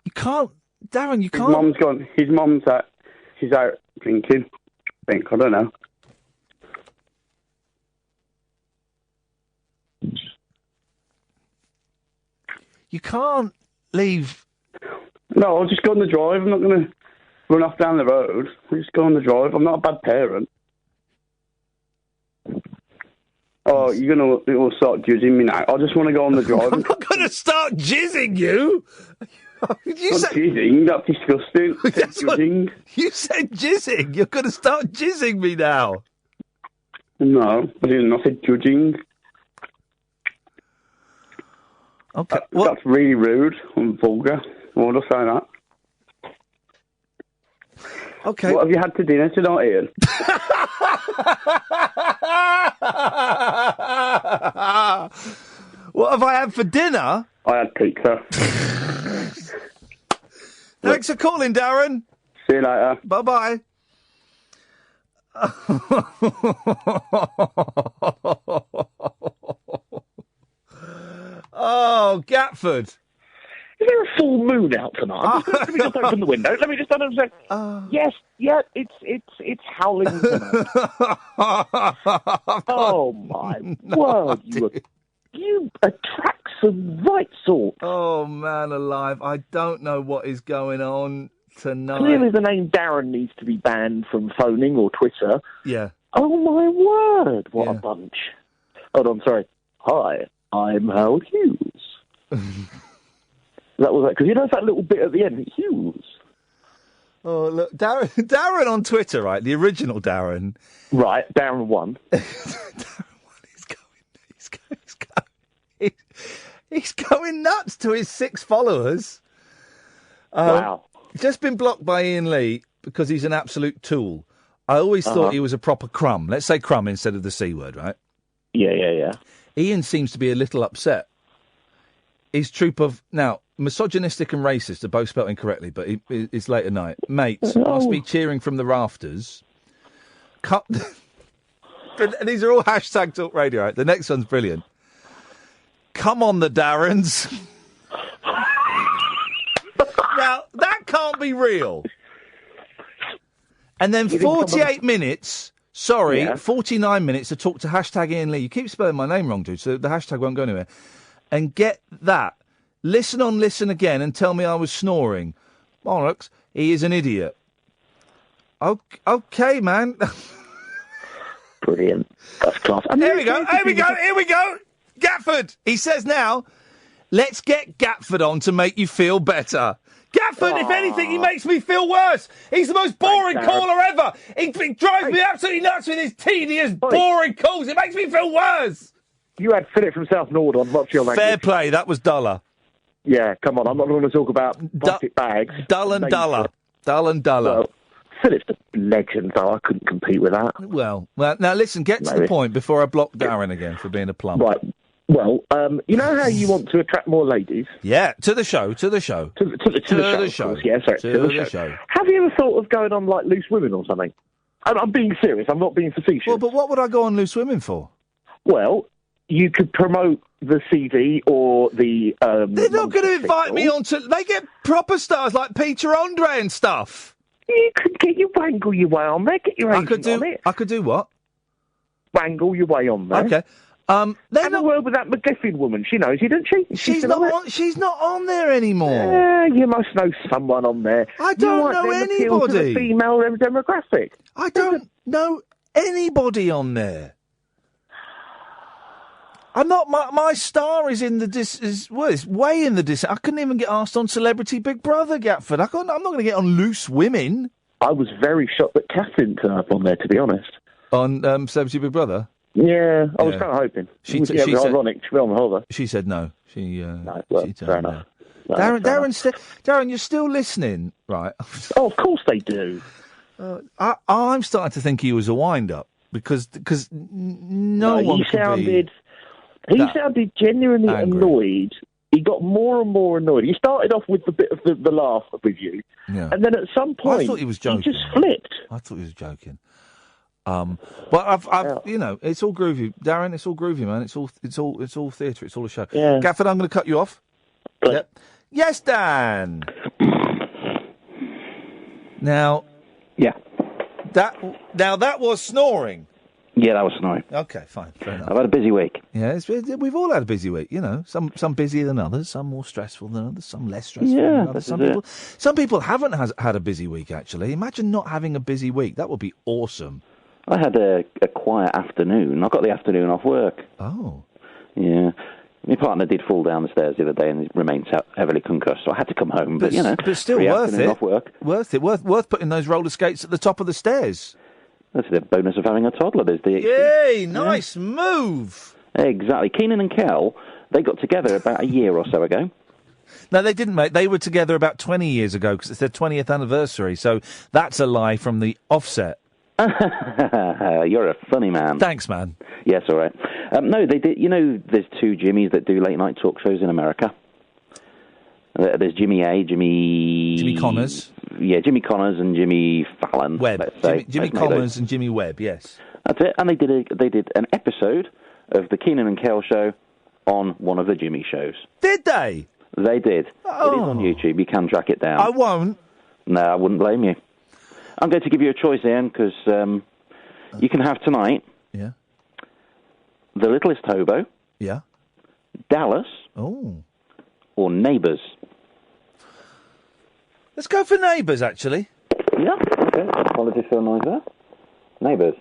You can't, Darren. You can't. His mum's gone. His mum's out. She's out drinking. I think. I don't know. You can't leave. No, I'll just go on the drive. I'm not going to run off down the road. I'll just go on the drive. I'm not a bad parent. Oh, you're going to start jizzing me now. I just want to go on the drive. I'm not going to start jizzing you. You said jizzing? That's disgusting. You said jizzing. You're going to start jizzing me now. No, I didn't. I said judging. Okay. That's really rude and vulgar. Why would I say that? Okay. What have you had for dinner tonight, Ian? What have I had for dinner? I had pizza. Thanks for calling, Darren. See you later. Bye-bye. Oh, Gatford. Is there a full moon out tonight? Let me just open the window. Let me just open the Yes, yeah, it's howling tonight. Oh my word, you attract some right sort. Oh man alive, I don't know what is going on tonight. Clearly the name Darren needs to be banned from phoning or Twitter. Yeah. Oh my word, what a bunch. Hold on, sorry. Hi, I'm Howard Hughes. That was because you know that little bit at the end, Hughes. Oh look, Darren on Twitter, right? The original Darren, right? Darren 1. He's going nuts to his 6 followers. Wow! Just been blocked by Ian Lee because he's an absolute tool. I always thought he was a proper crumb. Let's say crumb instead of the C word, right? Yeah. Ian seems to be a little upset. His troop of now. Misogynistic and racist are both spelt incorrectly, but it's late at night. Mates must be cheering from the rafters. These are all hashtag Talk Radio, right? The next one's brilliant. Come on, the Darrens. Now, that can't be real. And then 48 minutes, 49 minutes to talk to hashtag Ian Lee. You keep spelling my name wrong, dude, so the hashtag won't go anywhere. And get that. Listen on, listen again, and tell me I was snoring. Bollocks, he is an idiot. Okay, man. Brilliant. That's class. Here we go. Gatford. He says now, let's get Gatford on to make you feel better. Gatford, if anything, he makes me feel worse. He's the most boring caller ever. He drives me absolutely nuts with his tedious, boring calls. It makes me feel worse. You had Philip from South Norden. What's your language? Fair play. That was duller. Yeah, come on. I'm not going to talk about plastic bags. Dull and duller. Well, Philip's a legend, though. I couldn't compete with that. Well, now listen, get to the point before I block Darren again for being a plum. Right. Well, you know how you want to attract more ladies? Yeah, to the show. To the show. To the show. Yeah, sorry. To the show. Have you ever thought of going on, like, Loose Women or something? I'm being serious. I'm not being facetious. Well, but what would I go on Loose Women for? Well, you could promote the CD or the... They're not going to invite me on to... They get proper stars like Peter Andre and stuff. You could get your wangle your way on there. Get your agent on it. I could do what? Wangle your way on there. Okay. Have a word with that McGiffin woman. She knows you, doesn't she? She's not on there anymore. You must know someone on there. I don't know anybody. To the female demographic. I don't know anybody on there. I'm not. My star is in the it's way in the I couldn't even get asked on Celebrity Big Brother, Gatford. I'm not going to get on Loose Women. I was very shocked that Kath didn't turn up on there, to be honest. On Celebrity Big Brother. Yeah, I was kind of hoping. She said, ironic to be on holiday. She said no. She fair enough. Darren, you're still listening, right? Oh, of course they do. I'm starting to think he was a wind-up because no one sounded genuinely angry. annoyed. He got more and more annoyed. He started off with the bit of the laugh with you, and then at some point, I thought he was joking. He just flipped. I thought he was joking. But I've you know, it's all groovy, Darren. It's all groovy, man. It's all theatre. It's all a show. Yeah. Gafford, I'm going to cut you off. Yep. Yes, Dan. Now. Yeah. That was snoring. Yeah, that was snoring. Okay, fine, fair enough. I've had a busy week. Yeah, we've all had a busy week. You know, some busier than others, some more stressful than others, some less stressful than others. Some people haven't had a busy week. Actually, imagine not having a busy week. That would be awesome. I had a quiet afternoon. I got the afternoon off work. Oh. Yeah. My partner did fall down the stairs the other day and remained heavily concussed, so I had to come home. But still worth it. Off work. Worth putting those roller skates at the top of the stairs. That's the bonus of having a toddler. There's the Yay! Nice move. Exactly. Keenan and Kel, they got together about a year or so ago. No, they didn't, mate. They were together about 20 years ago because it's their 20th anniversary. So that's a lie from the offset. You're a funny man. Thanks, man. Yes, all right. No, they did. You know, there's two Jimmys that do late night talk shows in America. There's Jimmy A, Jimmy Connors. Yeah, Jimmy Connors and Jimmy Fallon. Webb. Let's say. Jimmy Connors and Jimmy Webb. Yes. That's it. And they did an episode of the Keenan and Kel show on one of the Jimmy shows. Did they? They did. Oh. It is on YouTube. You can track it down. I won't. No, I wouldn't blame you. I'm going to give you a choice, Ian, because you can have tonight. Yeah. The Littlest Hobo. Yeah. Dallas. Oh. Or Neighbours. Let's go for Neighbours, actually. Yeah. Okay. Apologies for the noise there. Neighbours.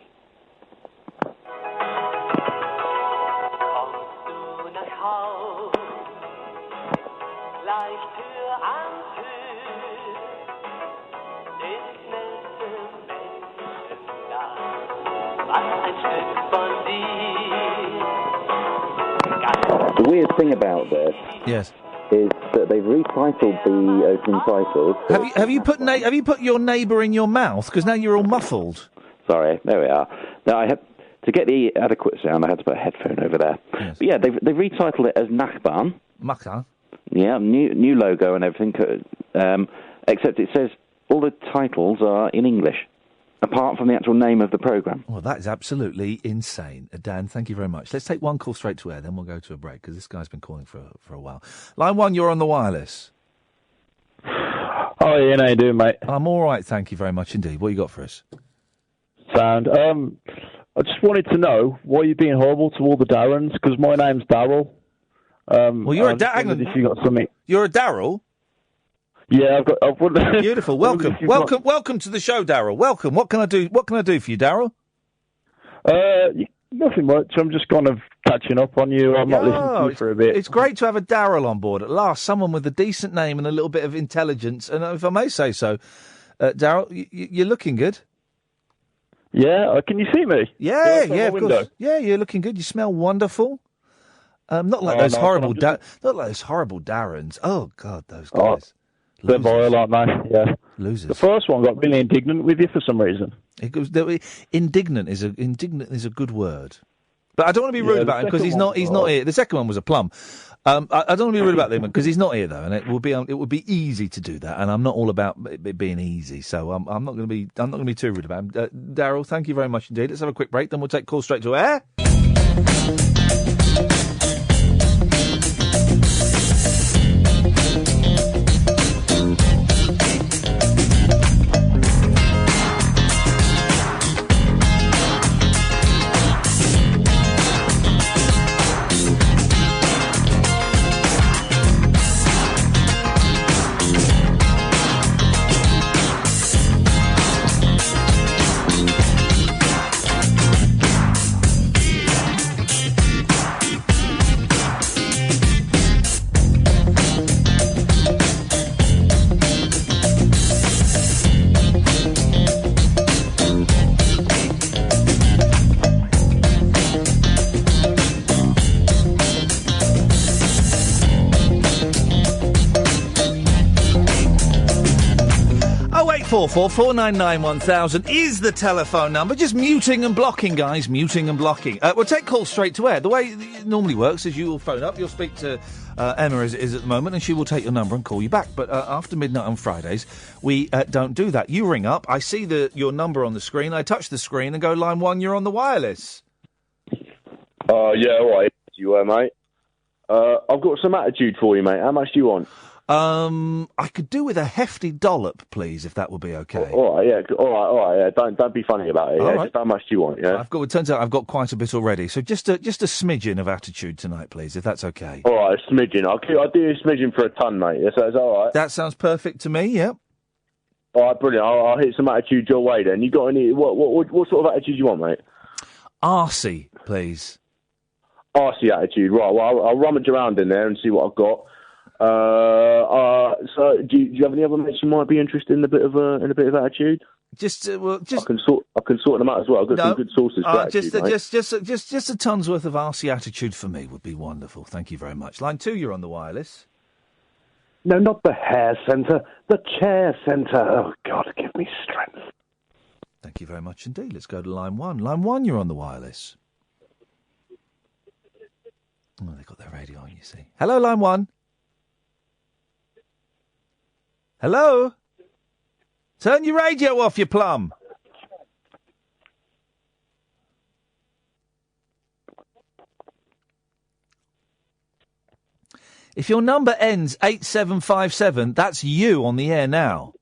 The weird thing about this, yes, is that they've retitled the opening titles. Have you put your neighbour in your mouth? Because now you're all muffled. Sorry, there we are. Now I had to get the adequate sound. I had to put a headphone over there. Yes. But yeah, they've retitled it as Nachbarn. Nachbarn. Yeah, new logo and everything. Except it says all the titles are in English, apart from the actual name of the programme. Well, that is absolutely insane. Dan, thank you very much. Let's take one call straight to air, then we'll go to a break, because this guy's been calling for a while. Line 1, you're on the wireless. Hi, Ian, how you doing, mate? I'm all right, thank you very much indeed. What you got for us? Sound. I just wanted to know why you're being horrible to all the Darrens, because my name's Darryl. Well, you're a Darryl. If you got something. You're a Darryl? Yeah, I've Beautiful. Welcome to the show, Darryl. Welcome. What can I do for you, Darryl? Nothing much. I'm just kind of catching up on you. I'm not listening to you for a bit. It's great to have a Darryl on board at last. Someone with a decent name and a little bit of intelligence. And if I may say so, Darryl, you're looking good. Yeah, can you see me? Yeah, of course. Yeah, you're looking good. You smell wonderful. Not like those horrible Darrens. Oh God, those guys. They're vile, aren't they? Yeah. Losers. The first one got really indignant with you for some reason. Indignant is a good word, but I don't want to be rude about him because he's not here. The second one was a plum. I don't want to be rude about him because he's not here though, and it would be easy to do that, and I'm not all about it being easy, so I'm not going to be too rude about him. Darryl, thank you very much indeed. Let's have a quick break, then we'll take calls straight to air. 0844 499 1000 is the telephone number. Just muting and blocking, guys. Muting and blocking. We'll take calls straight to air. The way it normally works is you will phone up, you'll speak to Emma as it is at the moment, and she will take your number and call you back. But after midnight on Fridays, we don't do that. You ring up, I see your number on the screen, I touch the screen and go, line 1, you're on the wireless. Yeah, all right. You mate. I've got some attitude for you, mate. How much do you want? I could do with a hefty dollop, please, if that would be okay. All right, yeah. All right, yeah. Don't be funny about it. Yeah? Right. Just how much do you want? Yeah. It turns out I've got quite a bit already, so just a smidgen of attitude tonight, please, if that's okay. All right, a smidgen. I'll do a smidgen for a ton, mate. That's all right. That sounds perfect to me. Yep. All right, brilliant. I'll hit some attitude your way then. You got any? What sort of attitude you want, mate? Arsey, please. Arsey attitude, right? Well, I'll rummage around in there and see what I've got. So, do you have any other mates you might be interested in a bit of attitude? Just I can sort them out as well. I've got some good sources for attitude, mate. just a ton's worth of arsey attitude for me would be wonderful. Thank you very much. Line 2, you're on the wireless. No, not the hair centre, the chair centre. Oh God, give me strength. Thank you very much indeed. Let's go to line 1. Line 1, you're on the wireless. Oh, they've got their radio on, you see. Hello, line 1. Hello? Turn your radio off, you plum. If your number ends 8757, that's you on the air now.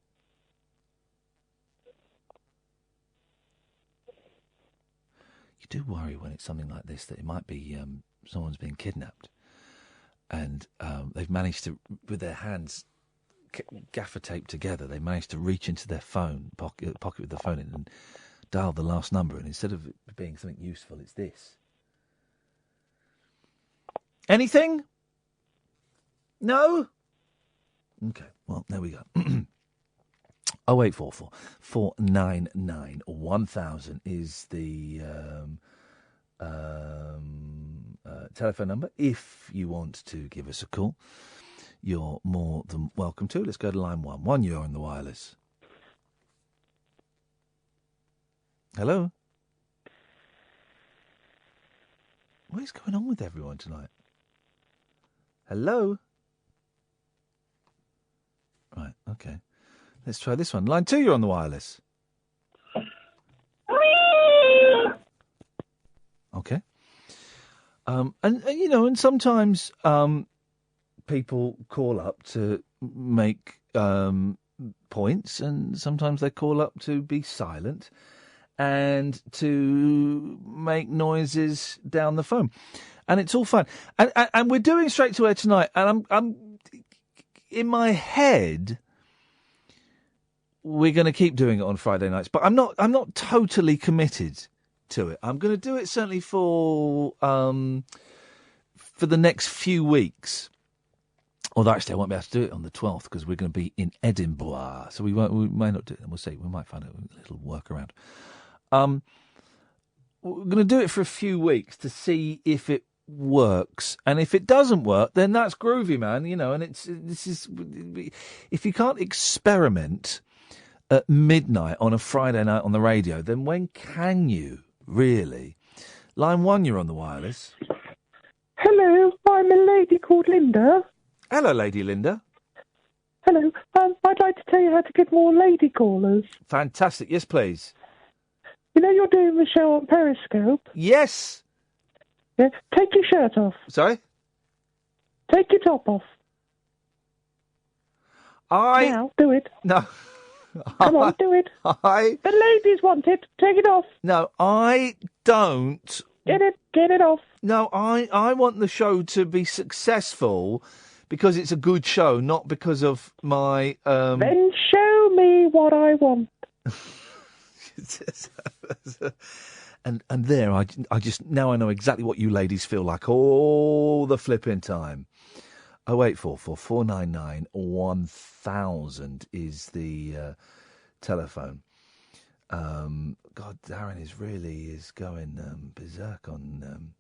You do worry when it's something like this that it might be someone's been kidnapped and they've managed to, with their hands gaffer taped together, they managed to reach into their phone, pocket with the phone in and dial the last number, and instead of it being something useful, it's this. Anything? No? Okay, well, there we go. 0844 499 1000 is the telephone number. If you want to give us a call, you're more than welcome to. Let's go to line 1. 1, you're on the wireless. Hello? What is going on with everyone tonight? Hello? Right, okay. Let's try this one. Line 2, you're on the wireless. Okay. And sometimes people call up to make points, and sometimes they call up to be silent and to make noises down the phone, and it's all fine. And we're doing straight to air tonight, and I'm in my head. We're going to keep doing it on Friday nights, but I'm not totally committed to it. I'm going to do it certainly for the next few weeks. Although actually I won't be able to do it on the 12th because we're going to be in Edinburgh, so we may not do it. And we'll see. We might find a little workaround. We're going to do it for a few weeks to see if it works, and if it doesn't work, then that's groovy, man. And if you can't experiment at midnight on a Friday night on the radio, then when can you really? Line 1, you're on the wireless. Hello, I'm a lady called Linda. Hello, Lady Linda. Hello, I'd like to tell you how to get more lady callers. Fantastic, yes, please. You know you're doing the show on Periscope? Yes. Yeah, take your shirt off. Sorry? Take your top off. Now, do it. No. Come on, do it. The ladies want it. Take it off. No, I don't. Get it off. No, I want the show to be successful because it's a good show, not because of my... Then show me what I want. and there, I just... Now I know exactly what you ladies feel like all the flipping time. 0844 499 1000 is the telephone. God, Darren is going berserk on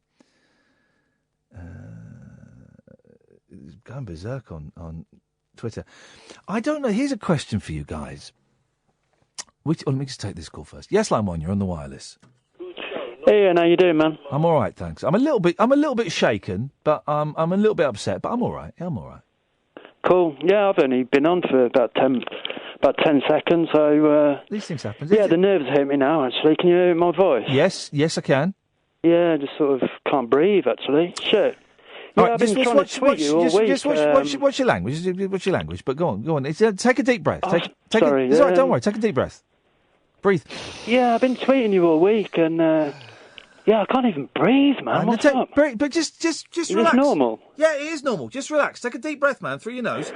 going berserk on Twitter. I don't know. Here's a question for you guys. Let me just take this call first. Yes, line 1, you're on the wireless. Hey, Ian, how you doing, man? I'm all right, thanks. I'm a little bit shaken, but I'm a little bit upset, but I'm all right. Yeah, I'm all right. Cool. Yeah, I've only been on for about 10 seconds, so... These things happen. Yeah, the nerves hit me now, actually. Can you hear my voice? Yes, I can. Yeah, just sort of can't breathe, actually. Shit. All Yeah, right, I've been trying to tweet you all week. What's your language? What's your language? But go on. Take a deep breath. Take sorry, it's all right, don't worry. Take a deep breath. Breathe. Yeah, I've been tweeting you all week, and yeah, I can't even breathe, man. What's up? But just Is relax. this normal? Yeah, it is normal. Just relax. Take a deep breath, man, through your nose.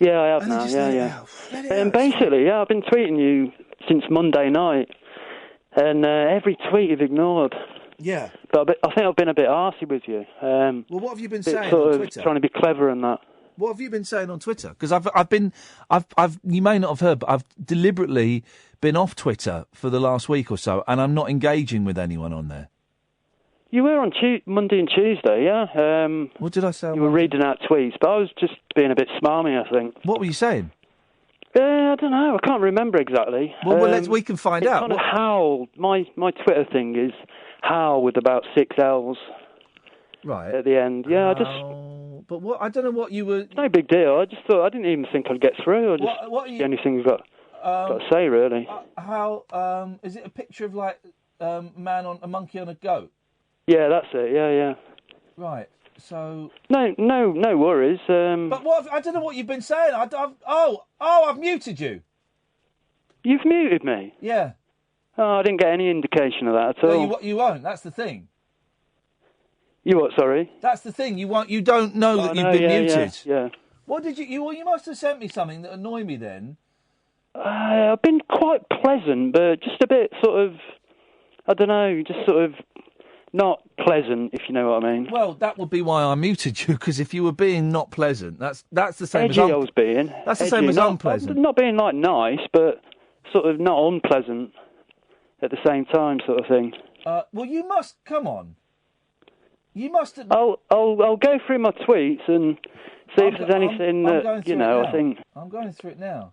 Yeah, I have And now. then just let it Yeah. out. And basically, yeah, I've been tweeting you since Monday night, and every tweet you've ignored. Yeah. But I think I've been a bit arsey with you. Well, what have you been saying sort on of Twitter? Trying to be clever and that. What have you been saying on Twitter? Because I've you may not have heard, but I've deliberately been off Twitter for the last week or so, and I'm not engaging with anyone on there. You were on Monday and Tuesday, yeah? What did I say? You were reading out tweets, but I was just being a bit smarmy, I think. What were you saying? I don't know. I can't remember exactly. Well, we can find it's out. Kind of Howl. My Twitter thing is Howl with about 6 L's. Right. At the end. Yeah, But what? I don't know what you were... No big deal. I just thought... I didn't even think I'd get through. I just... What are you... The only thing you've got to say, really. How... is it a picture of, like, a monkey on a goat? Yeah, that's it. Yeah. Right. So... No worries. But what? I don't know what you've been saying. I've muted you. You've muted me? Yeah. Oh, I didn't get any indication of that at all. No, you won't. That's the thing. You what? Sorry. That's the thing. You won't. You don't know that you've been muted. Yeah. What did you? You must have sent me something that annoyed me then. I've been quite pleasant, but just a bit sort of. I don't know. Just sort of not pleasant, if you know what I mean. Well, that would be why I muted you, because if you were being not pleasant, that's the same Edgy as I was being. That's the Edgy, same as not, unpleasant. Not being like nice, but sort of not unpleasant at the same time, sort of thing. Well, you must come on. You must. I'll go through my tweets and see if there's anything that you know. I think I'm going through it now.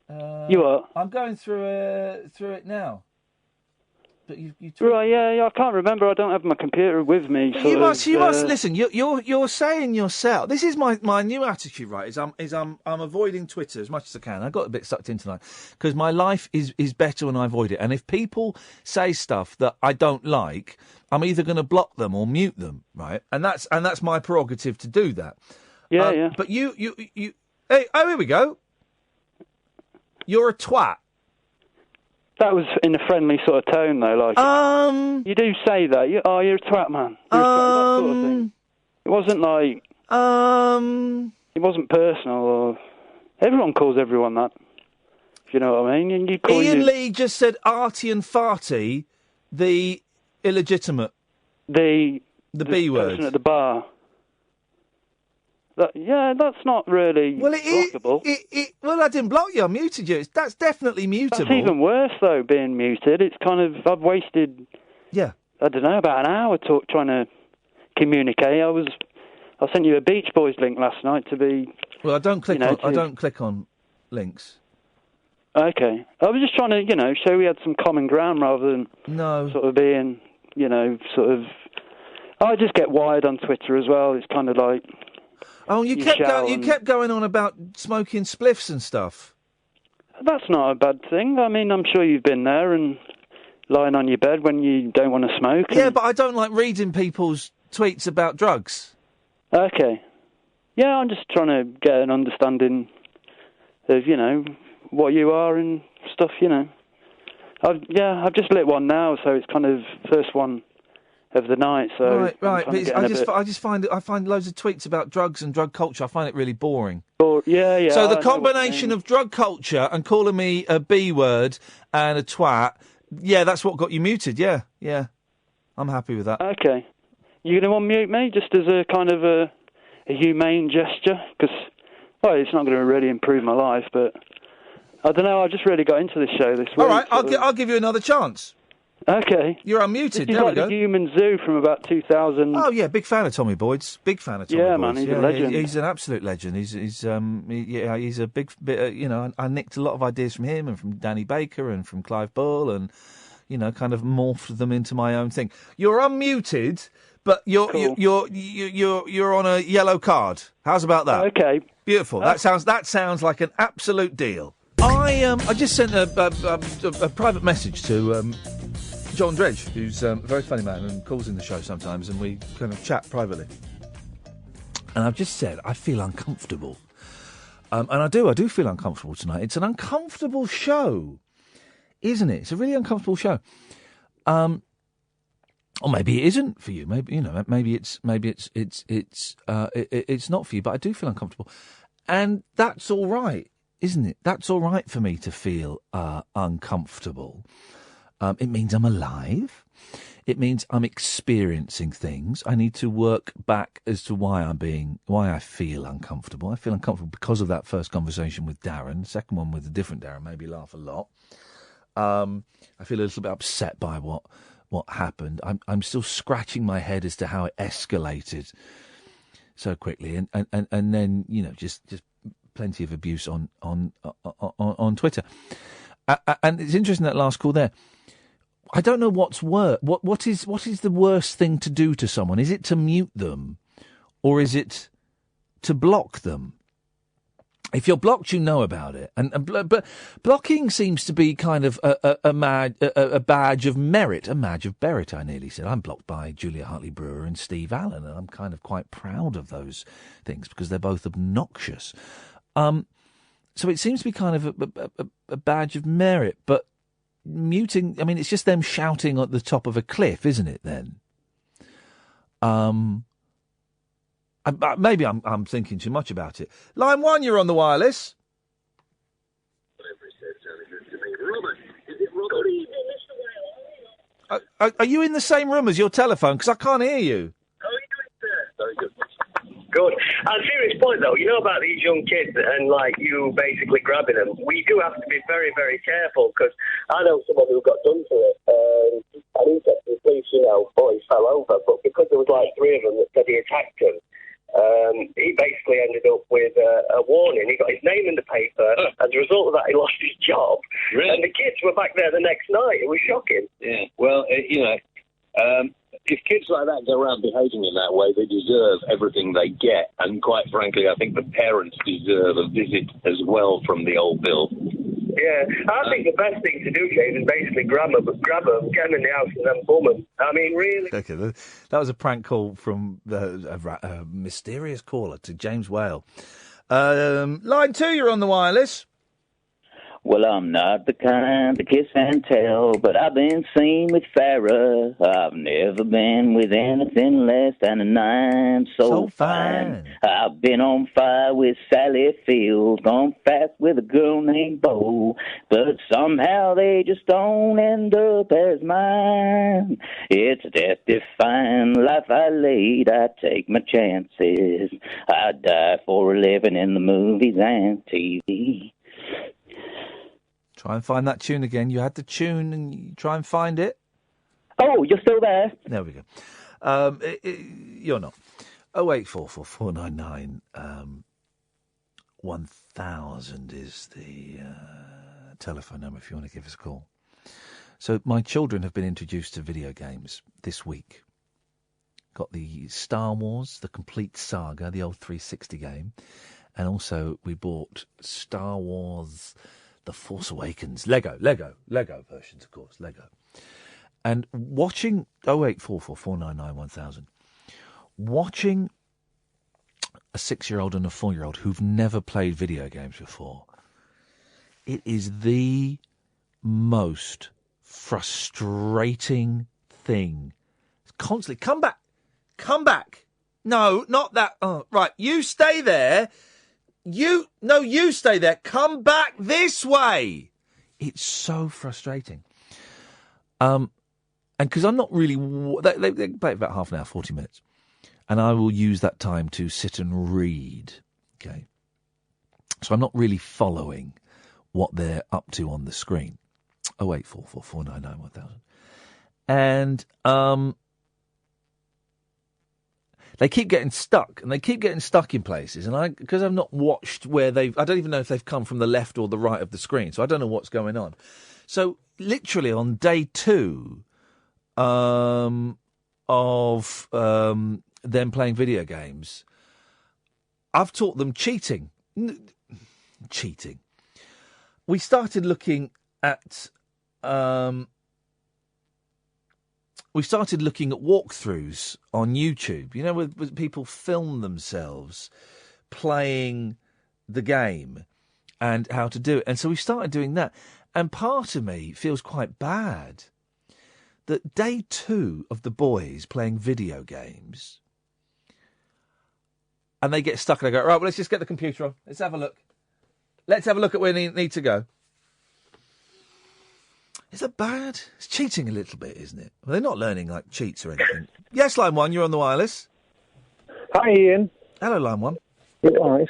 You are. I'm going through it now. But you right? Yeah. I can't remember. I don't have my computer with me. You must listen. You're saying yourself. This is my new attitude, right? Is I'm avoiding Twitter as much as I can. I got a bit sucked in tonight because my life is better when I avoid it. And if people say stuff that I don't like, I'm either going to block them or mute them, right? And that's my prerogative to do that. Yeah. But you. Hey, here we go. You're a twat. That was in a friendly sort of tone, though. Like, you do say that. You're a twat, man. You're a twat, that sort of thing. It wasn't like. It wasn't personal. Or everyone calls everyone that. If you know what I mean. And you call Ian Lee just said arty and farty, the illegitimate. The B word. Person at the bar. That's not really blockable. Well, I didn't block you. I muted you. That's definitely mutable. That's even worse, though, being muted. It's kind of... I've wasted... Yeah. I don't know, about an hour trying to communicate. I sent you a Beach Boys link last night to be... Well, I don't click on links. Okay. I was just trying to, show we had some common ground rather than... No. Sort of being, sort of... I just get wired on Twitter as well. It's kind of like... Oh, you kept going on about smoking spliffs and stuff. That's not a bad thing. I mean, I'm sure you've been there and lying on your bed when you don't want to smoke. Yeah, but I don't like reading people's tweets about drugs. Okay. Yeah, I'm just trying to get an understanding of, what you are and stuff, I've just lit one now, so it's kind of first one of the night, so right. But I find loads of tweets about drugs and drug culture. I find it really boring. Yeah. So the combination of drug culture and calling me a B word and a twat, yeah, that's what got you muted. Yeah, I'm happy with that. Okay, you gonna unmute me just as a kind of a humane gesture? Because it's not going to really improve my life, but I don't know. I just really got into this show this week. All right, I'll give you another chance. Okay. You're unmuted. This is There like we go. the Human Zoo from about 2000. Oh yeah, big fan of Tommy Boyd's. Big fan of Tommy Yeah, Boyd's. man, he's a legend. He's an absolute legend. He's a big bit. I nicked a lot of ideas from him and from Danny Baker and from Clive Bull and kind of morphed them into my own thing. You're unmuted, but you're on a yellow card. How's about that? Okay. Beautiful. That sounds like an absolute deal. I just sent a private message to John Dredge, who's a very funny man and calls in the show sometimes, and we kind of chat privately. And I've just said I feel uncomfortable, and I do feel uncomfortable tonight. It's an uncomfortable show, isn't it? It's a really uncomfortable show. Or maybe it isn't for you. Maybe it's not for you. But I do feel uncomfortable, and that's all right, isn't it? That's all right for me to feel uncomfortable. It means I'm alive. It means I'm experiencing things. I need to work back as to why I feel uncomfortable. I feel uncomfortable because of that first conversation with Darren. The second one with a different Darren made me laugh a lot. I feel a little bit upset by what happened. I'm still scratching my head as to how it escalated so quickly, and then just plenty of abuse on Twitter. And it's interesting that last call there. I don't know what's worse. What is the worst thing to do to someone? Is it to mute them, or is it to block them? If you're blocked, you know about it, but blocking seems to be kind of a badge of merit, a badge of merit. I nearly said I'm blocked by Julia Hartley-Brewer and Steve Allen, and I'm kind of quite proud of those things because they're both obnoxious. So it seems to be kind of a badge of merit, but muting, I mean, it's just them shouting at the top of a cliff, isn't it, then? Maybe I'm thinking too much about it. Line 1, you're on the wireless. Are you in the same room as your telephone? Because I can't hear you. Very good. Good. On a serious point, though, about these young kids and, you basically grabbing them, we do have to be very, very careful, because I know someone who got done for it, and he said to the police, boy, he fell over, but because there was, 3 of them that said he attacked him, he basically ended up with a warning. He got his name in the paper. As a result of that, he lost his job. Really? And the kids were back there the next night. It was shocking. Yeah, well, if kids like that go around behaving in that way, they deserve everything they get. And quite frankly, I think the parents deserve a visit as well from the old Bill. Yeah, I think the best thing to do, James, is basically grab them, get them in the house and then boom them. I mean, really. Okay, that was a prank call from a mysterious caller to James Whale. Line 2, you're on the wireless. Well, I'm not the kind to kiss and tell, but I've been seen with Farrah. I've never been with anything less than a 9. So fine. I've been on fire with Sally Field, gone fast with a girl named Bo, but somehow they just don't end up as mine. It's a death-defying life I lead. I take my chances. I die for a living in the movies and TV. Try and find that tune again. You had the tune, and you try and find it. Oh, you're still there? There we go. You're not. 0844 499 1000 is the telephone number if you want to give us a call. So my children have been introduced to video games this week. Got the Star Wars, the complete saga, the old 360 game. And also we bought Star Wars... The Force Awakens. Lego versions, of course, Lego. And watching 0844 499 1000, watching a 6-year-old and a 4-year-old who've never played video games before, it is the most frustrating thing. Constantly, come back. No, not that. Oh, right, you stay there. You stay there. Come back this way. It's so frustrating. And because I'm not really... They play about half an hour, 40 minutes. And I will use that time to sit and read. Okay. So I'm not really following what they're up to on the screen. 0844 499 1000. And they keep getting stuck, and they keep getting stuck in places. And because I've not watched I don't even know if they've come from the left or the right of the screen, so I don't know what's going on. So literally on day 2 of them playing video games, I've taught them cheating. Cheating. We started looking at walkthroughs on YouTube, you know, where people film themselves playing the game and how to do it. And so we started doing that. And part of me feels quite bad that day 2 of the boys playing video games, and they get stuck and they go, right, well, let's just get the computer on. Let's have a look. Let's have a look at where we need to go. Is that bad? It's cheating a little bit, isn't it? Well, they're not learning like cheats or anything. Yes, line 1, you're on the wireless. Hi, Ian. Hello, line 1. All right.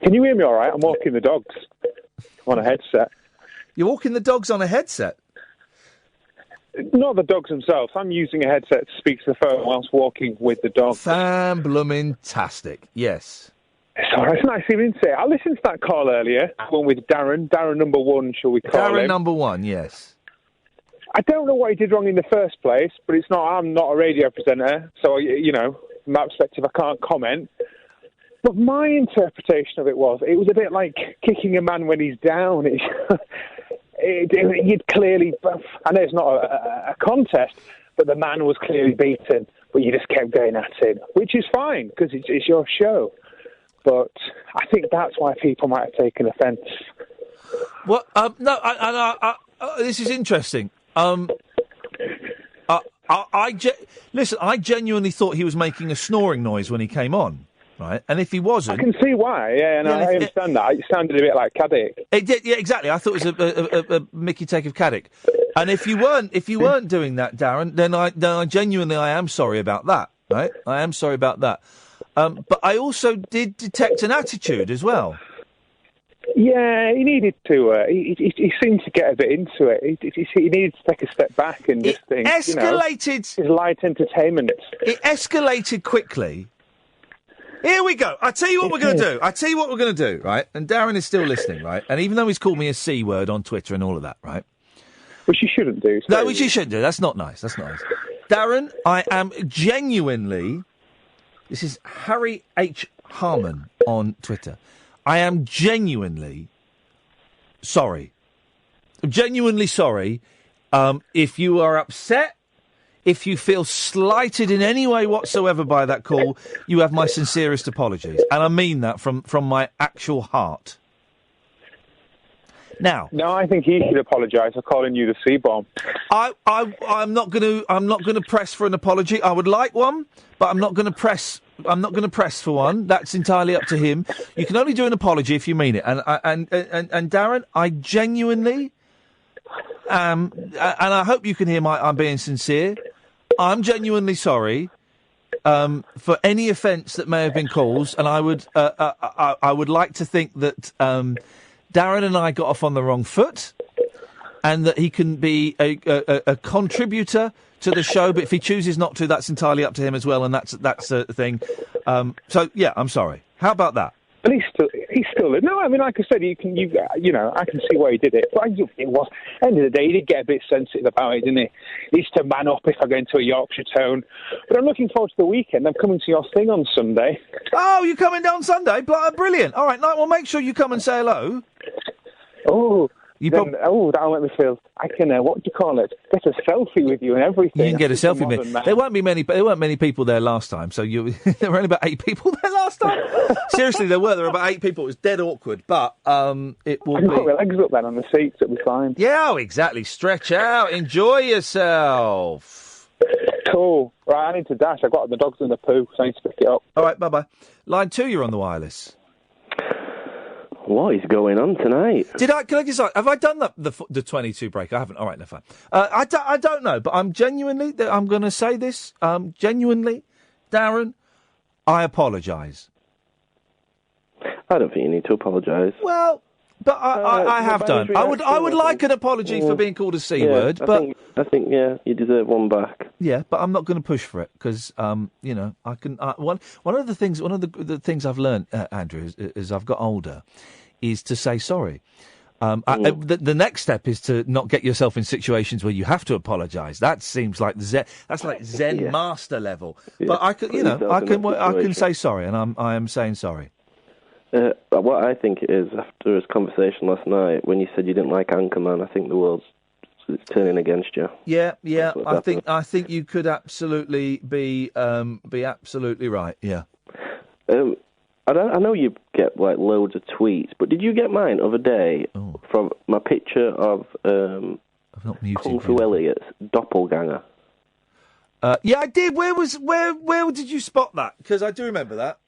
Can you hear me all right? I'm walking the dogs on a headset. You're walking the dogs on a headset? Not the dogs themselves. I'm using a headset to speak to the phone whilst walking with the dogs. Fan-bloomin-tastic, yes. It's all right. It's nice even to say. I listened to that call earlier, one with Darren. Darren number 1, shall we call him? Darren number 1, yes. I don't know what he did wrong in the first place, but I'm not a radio presenter, so, you know, from that perspective, I can't comment. But my interpretation of it was a bit like kicking a man when he's down. You'd clearly, I know it's not a contest, but the man was clearly beaten, but you just kept going at him, which is fine, because it's your show. But I think that's why people might have taken offence. Well, this is interesting. Listen, I genuinely thought he was making a snoring noise when he came on, right? And if he wasn't... I can see why, I understand that. It sounded a bit like Caddick. It did, yeah, exactly. I thought it was a Mickey take of Caddick. And if you weren't doing that, Darren, then I genuinely am sorry about that, right? I am sorry about that. But I also did detect an attitude as well. Yeah, he needed to. He seemed to get a bit into it. He needed to take a step back and just think. Escalated. You know, it's light entertainment. It escalated quickly. Here we go. I tell you what we're going to do. Right? And Darren is still listening, right? And even though he's called me a C word on Twitter and all of that, right? Which you shouldn't do. No, which you shouldn't do. That's not nice. Darren, I am genuinely... This is Harry H. Harmon on Twitter. I am genuinely sorry. Genuinely sorry. If you are upset, if you feel slighted in any way whatsoever by that call, you have my sincerest apologies. And I mean that from my actual heart. Now, no, I think he should apologise for calling you the C-bomb. I'm not going to press for an apology. I would like one, but I'm not going to press for one. That's entirely up to him. You can only do an apology if you mean it. And Darren, I genuinely and I hope you can hear I'm being sincere. I'm genuinely sorry for any offence that may have been caused, and I would like to think that Darren and I got off on the wrong foot, and that he can be a contributor to the show. But if he chooses not to, that's entirely up to him as well, and that's a thing. So yeah, I'm sorry. How about that? But he's still. No, I mean, like I said, I can see why he did it. But it was, at the end of the day, he did get a bit sensitive about it, didn't he? He needs to man up if I go into a Yorkshire tone. But I'm looking forward to the weekend. I'm coming to your thing on Sunday. Oh, you're coming down Sunday? Brilliant. All right, well, make sure you come and say hello. Oh, that'll make me feel. I can. What do you call it? Get a selfie with you and everything. You can get a selfie with me. There weren't many people there last time, so there were only about 8 people there last time. Seriously, there were about 8 people. It was dead awkward, but it will be. Put my legs up then on the seats. It'll be fine. Yeah, exactly. Stretch out. Enjoy yourself. Cool. Right, I need to dash. I've got the dogs in the poo, so I need to pick it up. All right, bye-bye. Line 2, you're on the wireless. What is going on tonight? Can I just have I done the 22 break? I haven't. All right, no fine. I don't know, but I'm going to say this. Genuinely, Darren, I apologise. I don't think you need to apologise. Well, But I have done. I would like an apology for being called a C word, but I think you deserve one back. Yeah, but I'm not going to push for it because I can. One of the things I've learned, Andrew, as I've got older, is to say sorry. The next step is to not get yourself in situations where you have to apologise. That seems like that's like Zen master level. Yeah. But I can say sorry, and I am saying sorry. What I think it is, after his conversation last night, when you said you didn't like Anchorman, I think the world's turning against you. Yeah. I think you could absolutely be absolutely right. Yeah. I know you get like loads of tweets, but did you get mine other day from my picture of Kung Fu Elliot's doppelganger? Yeah, I did. Where did you spot that? Because I do remember that.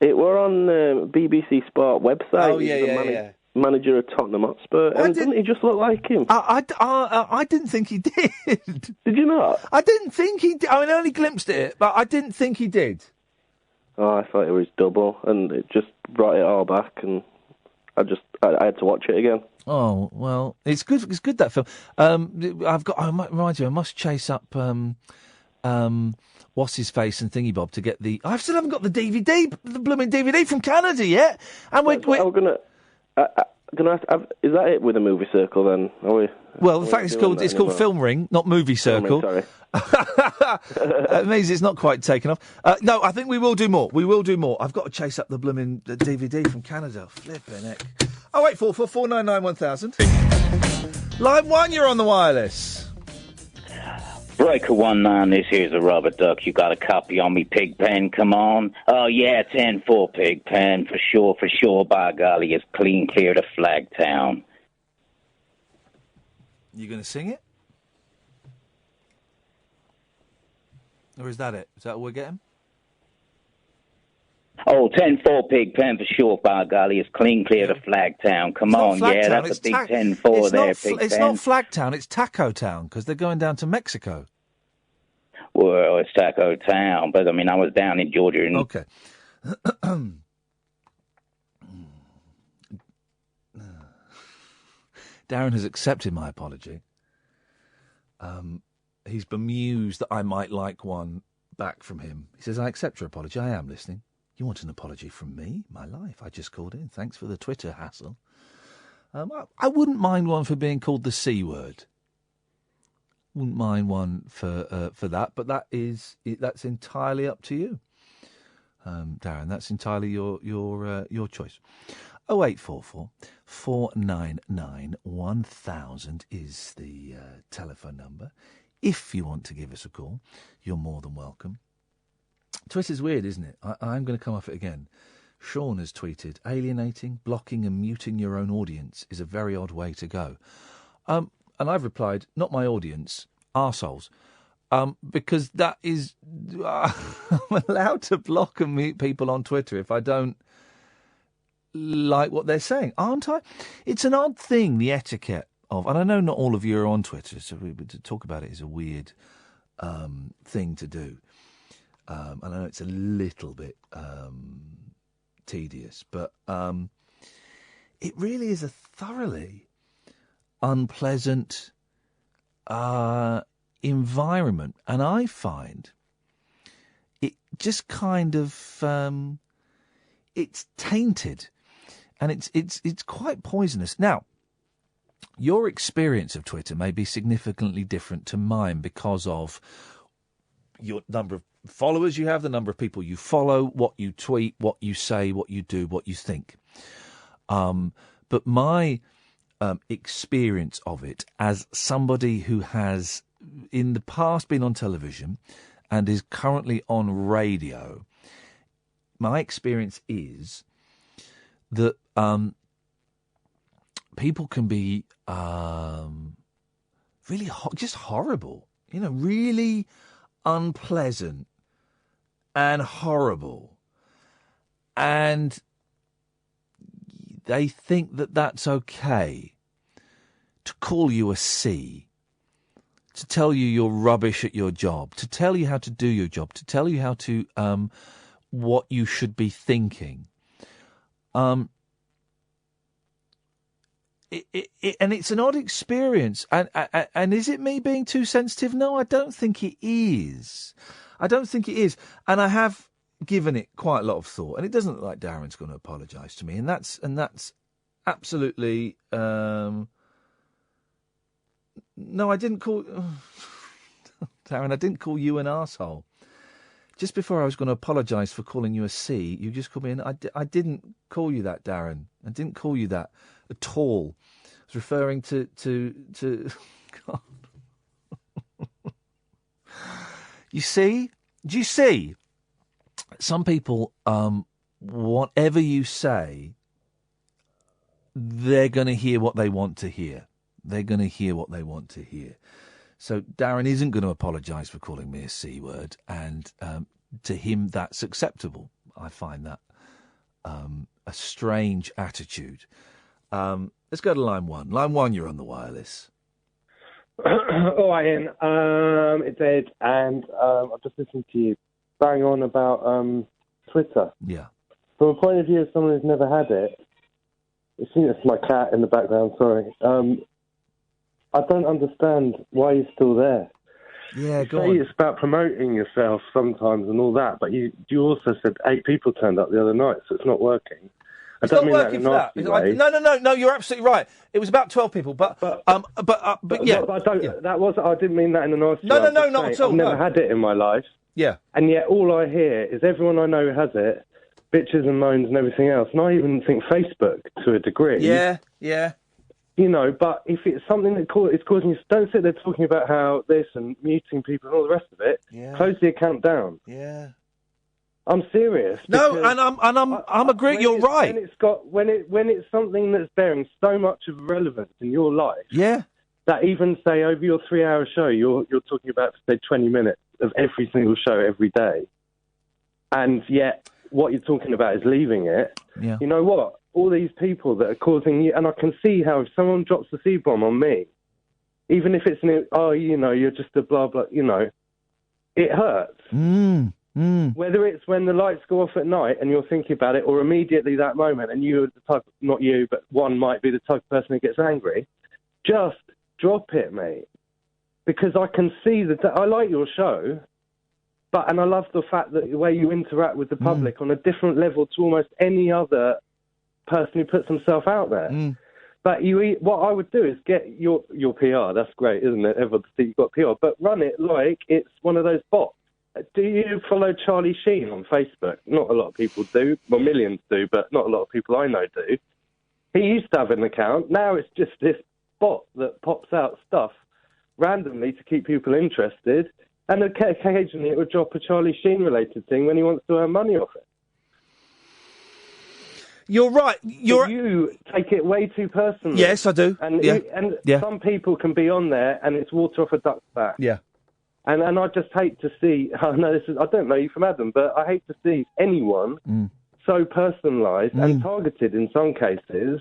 It were on the BBC Sport website. Oh, yeah. Manager of Tottenham Hotspur. And didn't he just look like him? I didn't think he did. Did you not? I didn't think he did. I mean, I only glimpsed it, but I didn't think he did. Oh, I thought it was double, and it just brought it all back, and I had to watch it again. Oh, well, it's good. It's good, that film. I must chase up what's his face and Thingy Bob to get the. I still haven't got the DVD, the blooming DVD from Canada yet. And we're gonna have, is that it with the movie circle then? Well, the fact it's called Film Ring, not Movie Circle. Sorry. It means it's not quite taken off. No, I think we will do more. I've got to chase up the blooming DVD from Canada. Flipping heck. 0844 499 1000. Line 1, you're on the wireless. Breaker 19, this here's a rubber duck. You got a copy on me, Pigpen? Come on. Oh, yeah, 10-4, Pigpen. For sure, by golly, it's clean clear to Flagtown. You going to sing it? Or is that it? Is that what we're getting? Oh, 10-4, Pigpen, for sure, by golly, it's clean clear to Flagtown. Come on, yeah, that's a big 10-4 there, Pigpen. It's not Flagtown, it's Taco Town, because they're going down to Mexico. Well, it's Taco Town, but I mean, I was down in Georgia. Okay. Darren has accepted my apology. He's bemused that I might like one back from him. He says, I accept your apology. I am listening. You want an apology from me? My life. I just called in. Thanks for the Twitter hassle. I wouldn't mind one for being called the C word. Wouldn't mind one for that, but that's entirely up to you, Darren. That's entirely your choice. 0844 499 1000 is the telephone number. If you want to give us a call, you're more than welcome. Twitter's weird, isn't it? I'm going to come off it again. Sean has tweeted, alienating, blocking and muting your own audience is a very odd way to go. And I've replied, not my audience, arseholes. Because that is... I'm allowed to block and mute people on Twitter if I don't like what they're saying, aren't I? It's an odd thing, the etiquette of... And I know not all of you are on Twitter, so to talk about it is a weird thing to do. And I know it's a little bit tedious, but it really is a thoroughly unpleasant environment. And I find it just kind of... it's tainted, and it's quite poisonous. Now, your experience of Twitter may be significantly different to mine because of your number of followers you have, the number of people you follow, what you tweet, what you say, what you do, what you think. But my experience of it as somebody who has in the past been on television and is currently on radio, my experience is that people can be really just horrible, really unpleasant and horrible, and they think that that's okay to call you a C, to tell you you're rubbish at your job, to tell you how to do your job, to tell you how to what you should be thinking. and it's an odd experience. And is it me being too sensitive? No, I don't think it is. And I have given it quite a lot of thought, and it doesn't look like Darren's going to apologise to me, and that's absolutely. No, I didn't call Darren. I didn't call you an arsehole. Just before I was going to apologise for calling you a C, you just called me an... I didn't call you that, Darren. I didn't call you that at all. I was referring to God. You see? Do you see? Some people, whatever you say, they're going to hear what they want to hear. They're going to hear what they want to hear. So Darren isn't going to apologise for calling me a C word, and to him that's acceptable. I find that a strange attitude. Let's go to line one. Line one, you're on the wireless. Oh, Iain, it's Ed, and I've just listened to you bang on about Twitter. Yeah. From a point of view of someone who's never had it, it seems it's my cat in the background, sorry. I don't understand why you're still there. Yeah, go on. It's about promoting yourself sometimes and all that, but you also said 8 people turned up the other night, so it's not working. It's not working for that. No, you're absolutely right. It was about 12 people, but yeah. I didn't mean that in a nice way. No, not at all. I've never had it in my life. Yeah. And yet all I hear is everyone I know has it, bitches and moans and everything else. And I even think Facebook to a degree. Yeah. You know, but if it's something that is causing you, don't sit there talking about how this and muting people and all the rest of it. Yeah. Close the account down. Yeah. I'm serious. No, and I'm agreeing. You're right. When it's something that's bearing so much of relevance in your life. Yeah. That even say over your 3-hour show, you're talking about say 20 minutes of every single show every day, and yet what you're talking about is leaving it. Yeah. You know what? All these people that are causing you, and I can see how if someone drops the C-bomb on me, even if it's you're just a blah blah, it hurts. Whether it's when the lights go off at night and you're thinking about it, or immediately that moment, and you're the type, not you, but one might be the type of person who gets angry, just drop it, mate. Because I can see that I like your show, and I love the fact that the way you interact with the public on a different level to almost any other person who puts himself out there. But what I would do is get your PR. That's great, isn't it? Everyone see you've got PR, but run it like it's one of those bots. Do you follow Charlie Sheen on Facebook? Not a lot of people do. Well, millions do, but not a lot of people I know do. He used to have an account. Now it's just this bot that pops out stuff randomly to keep people interested, and occasionally it would drop a Charlie Sheen-related thing when he wants to earn money off it. You're right. You take it way too personally. Yes, I do. And some people can be on there, and it's water off a duck's back. Yeah. And I just hate to see. I don't know you from Adam, but I hate to see anyone so personalised and targeted in some cases.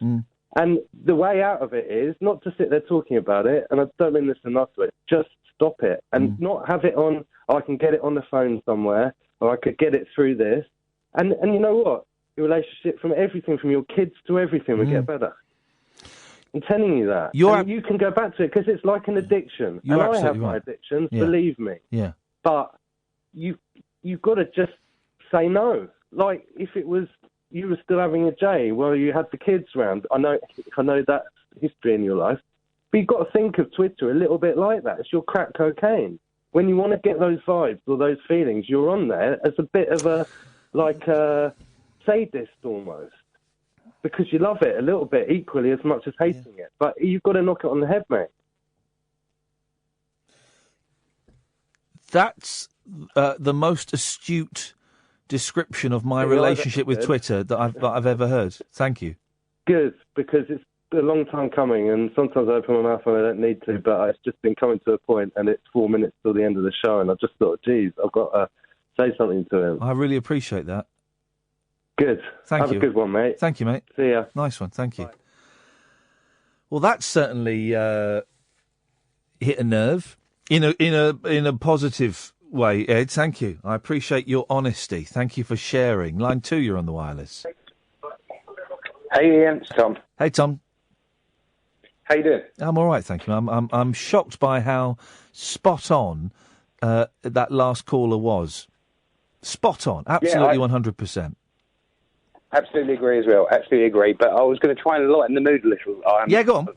And the way out of it is not to sit there talking about it. And I don't mean this enough to it. Just stop it and not have it on. I can get it on the phone somewhere, or I could get it through this. And you know what? Your relationship, from everything, from your kids to everything, will get better. I'm telling you that. You can go back to it because it's like an addiction. And I have my addictions, believe me. Yeah. But you've got to just say no. Like if it was you were still having a J while you had the kids round. I know that's history in your life, but you've got to think of Twitter a little bit like that. It's your crack cocaine. When you want to get those vibes or those feelings, you're on there as a bit of a sadist almost. Because you love it a little bit equally as much as hating it. But you've got to knock it on the head, mate. That's the most astute description of my relationship with Twitter that I've ever heard. Thank you. Good, because it's a long time coming, and sometimes I open my mouth when I don't need to, but it's just been coming to a point, and it's 4 minutes till the end of the show, and I just thought, geez, I've got to say something to him. I really appreciate that. Good. Thank you. Have a good one, mate. Thank you, mate. See ya. Nice one. Thank you. Bye. Well, that's certainly hit a nerve in a positive way, Ed. Thank you. I appreciate your honesty. Thank you for sharing. Line 2, you're on the wireless. Hey, Ian. It's Tom. Hey, Tom. How you doing? I'm all right, thank you. I'm shocked by how spot on that last caller was. Spot on, absolutely 100%. Absolutely agree as well. Absolutely agree. But I was going to try and lighten the mood a little. Yeah, go on.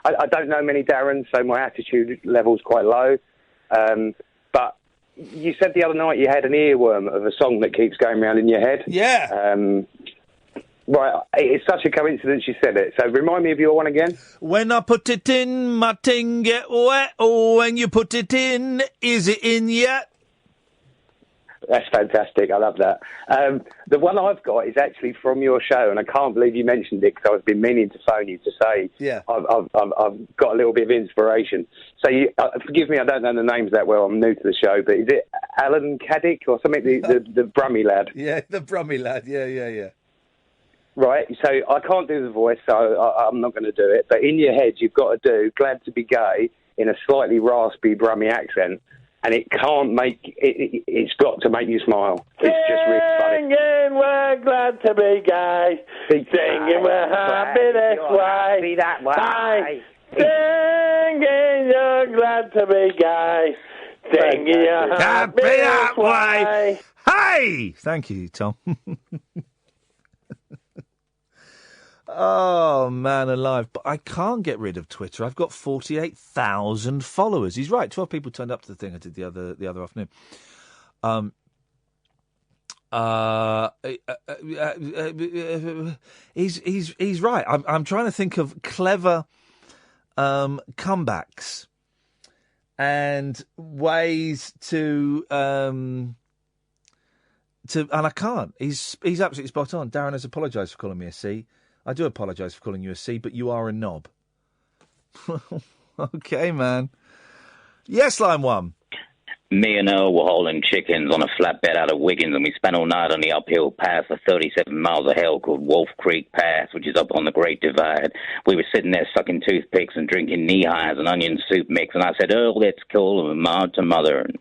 I don't know many Darrens, so my attitude level's quite low. But you said the other night you had an earworm of a song that keeps going round in your head. Yeah. Right, it's such a coincidence you said it. So remind me of your one again. When I put it in, my ting get wet. Oh, when you put it in, is it in yet? That's fantastic. I love that. The one I've got is actually from your show, and I can't believe you mentioned it because I've been meaning to phone you to say I've got a little bit of inspiration. So forgive me, I don't know the names that well. I'm new to the show, but is it Alan Caddick or something? The Brummy lad. Yeah, the Brummy lad. Yeah. Right, so I can't do the voice, so I'm not going to do it. But in your head, you've got to do "Glad to be gay" in a slightly raspy, Brummy accent. And it can't make it. It's got to make you smile. It's just really funny. Singing, we're glad to be gay. Singing, we're happy this way. That way. Singing, you're glad to be gay. Singing, you're happy that way. Hey! Thank you, Tom. Oh, man alive. But I can't get rid of Twitter. I've got 48,000 followers. He's right. 12 people turned up to the thing I did the other afternoon. He's right. I'm trying to think of clever comebacks and ways to and I can't. He's absolutely spot on. Darren has apologised for calling me a C. I do apologise for calling you a C, but you are a knob. Okay, man. Yes, line one. Me and Earl were hauling chickens on a flatbed out of Wiggins, and we spent all night on the uphill path for 37 miles of hell called Wolf Creek Pass, which is up on the Great Divide. We were sitting there sucking toothpicks and drinking knee-highs and onion soup mix, and I said, Earl, that's cool, and Ma to Mother, and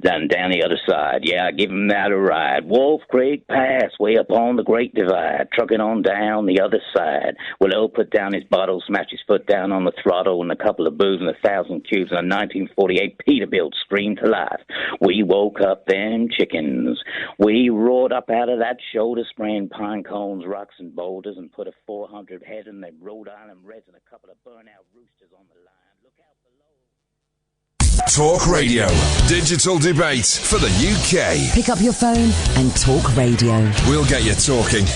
down the other side. Yeah, I give him that a ride. Wolf Creek Pass, way up on the Great Divide, trucking on down the other side. Well, Earl put down his bottle, smashed his foot down on the throttle, and a couple of booze and 1,000 cubes and a 1948 Peterbilt screamed to life. We woke up them chickens. We roared up out of that shoulder, spraying pine cones, rocks, and boulders, and put a 400 head in the Rhode Island Reds and a couple of burnout roosters on the line. Talk Radio. Digital debate for the UK. Pick up your phone and talk radio. We'll get you talking.